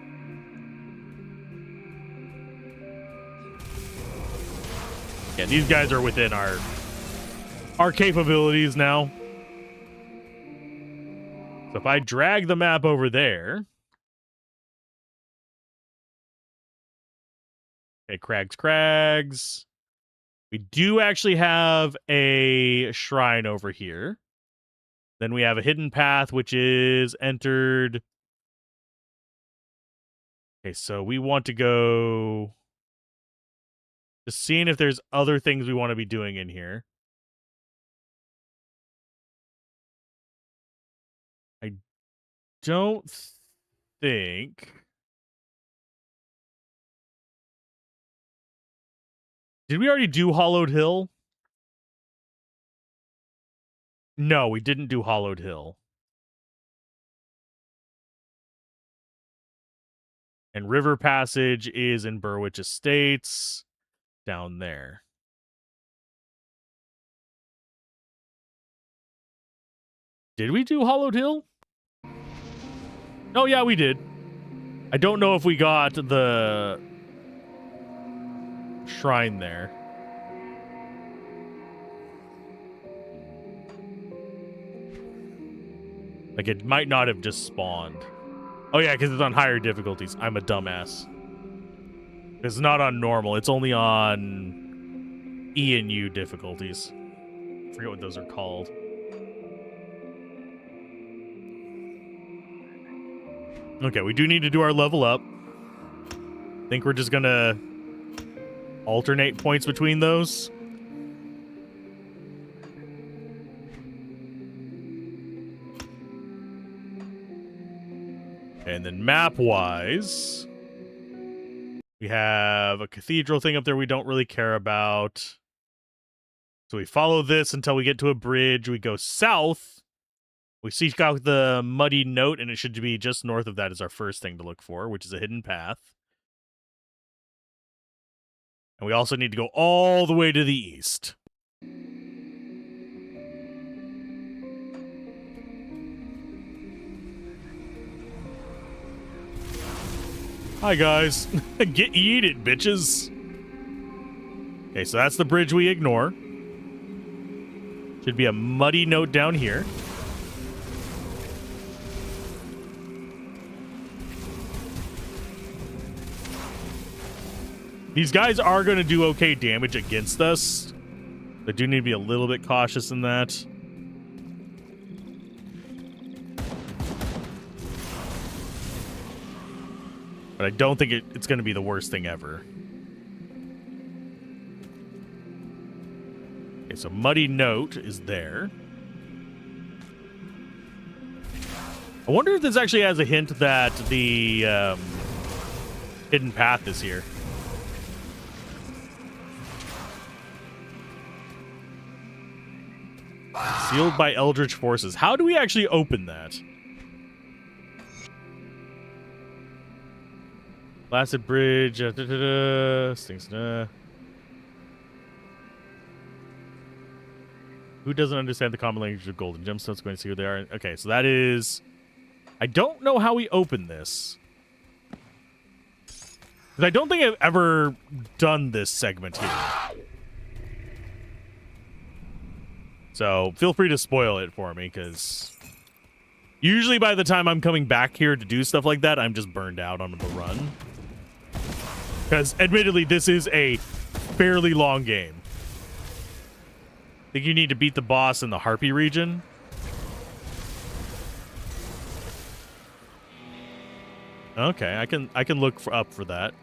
Yeah, these guys are within our capabilities now. So if I drag the map over there. Okay, Crags. We do actually have a shrine over here. Then we have a hidden path, which is entered. Okay, so we want to go... Just seeing if there's other things we want to be doing in here. I don't think... Did we already do Hollowed Hill? No, we didn't do Hollowed Hill. And River Passage is in Burwich Estates, down there. Did we do Hollowed Hill? Oh, yeah, we did. I don't know if we got the shrine there. Like, it might not have just spawned. Oh, yeah, because it's on higher difficulties. I'm a dumbass. It's not on normal. It's only on E and U difficulties. I forget what those are called. Okay, we do need to do our level up. I think we're just going to alternate points between those. And then map-wise, we have a cathedral thing up there we don't really care about. So we follow this until we get to a bridge. We go south. We seek out the muddy note, and it should be just north of that is our first thing to look for, which is a hidden path. And we also need to go all the way to the east. Hi, guys. Eat it, bitches. Okay, so that's the bridge we ignore. Should be a muddy note down here. These guys are going to do okay damage against us. They do need to be a little bit cautious in that. But I don't think it's going to be the worst thing ever. Okay, so Muddy Note is there. I wonder if this actually has a hint that the hidden path is here. Sealed by Eldritch forces. How do we actually open that? Blasted Bridge. Stings. Who doesn't understand the common language of golden gemstones? Going to see who they are. Okay, so that is... I don't know how we open this. Because I don't think I've ever done this segment here. So feel free to spoil it for me, because usually by the time I'm coming back here to do stuff like that, I'm just burned out on the run. Because admittedly, this is a fairly long game. I think you need to beat the boss in the Harpy region. Okay, I can look up for that.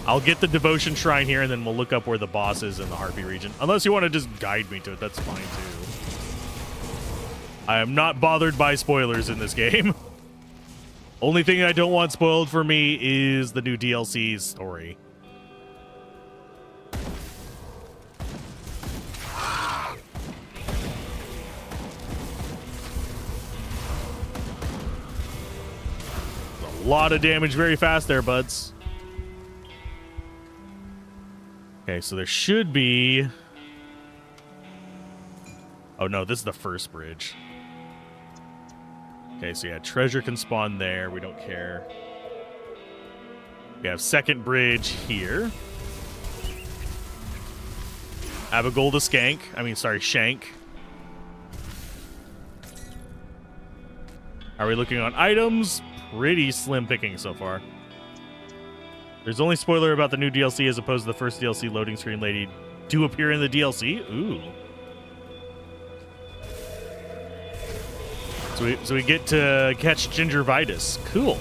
I'll get the devotion shrine here, and then we'll look up where the boss is in the Harpy region. Unless you want to just guide me to it, that's fine too. I am not bothered by spoilers in this game. Only thing I don't want spoiled for me is the new DLC's story. A lot of damage very fast there, buds. Okay, so there should be... Oh, no, this is the first bridge. Okay, so yeah, treasure can spawn there. We don't care. We have second bridge here. Abigail the Skank. I mean, sorry, Shank. Are we looking on items? Pretty slim picking so far. There's only spoiler about the new DLC as opposed to the first DLC. Loading screen lady do appear in the DLC. Ooh. So we get to catch Gingivitis. Cool.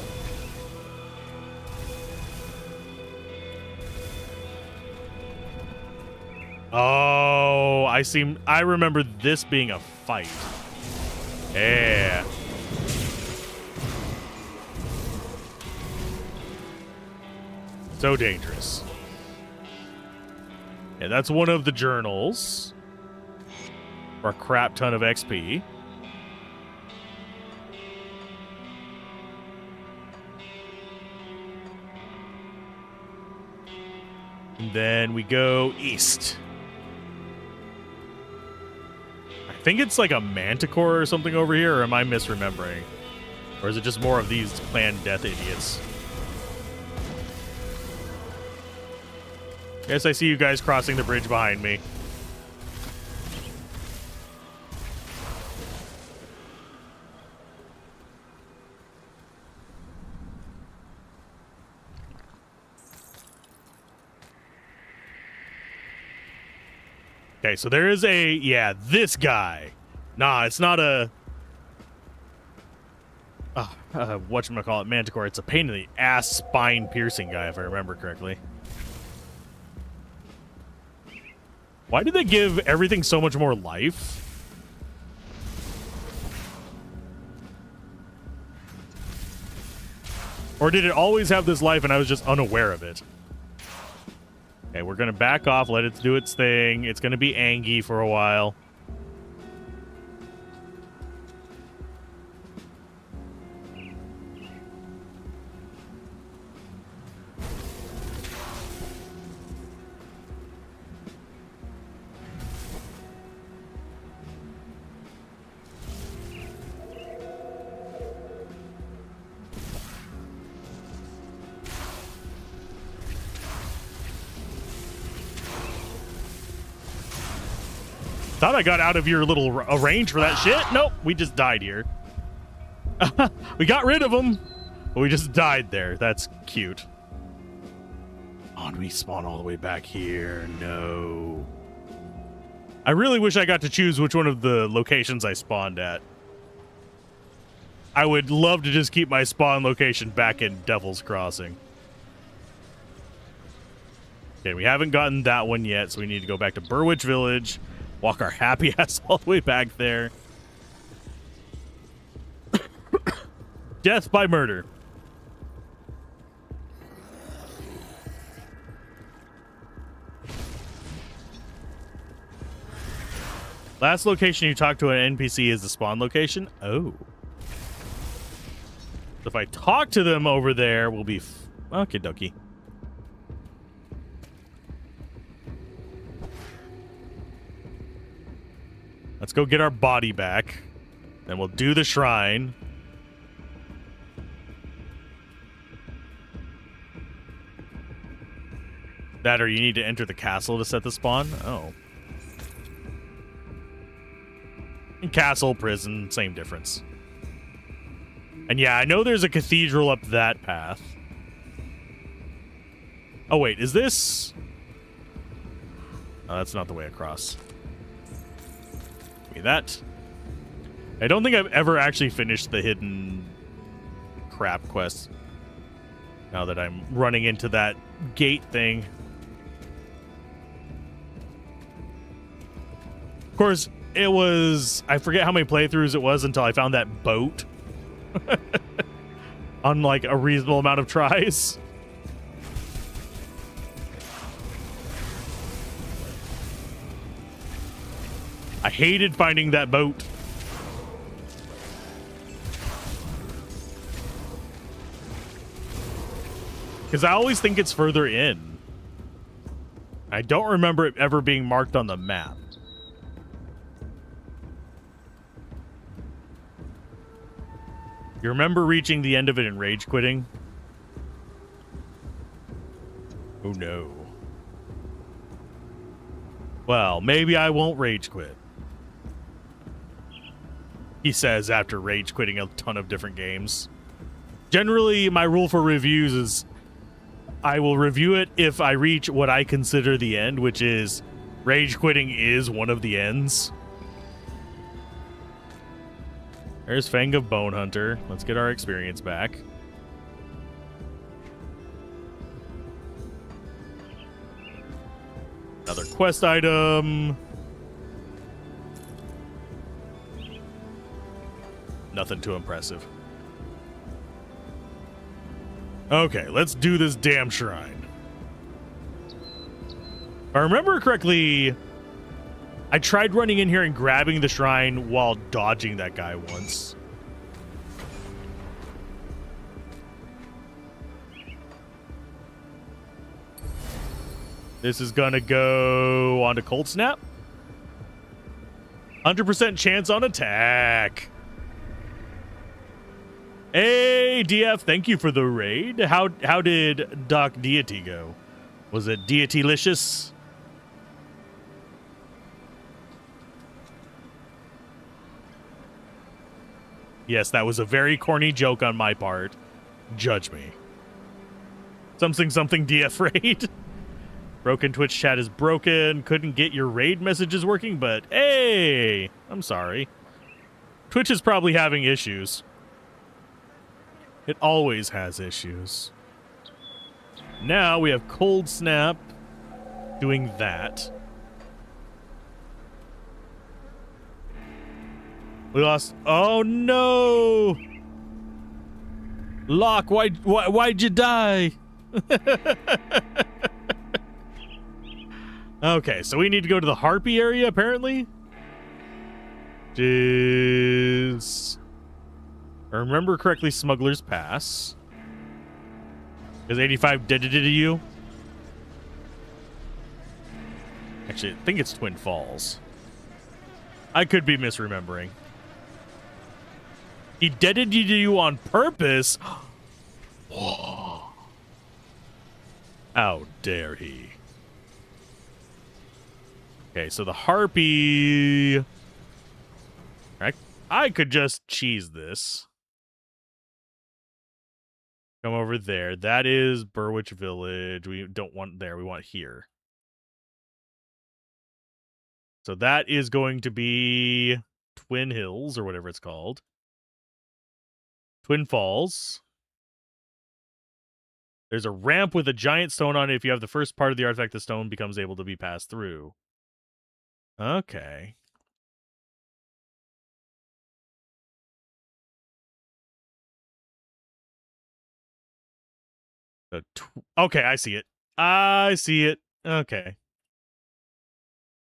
Oh, I remember this being a fight. Yeah. So dangerous. Yeah, that's one of the journals. For a crap ton of XP. And then we go east. I think it's like a manticore or something over here, or am I misremembering? Or is it just more of these clan death idiots? Yes, I see you guys crossing the bridge behind me. Okay, so there is a... Yeah, this guy. Nah, it's not a... whatchamacallit, manticore. It's a pain in the ass spine-piercing guy, if I remember correctly. Why did they give everything so much more life? Or did it always have this life and I was just unaware of it? Okay, we're going to back off, let it do its thing. It's going to be Angie for a while. Thought I got out of your little range for that shit. Nope, we just died here. We got rid of them, but we just died there. That's cute. Oh, do we spawn all the way back here? No. I really wish I got to choose which one of the locations I spawned at. I would love to just keep my spawn location back in Devil's Crossing. Okay, we haven't gotten that one yet, so we need to go back to Burwitch Village. Walk our happy ass all the way back there. Death by murder. Last location you talk to an NPC is the spawn location? Oh. So if I talk to them over there, we'll be... Okie dokie. Let's go get our body back. Then we'll do the shrine. That or you need to enter the castle to set the spawn? Oh. Castle, prison, same difference. And yeah, I know there's a cathedral up that path. Oh wait, is this... Oh, that's not the way across. That. I don't think I've ever actually finished the hidden crap quest. Now that I'm running into that gate thing. Of course, it was... I forget how many playthroughs it was until I found that boat. On like a reasonable amount of tries. I hated finding that boat. Because I always think it's further in. I don't remember it ever being marked on the map. You remember reaching the end of it and rage quitting? Oh no. Well, maybe I won't rage quit. He says after rage quitting a ton of different games. Generally, my rule for reviews is I will review it if I reach what I consider the end, which is rage quitting is one of the ends. There's Fang of Bone Hunter. Let's get our experience back. Another quest item. Nothing too impressive. Okay, let's do this damn shrine. I remember correctly, I tried running in here and grabbing the shrine while dodging that guy once. This is gonna go on to Cold Snap. 100% chance on attack. Hey, DF, thank you for the raid. How did Doc Deity go? Was it Deity-licious? Yes, that was a very corny joke on my part. Judge me. Something DF raid. Broken Twitch chat is broken. Couldn't get your raid messages working, but hey, I'm sorry. Twitch is probably having issues. It always has issues. Now we have Cold Snap doing that. We lost. Oh no! Locke, why'd you die? Okay, so we need to go to the Harpy area, apparently. Is, I remember correctly, Smuggler's Pass. Is 85 dead to you? Actually, I think it's Twin Falls. I could be misremembering. He deaded you on purpose? How dare he? Okay, so the Harpy... I could just cheese this. Come over there. That is Burwich Village. We don't want there. We want here. So that is going to be Twin Hills, or whatever it's called. Twin Falls. There's a ramp with a giant stone on it. If you have the first part of the artifact, the stone becomes able to be passed through. Okay. Okay, I see it. I see it. Okay.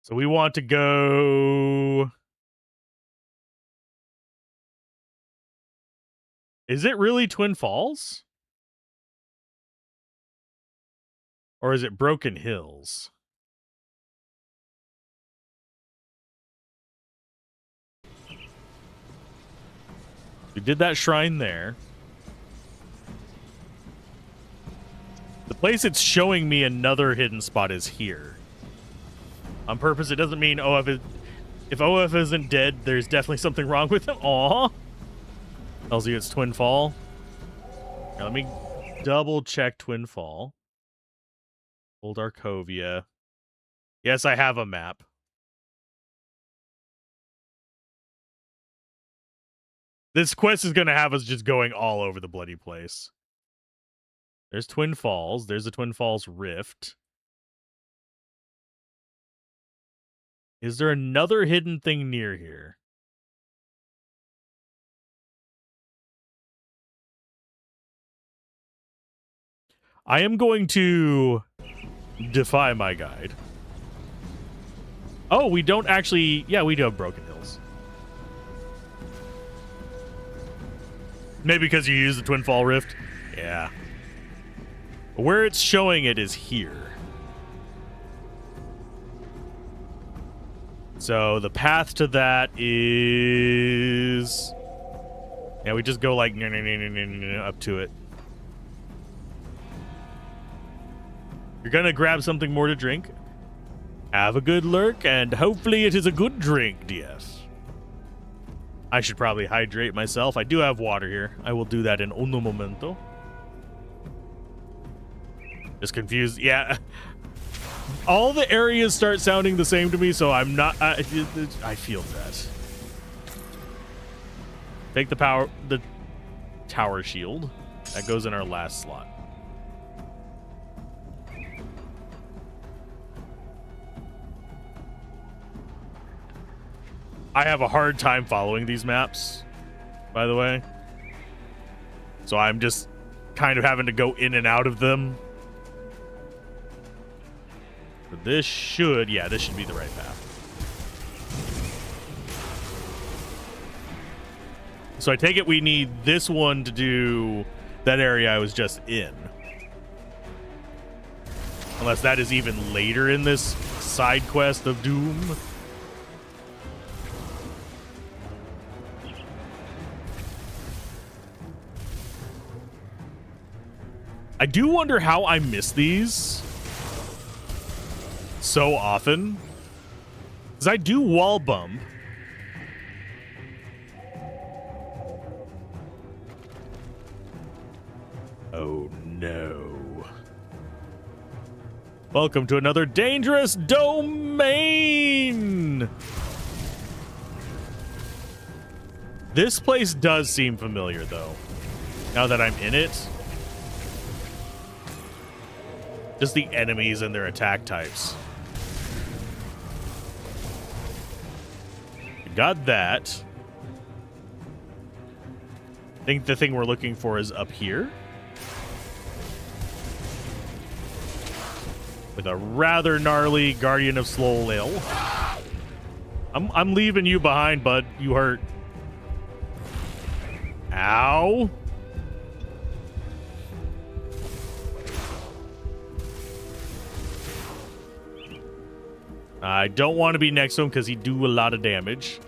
So we want to go... Is it really Twin Falls? Or is it Broken Hills? We did that shrine there. The place it's showing me another hidden spot is here. On purpose, it doesn't mean if OF isn't dead, there's definitely something wrong with him. Aw. Tells you it's Twin Fall. Now, let me double check Twin Fall. Old Arcovia. Yes, I have a map. This quest is going to have us just going all over the bloody place. There's Twin Falls. There's a Twin Falls Rift. Is there another hidden thing near here? I am going to defy my guide. Oh, we don't actually... Yeah, we do have Broken Hills. Maybe because you use the Twin Fall Rift? Yeah. Where it's showing it is here. So the path to that is... Yeah, we just go like up to it. You're gonna grab something more to drink. Have a good lurk, and hopefully it is a good drink, DF. I should probably hydrate myself. I do have water here. I will do that in uno momento. Just confused. Yeah. All the areas start sounding the same to me, so I'm not... I feel that. Take the tower shield. That goes in our last slot. I have a hard time following these maps, by the way. So I'm just kind of having to go in and out of them. this should, yeah, this should be the right path. So I take it we need this one to do that area I was just in. Unless that is even later in this side quest of Doom. I do wonder how I miss these so often. Because I do wall bump. Oh no. Welcome to another dangerous domain! This place does seem familiar, though. Now that I'm in it. Just the enemies and their attack types. Got that. I think the thing we're looking for is up here. With a rather gnarly Guardian of Slolil. I'm leaving you behind, bud. You hurt. Ow. I don't want to be next to him because he do a lot of damage.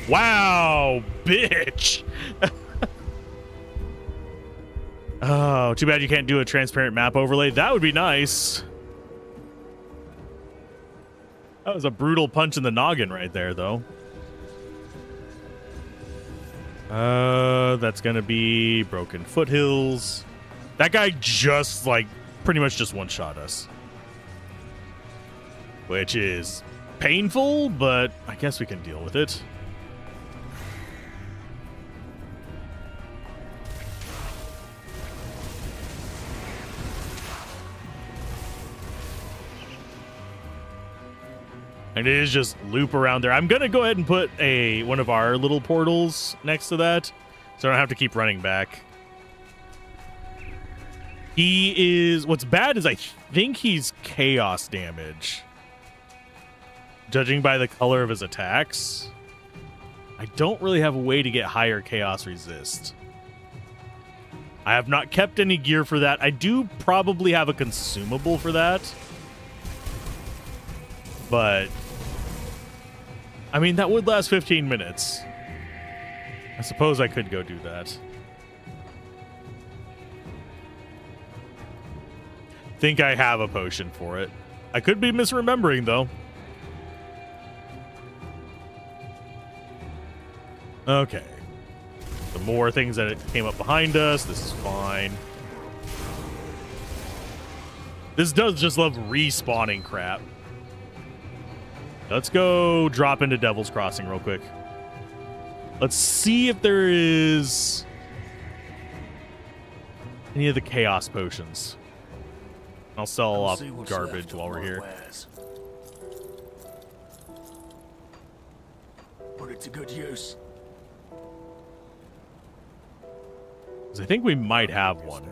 Wow, bitch. Oh, too bad you can't do a transparent map overlay. That would be nice. That was a brutal punch in the noggin right there, though. That's gonna be Broken Foothills. That guy just, like, pretty much just one-shot us. Which is painful, but I guess we can deal with it. And it is just loop around there. I'm going to go ahead and put one of our little portals next to that, so I don't have to keep running back. He is... What's bad is I think he's chaos damage. Judging by the color of his attacks. I don't really have a way to get higher chaos resist. I have not kept any gear for that. I do probably have a consumable for that. But... I mean, that would last 15 minutes. I suppose I could go do that. Think I have a potion for it. I could be misremembering, though. Okay. The more things that came up behind us. This is fine. This does just love respawning crap. Let's go drop into Devil's Crossing real quick. Let's see if there is any of the chaos potions. I'll sell off garbage while we're here. Put it to good use. 'Cause I think we might have one.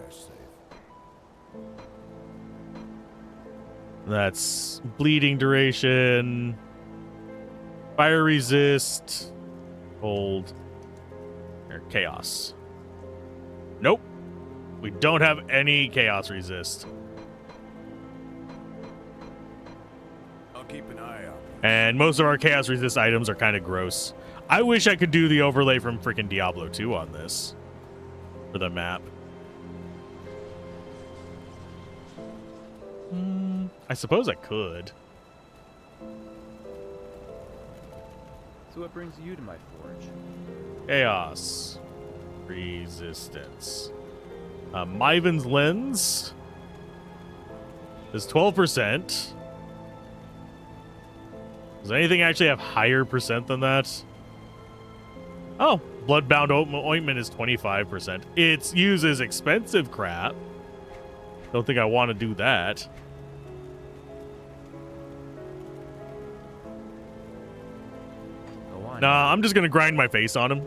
That's bleeding duration, fire resist, hold, or chaos. Nope. We don't have any chaos resist. I'll keep an eye out. And most of our chaos resist items are kind of gross. I wish I could do the overlay from freaking Diablo 2 on this for the map. I suppose I could. So what brings you to my forge? Chaos resistance. Myvin's Lens is 12%. Does anything actually have higher percent than that? Oh, Bloodbound Ointment is 25%. It uses expensive crap. Don't think I want to do that. Nah, I'm just going to grind my face on him.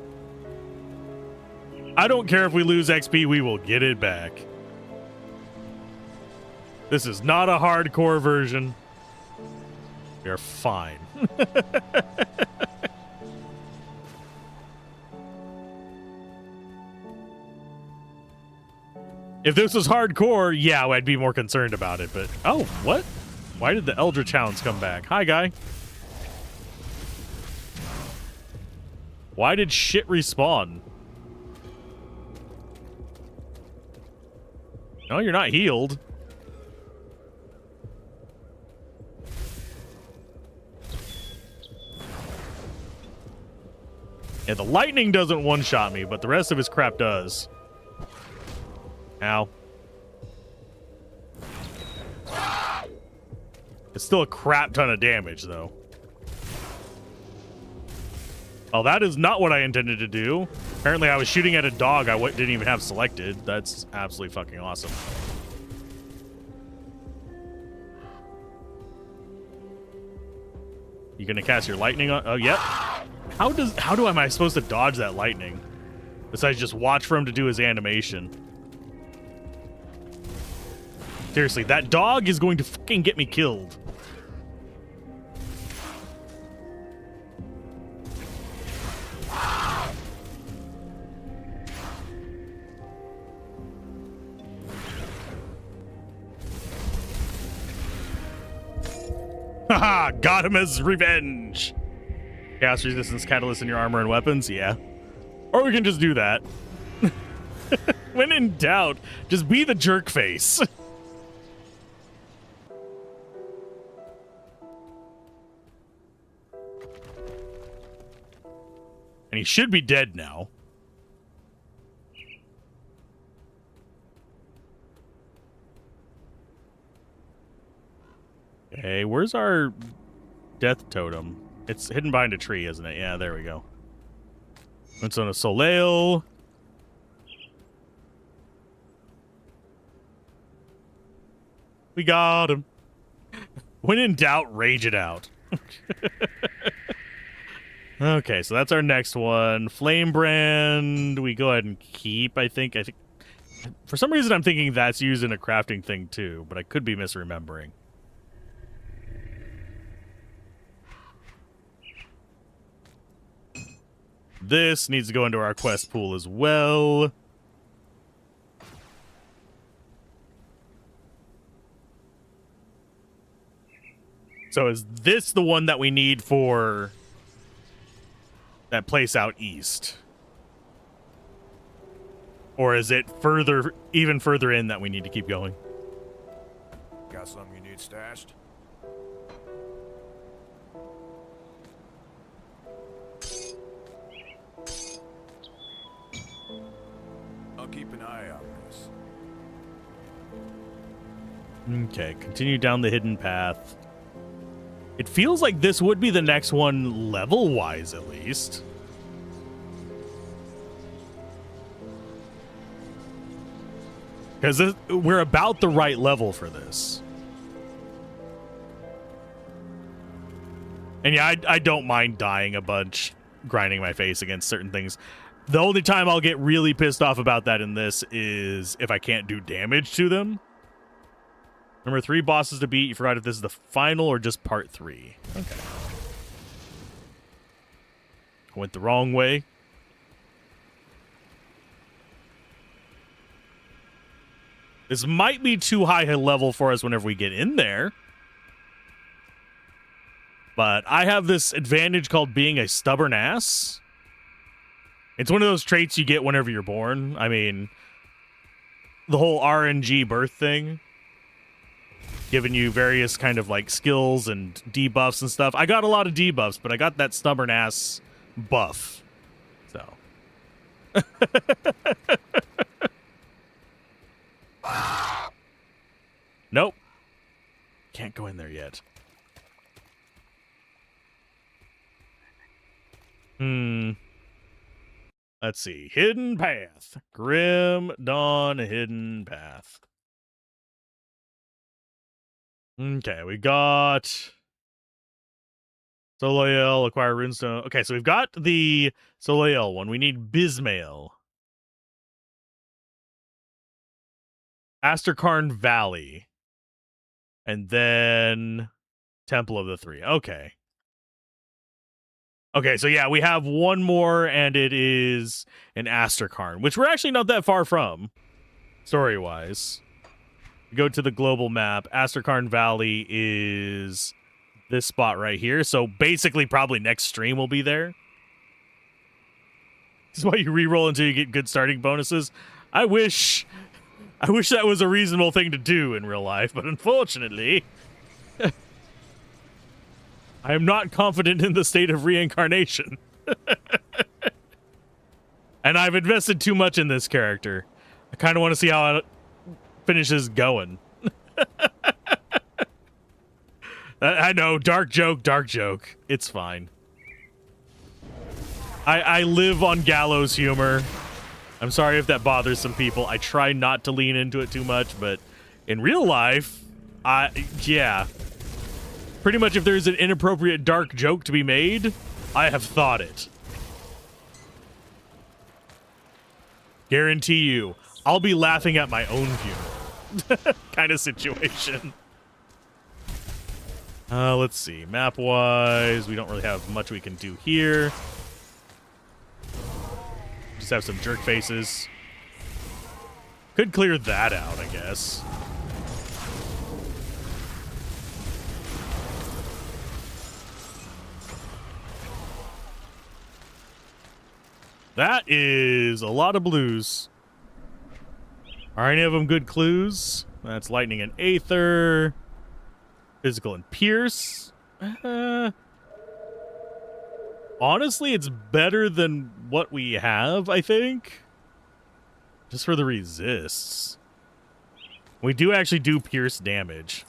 I don't care if we lose XP, we will get it back. This is not a hardcore version. We are fine. If this was hardcore, yeah, I'd be more concerned about it, but... Oh, what? Why did the Eldritch Hounds come back? Hi, guy. Why did shit respawn? No, you're not healed. Yeah, the lightning doesn't one-shot me, but the rest of his crap does. Ow. It's still a crap ton of damage, though. Oh, that is not what I intended to do. Apparently, I was shooting at a dog I didn't even have selected. That's absolutely fucking awesome. You gonna cast your lightning on? Oh, yep. How am I supposed to dodge that lightning? Besides just watch for him to do his animation. Seriously, that dog is going to fucking get me killed. Haha, got him as revenge. Chaos resistance catalyst in your armor and weapons, yeah. Or we can just do that. When in doubt, just be the jerk face. And he should be dead now. Okay, where's our death totem? It's hidden behind a tree, isn't it? Yeah, there we go. It's on a Soleil. We got him. When in doubt, rage it out. Okay, so that's our next one. Flame brand, we go ahead and keep, I think. For some reason, I'm thinking that's used in a crafting thing too, but I could be misremembering. This needs to go into our quest pool as well. So is this the one that we need for that place out east? Or is it even further in that we need to keep going? Got something you need stashed? I'll keep an eye on this. Okay, continue down the hidden path. It feels like this would be the next one level-wise, at least. Because we're about the right level for this. And yeah, I don't mind dying a bunch, grinding my face against certain things. The only time I'll get really pissed off about that in this is if I can't do damage to them. Number 3 bosses to beat. You forgot if this is the final or just part 3. Okay. I went the wrong way. This might be too high a level for us whenever we get in there. But I have this advantage called being a stubborn ass. It's one of those traits you get whenever you're born. I mean, the whole RNG birth thing, giving you various kind of like skills and debuffs and stuff. I got a lot of debuffs, but I got that stubborn ass buff. So. Nope. Can't go in there yet. Let's see. Hidden path. Grim Dawn hidden path. Okay, we got Soleil, acquire runestone. Okay, so we've got the Soleil one. We need Bismail. Asterkarn Valley. And then Temple of the Three. Okay. Okay, so yeah, we have one more, and it is an Asterkarn, which we're actually not that far from, story-wise. Go to the global map. Asterkarn Valley is this spot right here, so basically probably next stream will be there. This is why you reroll until you get good starting bonuses. I wish that was a reasonable thing to do in real life, but unfortunately, I am not confident in the state of reincarnation. And I've invested too much in this character. I kind of want to see how it finishes going. I know, dark joke. It's fine. I live on gallows humor. I'm sorry if that bothers some people. I try not to lean into it too much, but in real life, yeah. Pretty much if there's an inappropriate dark joke to be made, I have thought it. Guarantee you, I'll be laughing at my own funeral. Kind of situation. Let's see. Map-wise, we don't really have much we can do here. Just have some jerk faces. Could clear that out, I guess. That is a lot of blues. Are any of them good clues? That's lightning and aether. Physical and pierce. Honestly, it's better than what we have, I think. Just for the resists. We do actually do pierce damage.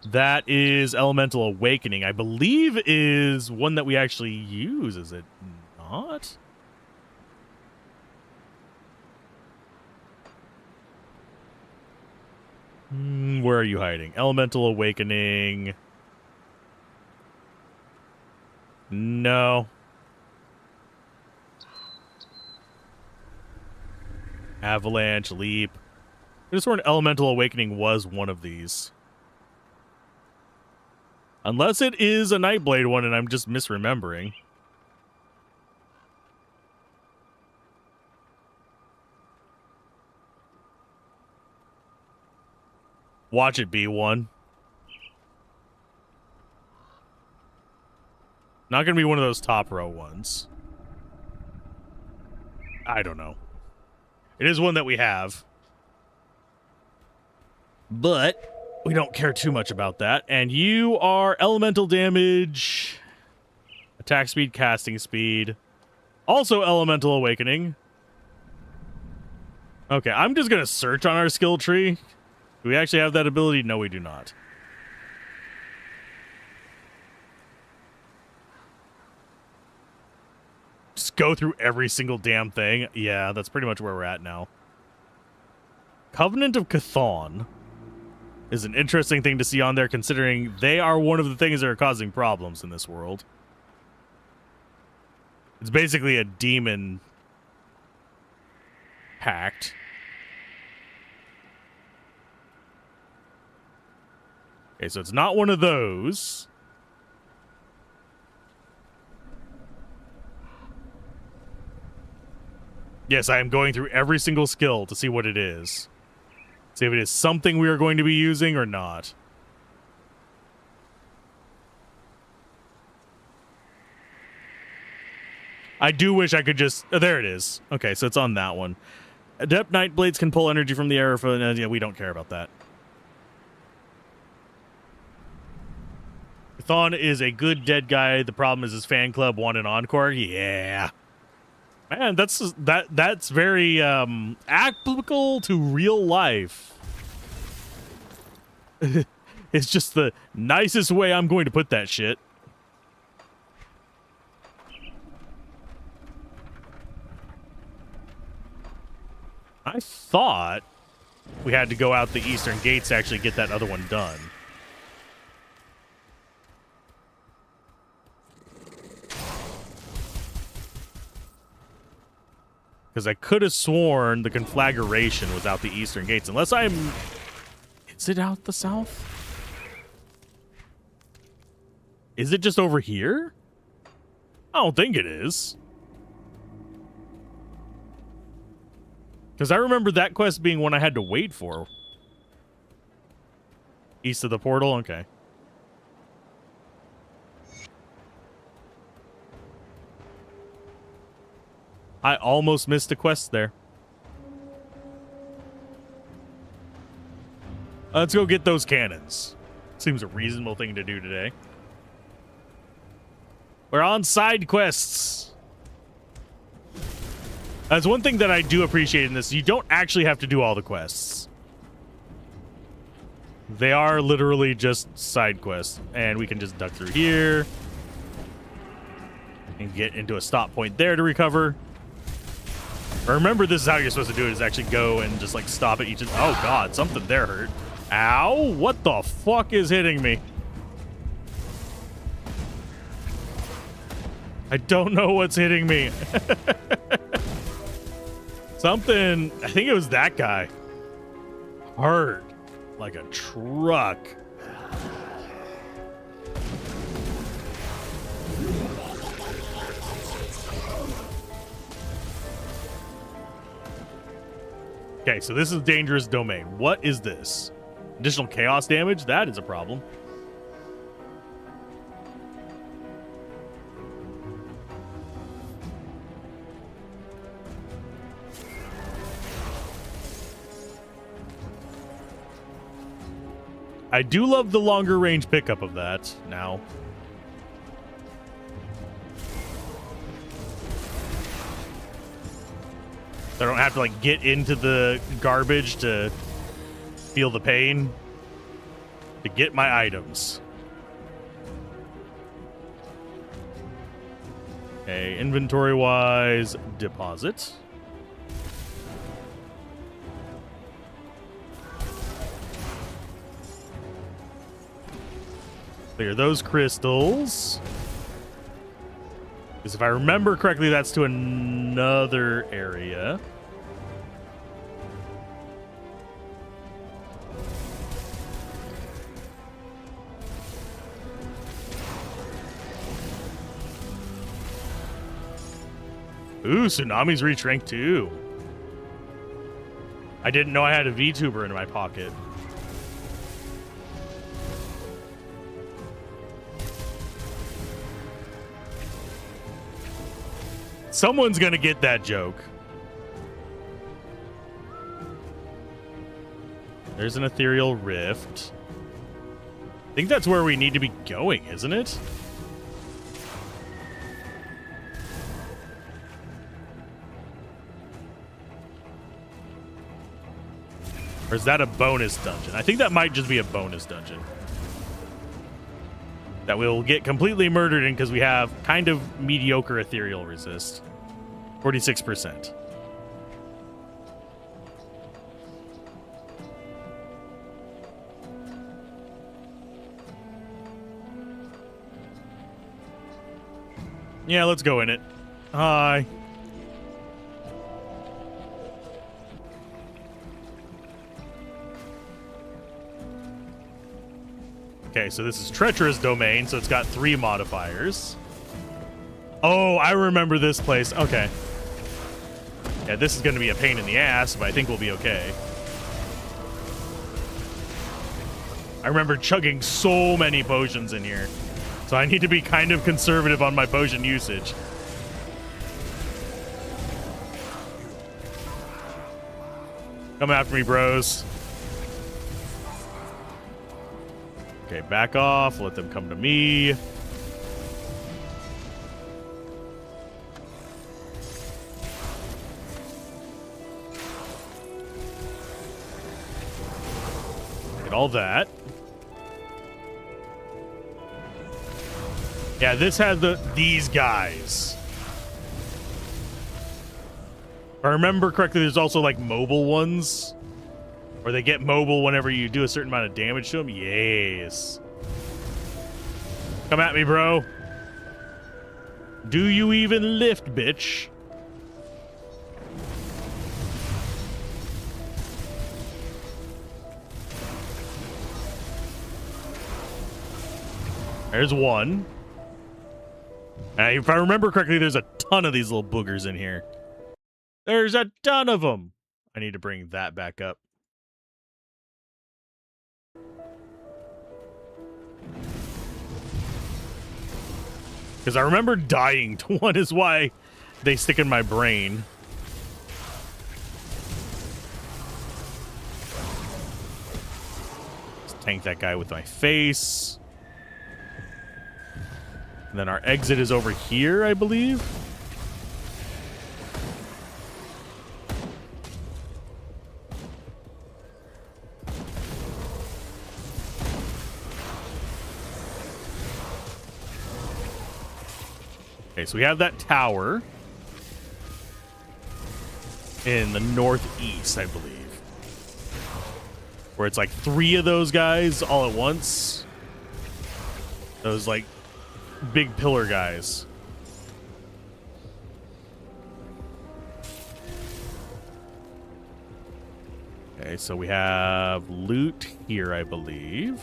That is Elemental Awakening. I believe is one that we actually use, is it not? Where are you hiding? Elemental Awakening. No. Avalanche, Leap. I just sworn Elemental Awakening was one of these. Unless it is a Nightblade one and I'm just misremembering. Watch it be one. Not going to be one of those top row ones. I don't know. It is one that we have. But we don't care too much about that. And you are elemental damage, attack speed, casting speed. Also elemental awakening. Okay, I'm just going to search on our skill tree. Do we actually have that ability? No, we do not. Just go through every single damn thing. Yeah, that's pretty much where we're at now. Covenant of Chthon is an interesting thing to see on there, considering they are one of the things that are causing problems in this world. It's basically a demon pact. Okay, so it's not one of those. Yes, I am going through every single skill to see what it is. See if it is something we are going to be using or not. I do wish I could just... Oh, there it is. Okay, so it's on that one. Adept Nightblades can pull energy from the air. Yeah, we don't care about that. Chthon is a good dead guy. The problem is his fan club won an encore. Yeah. Man, that's very applicable to real life. It's just the nicest way I'm going to put that shit. I thought we had to go out the eastern gates to actually get that other one done. Because I could have sworn the conflagration was out the eastern gates. Unless I'm... Is it out the south? Is it just over here? I don't think it is. Because I remember that quest being one I had to wait for. East of the portal? Okay. I almost missed a quest there. Let's go get those cannons. Seems a reasonable thing to do today. We're on side quests. That's one thing that I do appreciate in this. You don't actually have to do all the quests. They are literally just side quests. And we can just duck through here. And get into a stop point there to recover. Remember, this is how you're supposed to do it, is actually go and just, like, stop at each... Oh, God, something there hurt. Ow! What the fuck is hitting me? I don't know what's hitting me. Something... I think it was that guy. Hard. Like a truck. Okay, so this is dangerous domain. What is this? Additional chaos damage? That is a problem. I do love the longer range pickup of that now. I don't have to, like, get into the garbage to feel the pain to get my items. Okay, inventory-wise, deposit. Clear those crystals. Because if I remember correctly, that's to another area. Ooh, Tsunami's reach rank 2. I didn't know I had a VTuber in my pocket. Someone's gonna get that joke. There's an ethereal rift. I think that's where we need to be going, isn't it? Or is that a bonus dungeon? I think that might just be a bonus dungeon. That we'll get completely murdered in because we have kind of mediocre ethereal resist. 46%. Yeah, let's go in it. Hi. Okay, so this is treacherous domain, so it's got 3 modifiers. Oh, I remember this place. Okay. Yeah, this is going to be a pain in the ass, but I think we'll be okay. I remember chugging so many potions in here, so I need to be kind of conservative on my potion usage. Come after me, bros. Okay, back off. Let them come to me. Get all that. Yeah, this has these guys. If I remember correctly, there's also like mobile ones. Or they get mobile whenever you do a certain amount of damage to them. Yes. Come at me, bro. Do you even lift, bitch? There's one. And if I remember correctly, there's a ton of these little boogers in here. There's a ton of them. I need to bring that back up. Because I remember dying to one is why they stick in my brain. Let's tank that guy with my face. And then our exit is over here, I believe. Okay, so we have that tower in the northeast, I believe, where it's like 3 of those guys all at once. Those like big pillar guys. Okay, so we have loot here, I believe.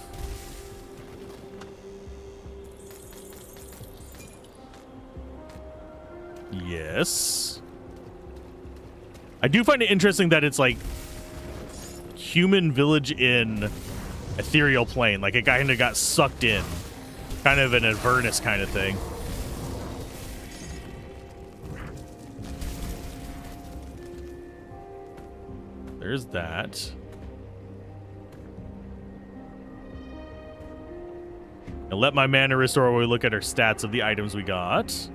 Yes. I do find it interesting that it's like human village in ethereal plane. Like it kind of got sucked in. Kind of an Avernus kind of thing. There's that. Now let my mana restore while we look at our stats of the items we got.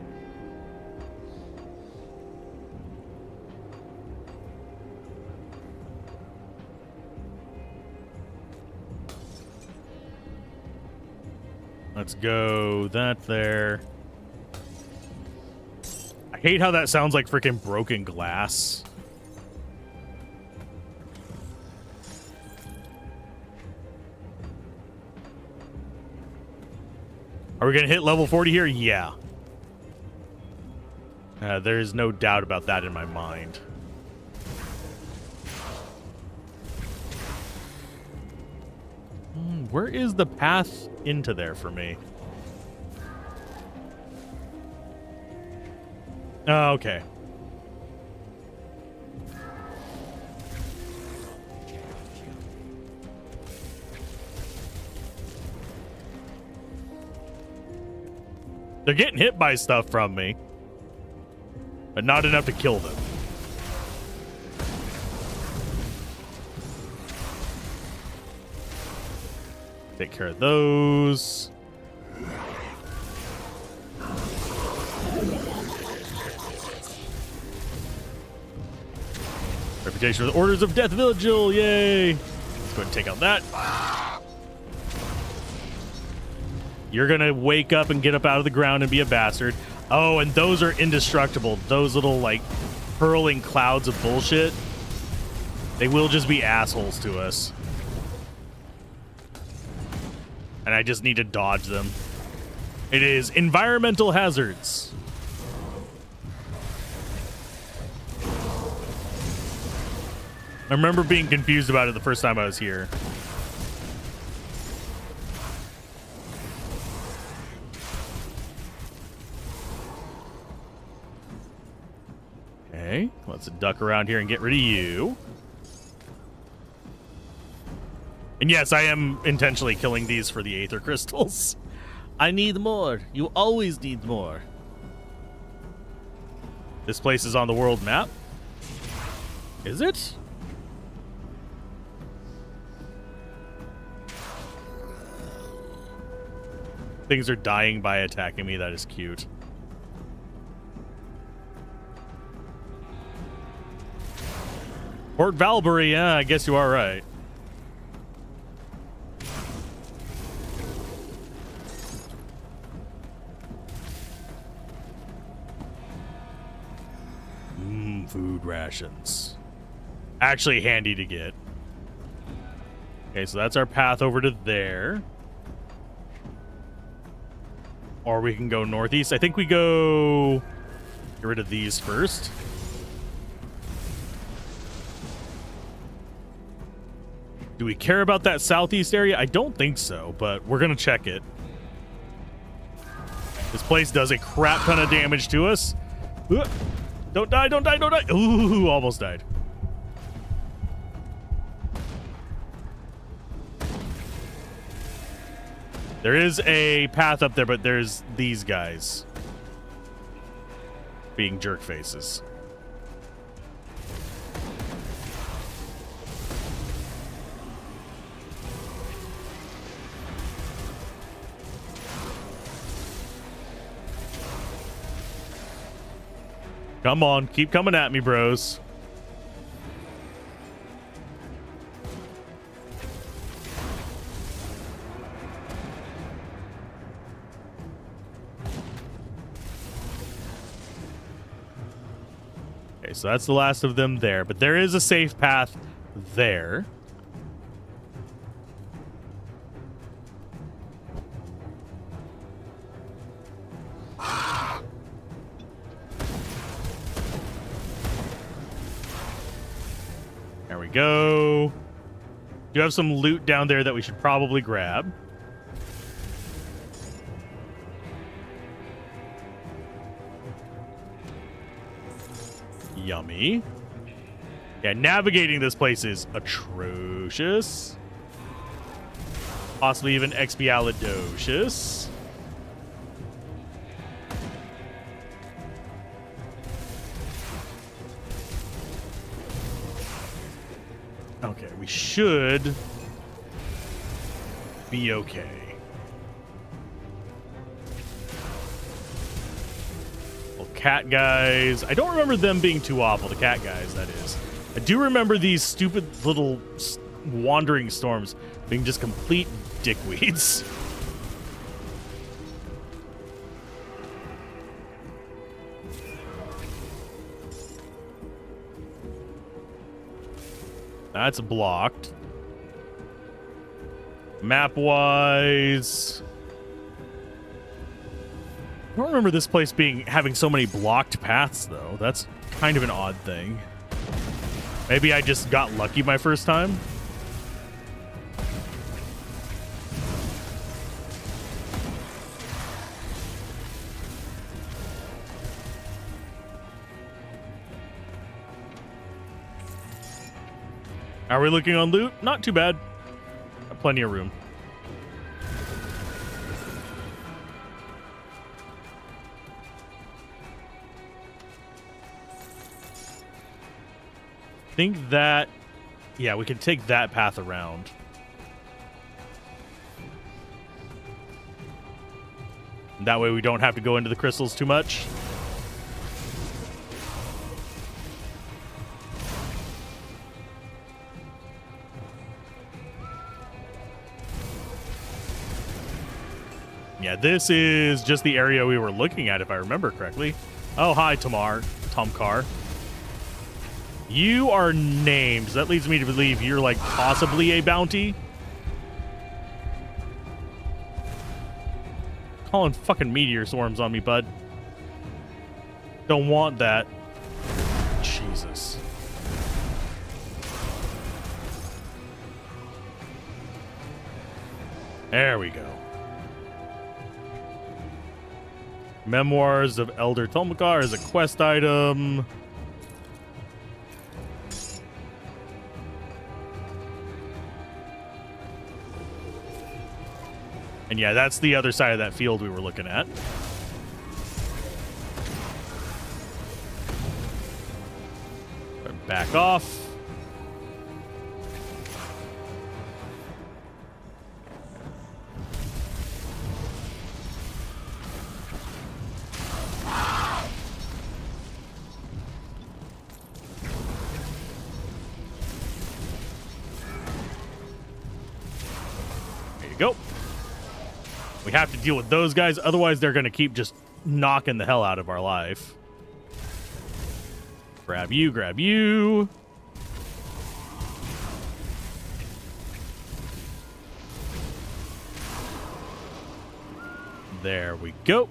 Let's go that there. I hate how that sounds like freaking broken glass. Are we going to hit level 40 here? Yeah. There's no doubt about that in my mind. Where is the path into there for me? Oh, okay. They're getting hit by stuff from me, but not enough to kill them. Take care of those. Reputation of the Orders of Death Vigil, yay! Let's go ahead and take out that. You're gonna wake up and get up out of the ground and be a bastard. Oh, and those are indestructible. Those little, like, hurling clouds of bullshit. They will just be assholes to us. And I just need to dodge them. It is environmental hazards. I remember being confused about it the first time I was here. Okay, let's duck around here and get rid of you. And yes, I am intentionally killing these for the Aether Crystals. I need more. You always need more. This place is on the world map. Is it? Things are dying by attacking me. That is cute. Port Valbury, yeah, I guess you are right. Food rations. Actually handy to get. Okay, so that's our path over to there. Or we can go northeast. I think we go... Get rid of these first. Do we care about that southeast area? I don't think so, but we're going to check it. This place does a crap ton of damage to us. Don't die, don't die, don't die. Ooh, almost died. There is a path up there, but there's these guys being jerk faces. Come on, keep coming at me, bros. Okay, so that's the last of them there, but there is a safe path there. There we go. Do have some loot down there that we should probably grab. Yummy. Yeah, navigating this place is atrocious. Possibly even expialidocious. Okay, we should be okay. Well, cat guys. I don't remember them being too awful, the cat guys, that is. I do remember these stupid little wandering storms being just complete dickweeds. That's blocked. Map-wise, I don't remember this place having so many blocked paths, though. That's kind of an odd thing. Maybe I just got lucky my first time. Are we looking on loot? Not too bad. Got plenty of room. I think that, yeah, we can take that path around. That way we don't have to go into the crystals too much. Yeah, this is just the area we were looking at, if I remember correctly. Oh, hi, Tomkar. You are named. That leads me to believe you're, like, possibly a bounty. Calling fucking meteor swarms on me, bud. Don't want that. Jesus. There we go. Memoirs of Elder Tomkar is a quest item. And yeah, that's the other side of that field we were looking at. Back off. Go. We have to deal with those guys, otherwise they're going to keep just knocking the hell out of our life. Grab you, grab you. There we go.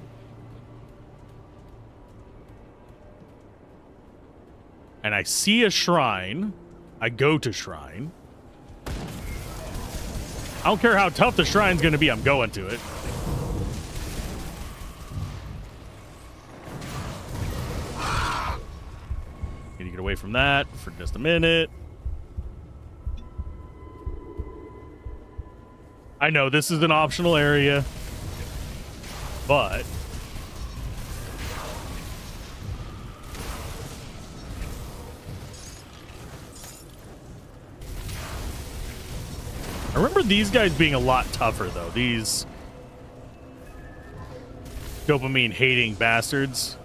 And I see a shrine. I go to shrine. I don't care how tough the shrine's going to be, I'm going to it. away from that for just a minute. I know this is an optional area, but I remember these guys being a lot tougher, though. These dopamine-hating bastards.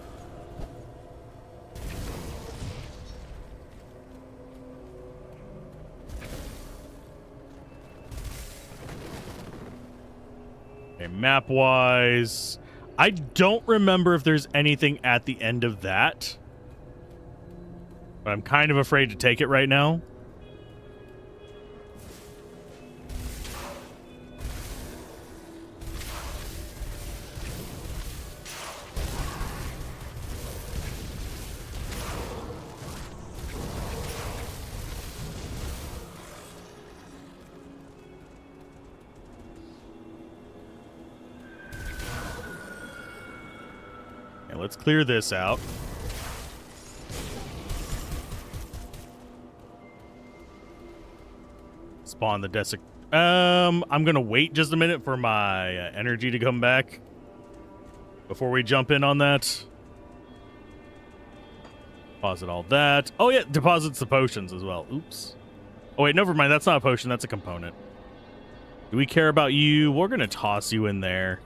Okay, map-wise, I don't remember if there's anything at the end of that, but I'm kind of afraid to take it right now. Let's clear this out. Spawn the desert. I'm gonna wait just a minute for my energy to come back before we jump in on that. Deposit all that. Oh yeah, deposits the potions as well. Oops. Oh wait, never mind. That's not a potion. That's a component. Do we care about you? We're gonna toss you in there.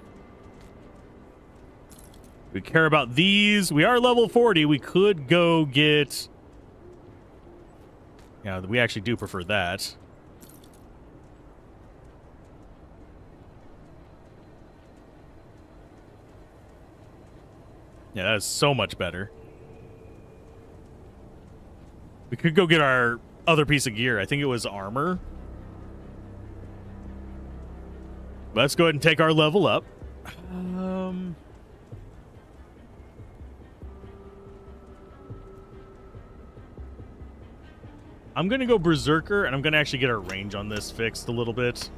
We care about these. We are level 40. We could go get... Yeah, we actually do prefer that. Yeah, that is so much better. We could go get our other piece of gear. I think it was armor. Let's go ahead and take our level up. I'm going to go Berserker, and I'm going to actually get our range on this fixed a little bit.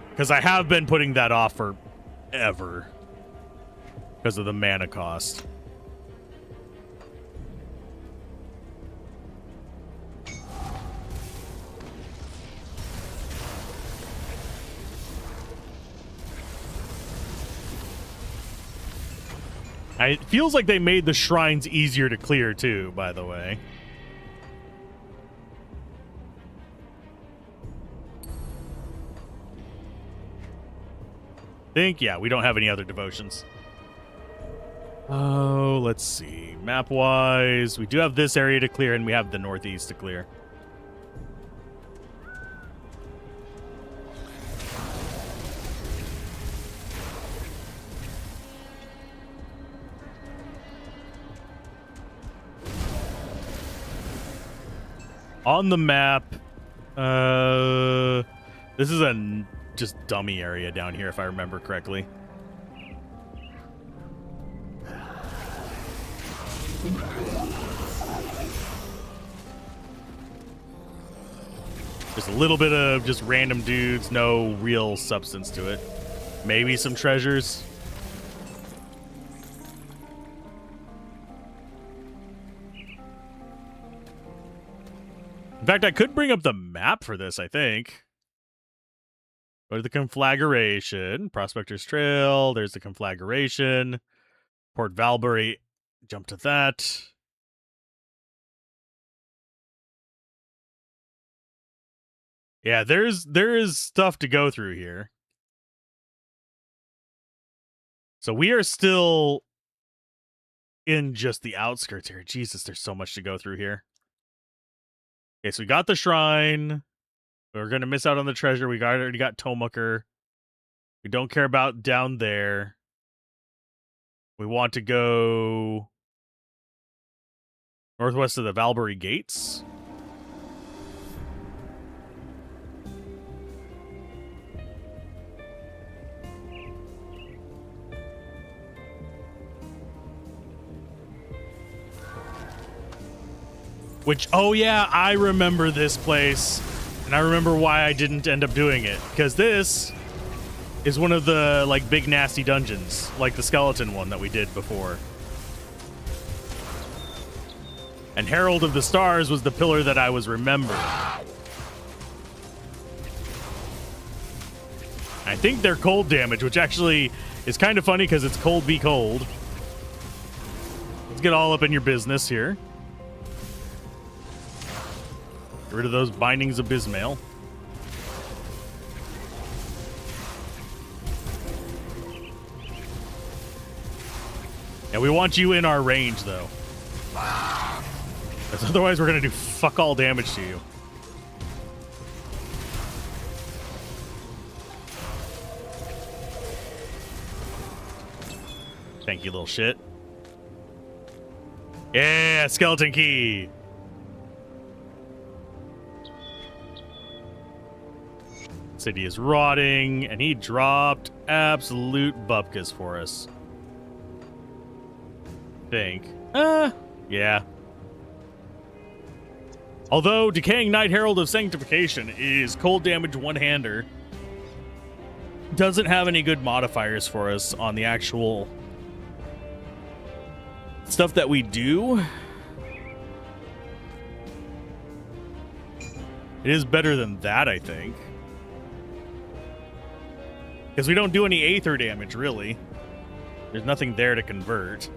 Because I have been putting that off forever. Because of the mana cost. It feels like they made the shrines easier to clear, too, by the way. Yeah, we don't have any other devotions. Oh, let's see. Map-wise, we do have this area to clear, and we have the northeast to clear. On the map, this is a just dummy area down here, if I remember correctly. Just a little bit of just random dudes, no real substance to it. Maybe some treasures. In fact, I could bring up the map for this, I think. Go to the conflagration. Prospector's Trail. There's the conflagration. Port Valbury. Jump to that. Yeah, there is stuff to go through here. So we are still in just the outskirts here. Jesus, there's so much to go through here. Okay, so we got the shrine. We're going to miss out on the treasure. We already got Tomucker. We don't care about down there. We want to go northwest of the Valbury Gates. Which, oh yeah, I remember this place. And I remember why I didn't end up doing it. Because this is one of the, like, big nasty dungeons. Like the skeleton one that we did before. And Herald of the Stars was the pillar that I was remembering. I think they're cold damage, which actually is kind of funny because it's cold be cold. Let's get all up in your business here. Get rid of those bindings of Bismail. Yeah, we want you in our range, though. Because otherwise we're going to do fuck all damage to you. Thank you, little shit. Yeah, skeleton key. City is rotting, and he dropped absolute bupkis for us. Think. Yeah. Although Decaying Knight Herald of Sanctification is cold damage one-hander, doesn't have any good modifiers for us on the actual stuff that we do. It is better than that, I think. Because we don't do any Aether damage, really. There's nothing there to convert.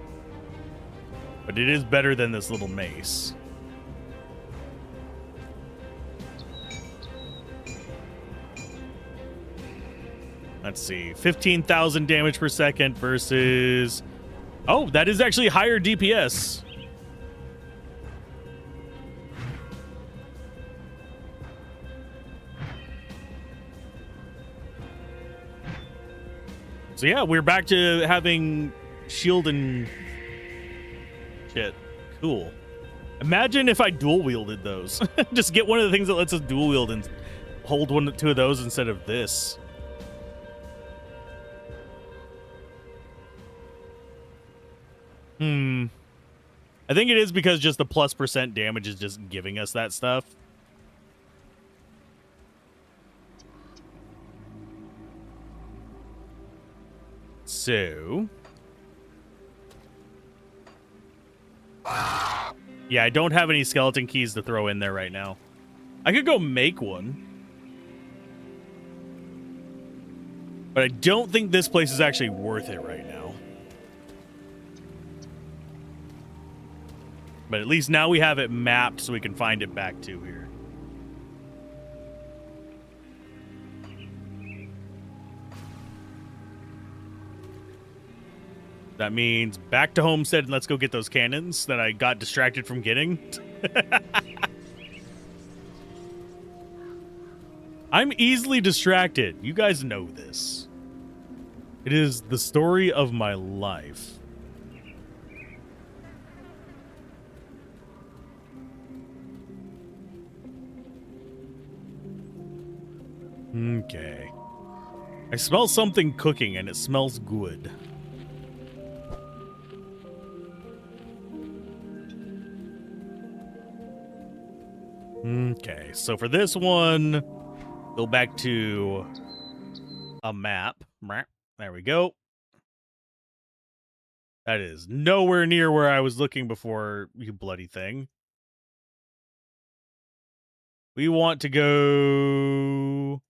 But it is better than this little mace. Let's see. 15,000 damage per second versus... Oh, that is actually higher DPS. So yeah, we're back to having shield and shit. Cool. Imagine if I dual wielded those. Just get one of the things that lets us dual wield and hold two of those instead of this. I think it is because just the +% damage is just giving us that stuff. So... yeah, I don't have any skeleton keys to throw in there right now. I could go make one. But I don't think this place is actually worth it right now. But at least now we have it mapped so we can find it back to here. That means back to Homestead and let's go get those cannons that I got distracted from getting. I'm easily distracted. You guys know this. It is the story of my life. Okay. I smell something cooking and it smells good. Okay, so for this one, go back to a map. There we go. That is nowhere near where I was looking before, you bloody thing. We want to go...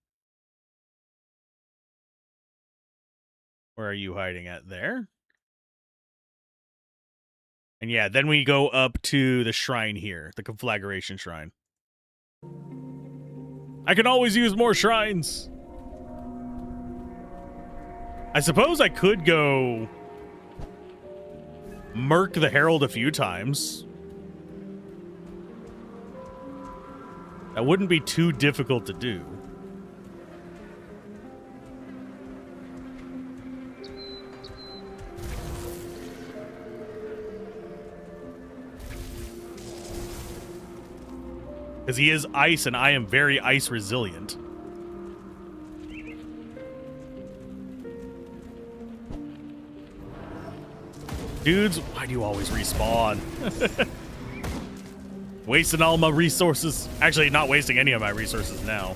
Where are you hiding at there? And yeah, then we go up to the shrine here, the Conflagration Shrine. I can always use more shrines. I suppose I could go murk the Herald a few times. That wouldn't be too difficult to do. Because he is ice, and I am very ice resilient. Dudes, why do you always respawn? Wasting all my resources. Actually, not wasting any of my resources now.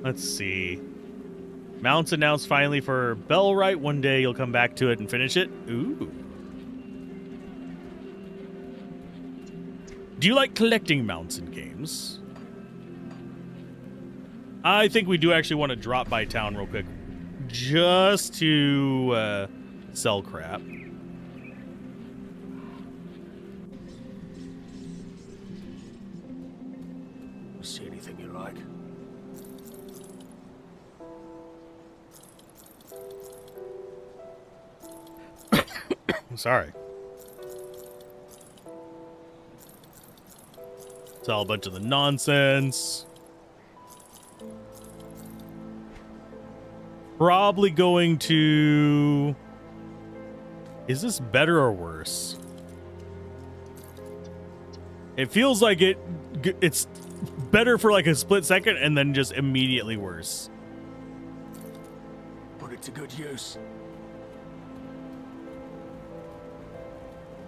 Let's see. Mounts announced finally for Bellwright. One day you'll come back to it and finish it. Ooh. Do you like collecting mounts in games? I think we do actually want to drop by town real quick. Just to sell crap. See anything you like? Sorry. Sell a bunch of the nonsense. Probably going to... Is this better or worse? It feels like it's better for like a split second and then just immediately worse. Put it to good use.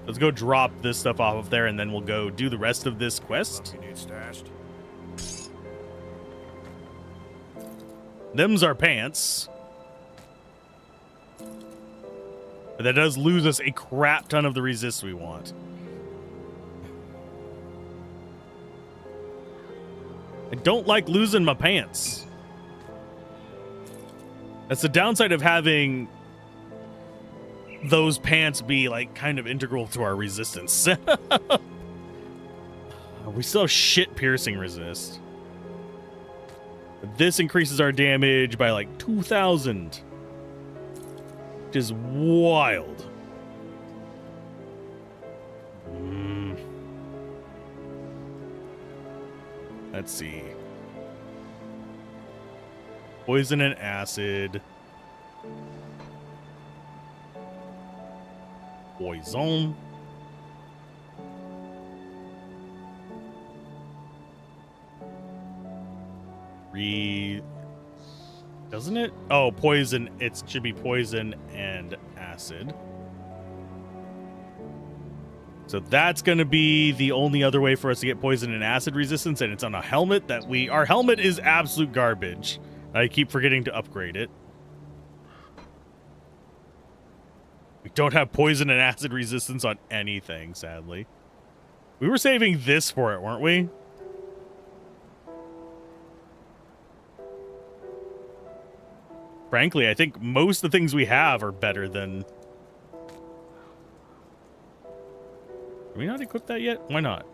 Let's go drop this stuff off of there and then we'll go do the rest of this quest. You need stashed. Them's our pants. But that does lose us a crap ton of the resist we want. I don't like losing my pants. That's the downside of having those pants be like kind of integral to our resistance. We still have shit piercing resist. But this increases our damage by like 2,000. Which is wild. Let's see. Poison and acid. Poison. Doesn't it? Oh, poison. It should be poison and acid. So that's going to be the only other way for us to get poison and acid resistance, and it's on a helmet that our helmet is absolute garbage. I keep forgetting to upgrade it. We don't have poison and acid resistance on anything, sadly. We were saving this for it, weren't we? Frankly, I think most of the things we have are better than... Did we not equip that yet? Why not?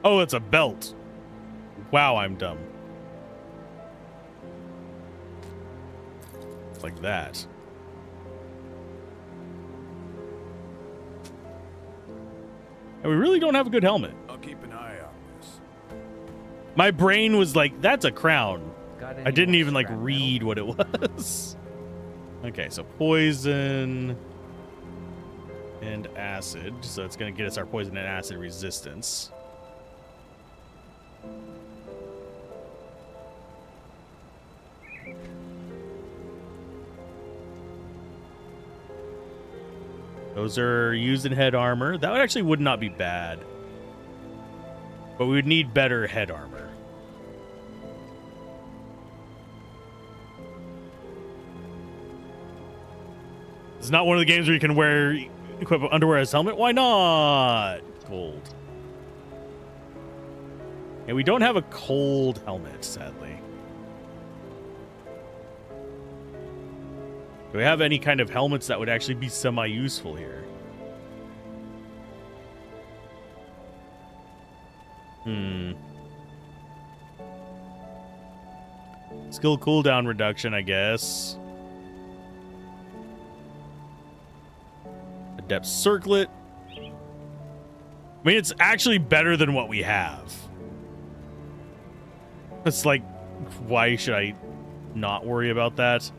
Oh, it's a belt. Wow, I'm dumb. It's like that. And we really don't have a good helmet. I'll keep an eye on this. My brain was like, that's a crown. Got I didn't any even like scrap read what it was. Okay, so poison and acid. So it's going to get us our poison and acid resistance. Those are used in head armor. That actually would not be bad. But we would need better head armor. It's not one of the games where you can equip underwear as helmet. Why not? Gold. And we don't have a cold helmet, sadly. Do we have any kind of helmets that would actually be semi-useful here? Skill cooldown reduction, I guess. Adept circlet. I mean, it's actually better than what we have. It's like, why should I not worry about that?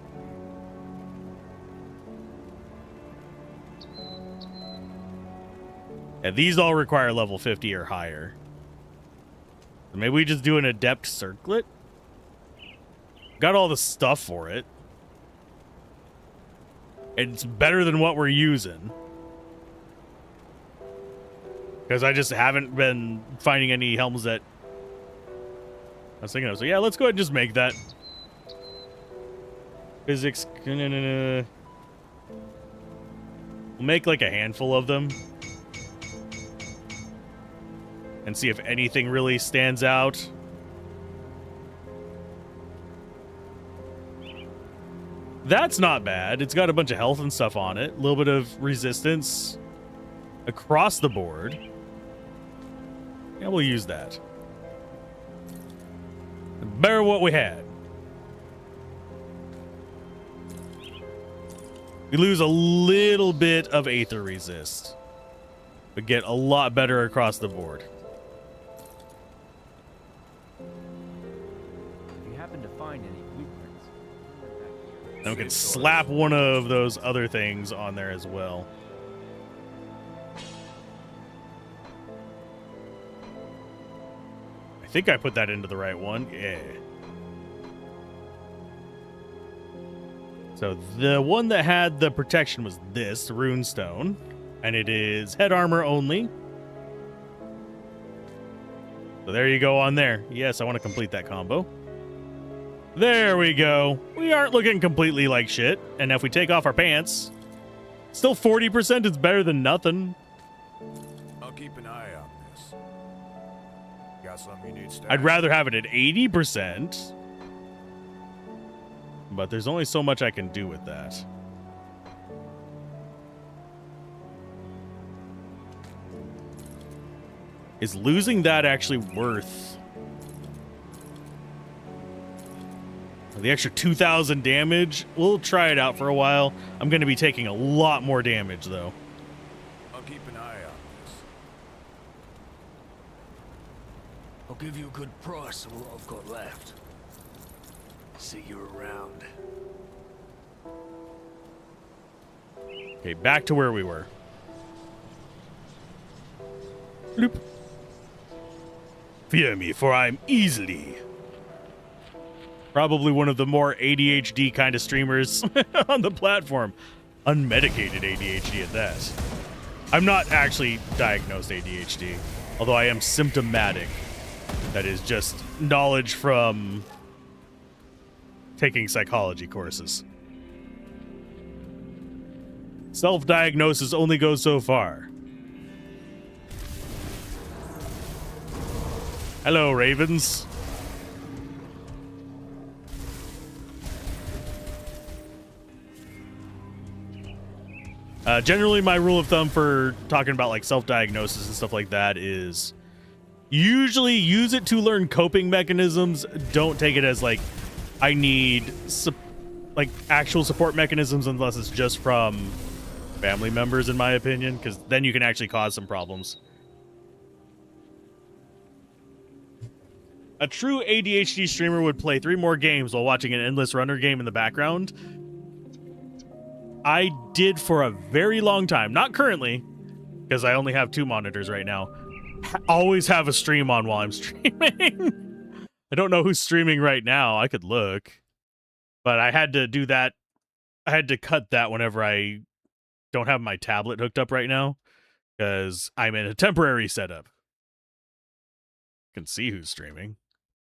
Yeah, these all require level 50 or higher. So maybe we just do an adept circlet? Got all the stuff for it. It's better than what we're using. Because I just haven't been finding any helms that I was thinking of. So yeah, let's go ahead and just make that. Physics. We'll make like a handful of them. And see if anything really stands out. That's not bad. It's got a bunch of health and stuff on it. A little bit of resistance across the board. Yeah, we'll use that. Better what we had. We lose a little bit of Aether resist, but get a lot better across the board. If you happen to find any blueprints, And we can slap one of those other things on there as well. I think I put that into the right one. Yeah. So the one that had the protection was this runestone, and it is head armor only. So there you go on there. Yes, I want to complete that combo. There we go. We aren't looking completely like shit. And if we take off our pants, still 40% is better than nothing. I'll keep an eye on this. Got something you need stashed? I'd rather have it at 80%. But there's only so much I can do with that. Is losing that actually worth the extra 2,000 damage? We'll try it out for a while. I'm going to be taking a lot more damage, though. I'll keep an eye on this. I'll give you a good price on what I've got left. See you around. Okay, back to where we were. Bloop. Fear me, for I'm easily. Probably one of the more ADHD kind of streamers on the platform. Unmedicated ADHD at that. I'm not actually diagnosed ADHD, although I am symptomatic. That is just knowledge from taking psychology courses. Self-diagnosis only goes so far. Hello, Ravens. Generally, my rule of thumb for talking about like self-diagnosis and stuff like that is usually use it to learn coping mechanisms. Don't take it as like I need like actual support mechanisms unless it's just from family members, in my opinion, because then you can actually cause some problems. A true ADHD streamer would play 3 more games while watching an endless runner game in the background. I did for a very long time. Not currently, because I only have 2 monitors right now. Always have a stream on while I'm streaming. I don't know who's streaming right now. I could look. But I had to do that. I had to cut that whenever I don't have my tablet hooked up right now, because I'm in a temporary setup. You can see who's streaming.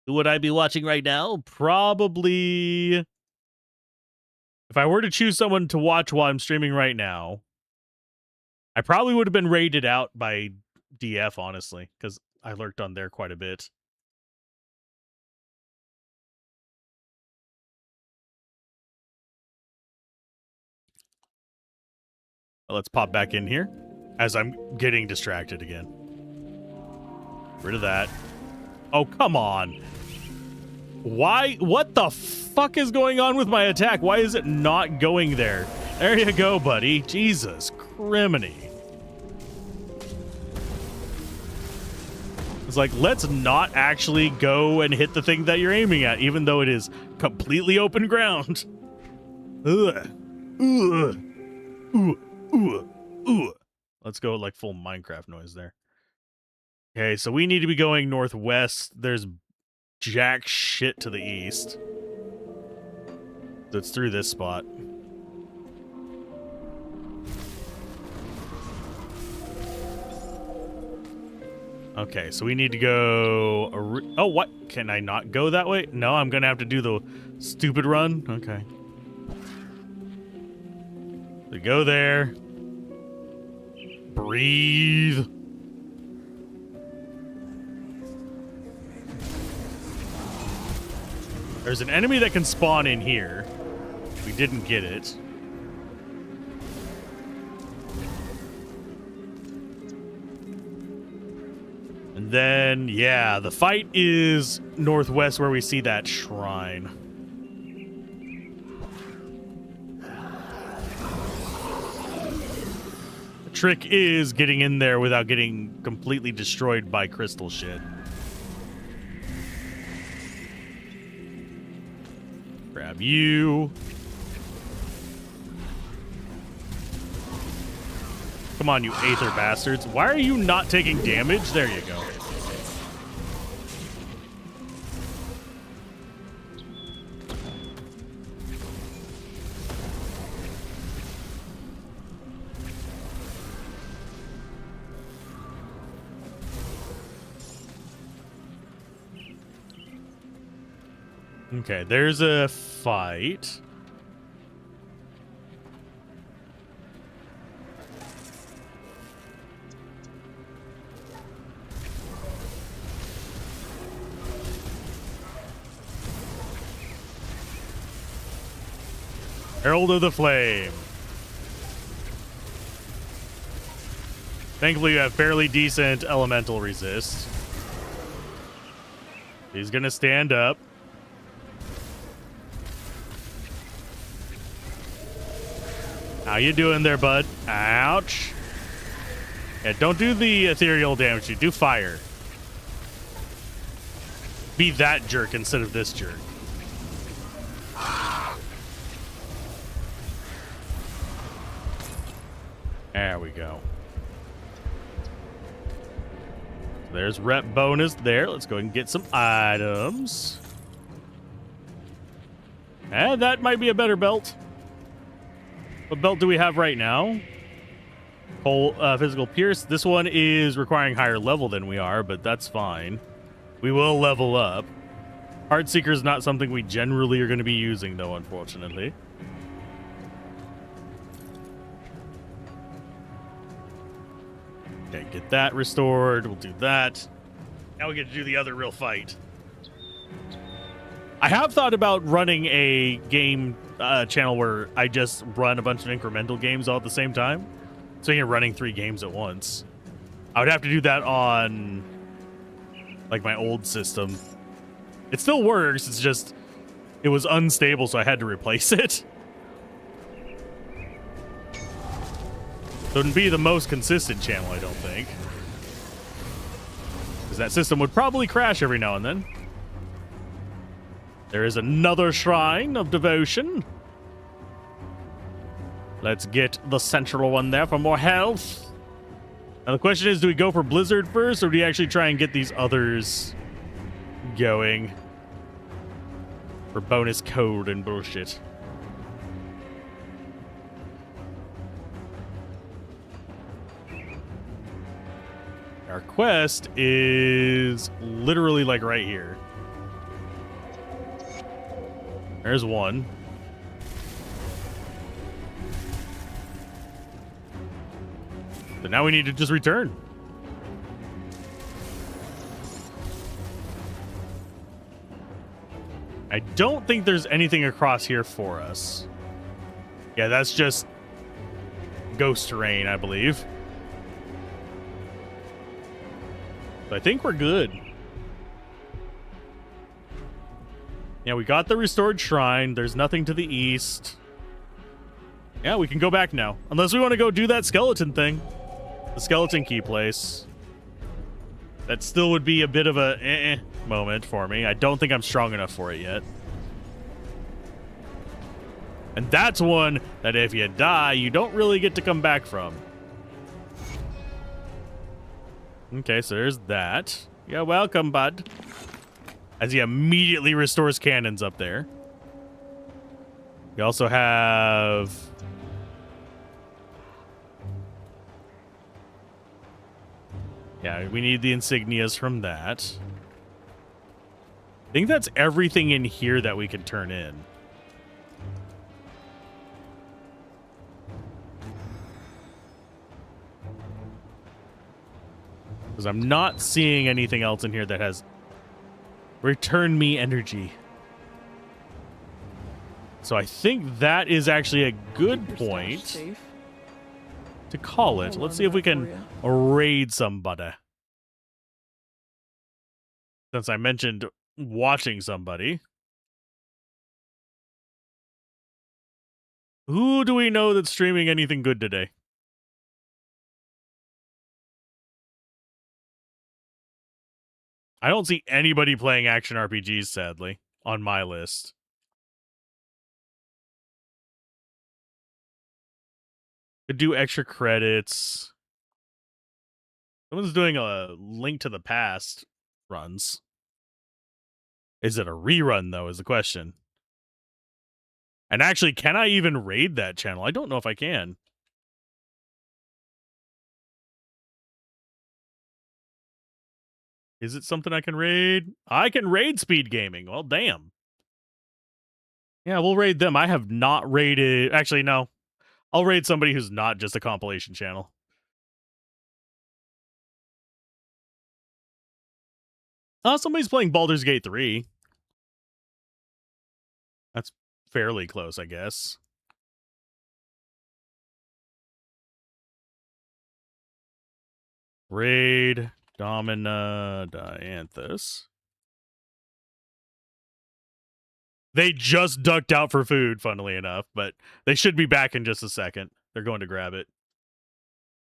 Who would I be watching right now? Probably, if I were to choose someone to watch while I'm streaming right now, I probably would have been rated out by DF, honestly, because I lurked on there quite a bit. Let's pop back in here as I'm getting distracted again. Rid of that. Oh, come on. Why? What the fuck is going on with my attack? Why is it not going there? There you go, buddy. Jesus criminy. It's like, let's not actually go and hit the thing that you're aiming at, even though it is completely open ground. Ugh. Ugh. Ugh. Ugh. Ugh. Let's go like full Minecraft noise there. Okay, so we need to be going northwest. There's jack shit to the east. So it's through this spot. Okay, so we need to go... Oh, what? Can I not go that way? No, I'm gonna have to do the stupid run? Okay. We go there. Breathe. There's an enemy that can spawn in here. We didn't get it. And then, yeah, the fight is northwest where we see that shrine. The trick is getting in there without getting completely destroyed by crystal shit. Grab you. Come on, you Aether bastards. Why are you not taking damage? There you go. Okay, there's a fight. Herald of the Flame. Thankfully, you have fairly decent elemental resist. He's gonna stand up. How you doing there, bud? Ouch. Yeah, don't do the ethereal damage. You do fire. Be that jerk instead of this jerk. There we go. There's rep bonus there. Let's go ahead and get some items. And that might be a better belt. What belt do we have right now? Physical Pierce. This one is requiring higher level than we are, but that's fine. We will level up. Heartseeker is not something we generally are going to be using, though, unfortunately. Okay, get that restored. We'll do that. Now we get to do the other real fight. I have thought about running a game channel where I just run a bunch of incremental games all at the same time. So you're running 3 games at once. I would have to do that on like my old system. It still works. It's just it was unstable, so I had to replace it. So it would be the most consistent channel, I don't think. Because that system would probably crash every now and then. There is another shrine of devotion. Let's get the central one there for more health. Now the question is, do we go for Blizzard first, or do we actually try and get these others going for bonus code and bullshit? Our quest is literally like right here. There's one. But now we need to just return. I don't think there's anything across here for us. Yeah, that's just ghost terrain, I believe. So I think we're good. Yeah, we got the restored shrine. There's nothing to the east. Yeah, we can go back now. Unless we want to go do that skeleton thing. The skeleton key place. That still would be a bit of a moment for me. I don't think I'm strong enough for it yet. And that's one that if you die, you don't really get to come back from. Okay, so there's that. Yeah, welcome, bud. As he immediately restores cannons up there. We also have... Yeah, we need the insignias from that. I think that's everything in here that we can turn in. Because I'm not seeing anything else in here that has return me energy. So I think that is actually a good Keep your stash point safe. to call it. I'll Let's run see if we that can for ya. raid somebody. Since I mentioned watching somebody. Who do we know that's streaming anything good today? I don't see anybody playing action RPGs, sadly, on my list. Could do extra credits. Someone's doing a Link to the Past runs. Is it a rerun, though, is the question. And actually, can I even raid that channel? I don't know if I can. Is it something I can raid? I can raid Speed Gaming. Well, damn. Yeah, we'll raid them. I have not raided... Actually, no. I'll raid somebody who's not just a compilation channel. Oh, somebody's playing Baldur's Gate 3. That's fairly close, I guess. Raid Domina Dianthus. They just ducked out for food, funnily enough, but they should be back in just a second. They're going to grab it.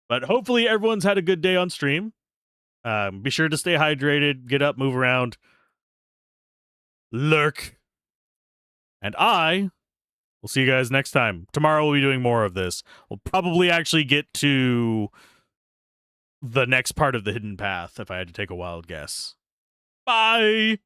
But hopefully everyone's had a good day on stream. Be sure to stay hydrated, get up, move around, lurk. And I will see you guys next time. Tomorrow we'll be doing more of this. We'll probably actually get to the next part of the hidden path if I had to take a wild guess. Bye!